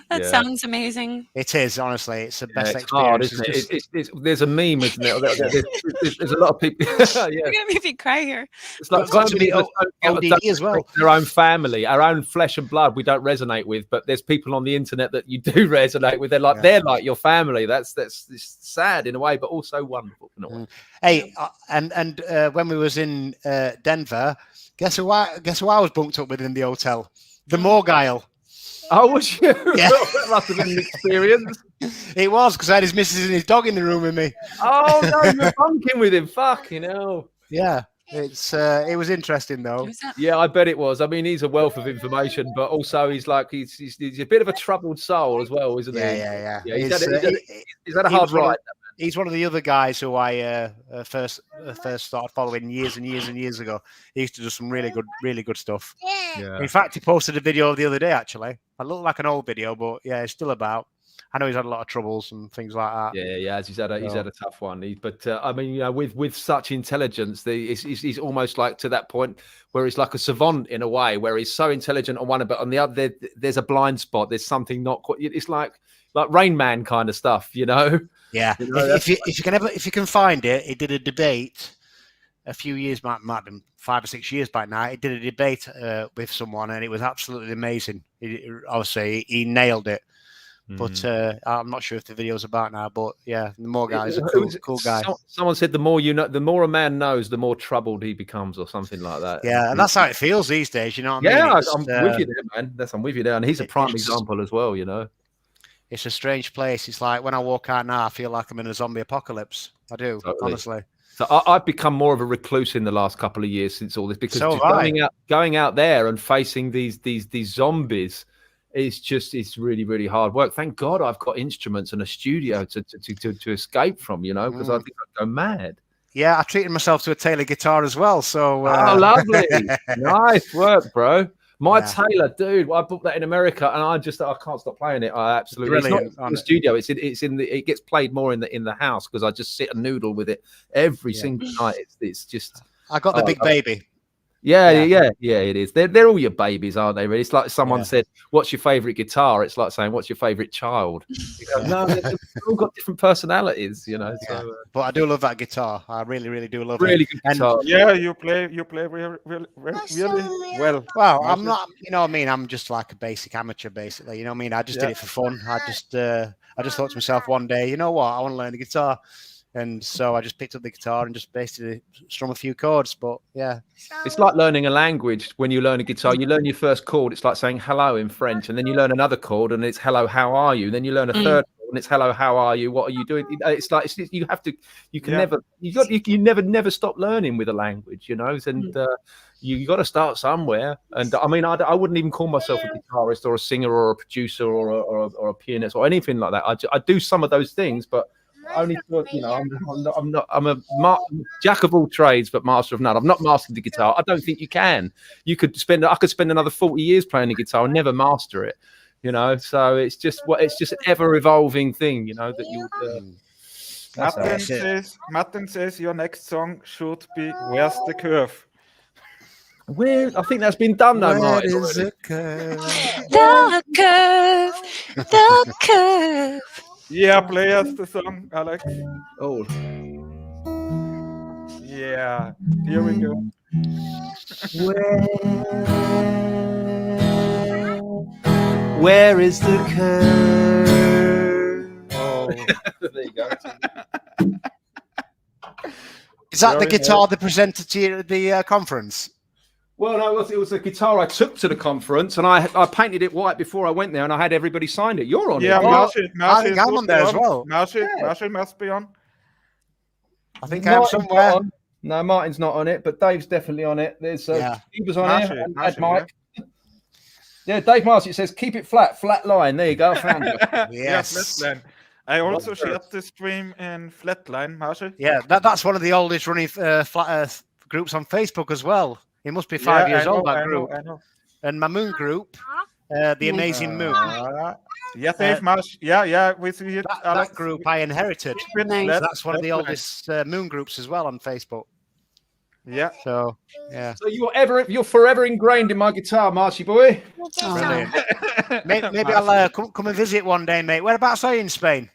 That sounds amazing. It is, honestly. It's the best experience. Hard, isn't it? There's a meme, isn't it? There's a lot of people. You're gonna make me cry here. It's like ODD as well. Their own family, our own flesh and blood, we don't resonate with, but there's people on the internet that you do resonate with. They're like your family. That's sad in a way, but also wonderful in a way. Hey, and when we was in Denver, guess who I was bunked up with in the hotel? The Morgile. Oh, was you? Yeah. That must have been an experience. It was, because I had his missus and his dog in the room with me. Oh no, you were bunking with him. Fucking hell. Yeah. It was interesting though. Yeah, I bet it was. I mean, he's a wealth of information, but also he's a bit of a troubled soul as well, isn't he? Yeah. He's had a hard ride. He's one of the other guys who I first started following years and years and years ago. He used to do some really good stuff. Yeah. In fact, he posted a video the other day. Actually, I look like an old video, but yeah, it's still about. I know he's had a lot of troubles and things like that. Yeah. He's had a tough one. But I mean, you know, with such intelligence, he's almost like to that point where he's like a savant in a way, where he's so intelligent on one, but on the other, there's a blind spot. There's something not quite. It's like Rain Man kind of stuff, you know. Yeah. You know, if you can find it, he did a debate a few years, might have been 5 or 6 years back now. He did a debate with someone, and it was absolutely amazing. Obviously, he nailed it. But I'm not sure if the video's about now. But yeah, the more guys, cool guy. Someone said the more you know, the more a man knows, the more troubled he becomes, or something like that. Yeah, and that's how it feels these days. You know what I mean? Yeah, I'm with you there, man. I'm with you there, and he's a prime example as well. You know, it's a strange place. It's like when I walk out now, I feel like I'm in a zombie apocalypse. I do, honestly. So I've become more of a recluse in the last couple of years since all this, because going out there and facing these zombies. It's really, really hard work. Thank God I've got instruments and a studio to escape from, you know, because I think I'd go mad. Yeah, I treated myself to a Taylor guitar as well. So oh, lovely. Nice work, bro. My Taylor, dude, I bought that in America, and I can't stop playing it. I absolutely. It's not in the studio. It gets played more in the house, because I just sit and noodle with it every single night. It's just. I got the big baby. Yeah, it is. They're all your babies, aren't they? Really? It's like someone said, "What's your favorite guitar?" It's like saying, "What's your favorite child?" No, they've all got different personalities, you know. Yeah. So, but I do love that guitar. I really, really do love it. Really good guitar. Yeah, you play really well. Well, I'm not. You know what I mean? I'm just like a basic amateur, basically. You know what I mean? I just did it for fun. I just thought to myself one day, you know what? I want to learn the guitar. And so I just picked up the guitar and just basically strum a few chords. But yeah, it's like learning a language. When you learn a guitar, you learn your first chord. It's like saying hello in French, and then you learn another chord, and it's hello, how are you? Then you learn a third chord, and it's hello, how are you? What are you doing? It's like you have to. You can never stop learning with a language, you know. And you got to start somewhere. And I mean, I wouldn't even call myself a guitarist or a singer or a producer or a pianist or anything like that. I do some of those things, but. Only thought, you know, I'm a jack of all trades, but master of none. I've not mastered the guitar. I don't think you can. I could spend another 40 years playing the guitar and never master it, you know. So it's just an ever evolving thing, you know, that you. Martin says your next song should be "Where's the Curve." I think that's been done though, Martin. Where is the curve? The curve. Yeah, play us the song, Alex. Oh. Yeah, here we go. Where is the curve? Oh, there you go. Is that the guitar they presented to you at the conference? Well, no, it was a guitar I took to the conference, and I painted it white before I went there, and I had everybody signed it. You're on it. Yeah, Marsh I'm on there as well. Marsh must be on. I think I am somewhere. No, Martin's not on it, but Dave's definitely on it. There's he was on Marsh, here. And Mike. Yeah, Dave Marsh. It says keep it flat line. There you go. I found it. Yes. Flatline. I also shared the stream in Flatline, Marshall. Yeah, that's one of the oldest running flat Earth groups on Facebook as well. It must be 5 years old, that group. I know. And my Moon group, The Amazing Moon. Yeah, Dave Marsh. Yeah, we see it. That group I inherited. Nice. That's one of the oldest Moon groups as well on Facebook. Yeah. So, yeah. So you're forever ingrained in my guitar, Marshy boy. Brilliant. Maybe I'll come and visit one day, mate. Whereabouts are you in Spain?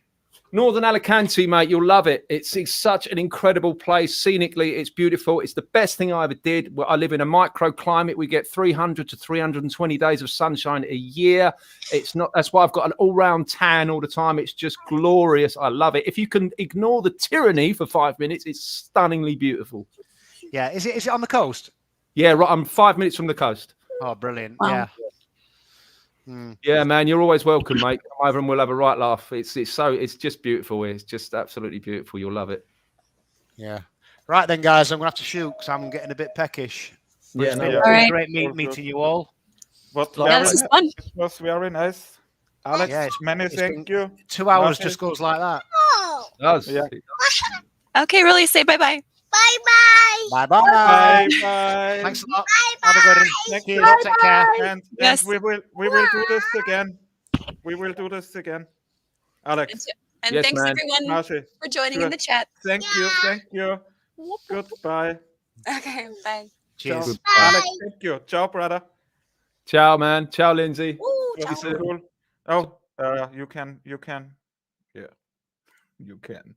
Northern Alicante, mate. You'll love it. It's such an incredible place. Scenically, it's beautiful. It's the best thing I ever did. I live in a microclimate. We get 300 to 320 days of sunshine a year. That's why I've got an all-round tan all the time. It's just glorious. I love it. If you can ignore the tyranny for 5 minutes, it's stunningly beautiful. Yeah. Is it on the coast? Yeah, right. I'm 5 minutes from the coast. Oh, brilliant. Wow. Yeah. Yeah, man, you're always welcome, mate. Come over and we'll have a right laugh. It's just beautiful. It's just absolutely beautiful. You'll love it. Yeah. Right then, guys, I'm gonna have to shoot because I'm getting a bit peckish. Yeah, It's no, been All right. great meeting you all. This is fun. It was very nice. Alex, Yeah, many thank you. 2 hours Marshall. just goes like that. does. Yeah. It does. Okay, really say bye-bye. Bye bye. Bye bye. Thanks a lot. Have a good one. Thank Cheers. you. Take care. And Yes. we will do this again. We will do this again. Alex, And Yes, thanks man. everyone Marshall, for joining sure. in the chat. Thank you. Goodbye. Okay, bye. Cheers. Ciao. Goodbye. Alex, thank you. Ciao, brother. Ciao, man. Ciao, Lindsay. Woo, It was ciao. so cool. Oh, you can. Yeah, you can.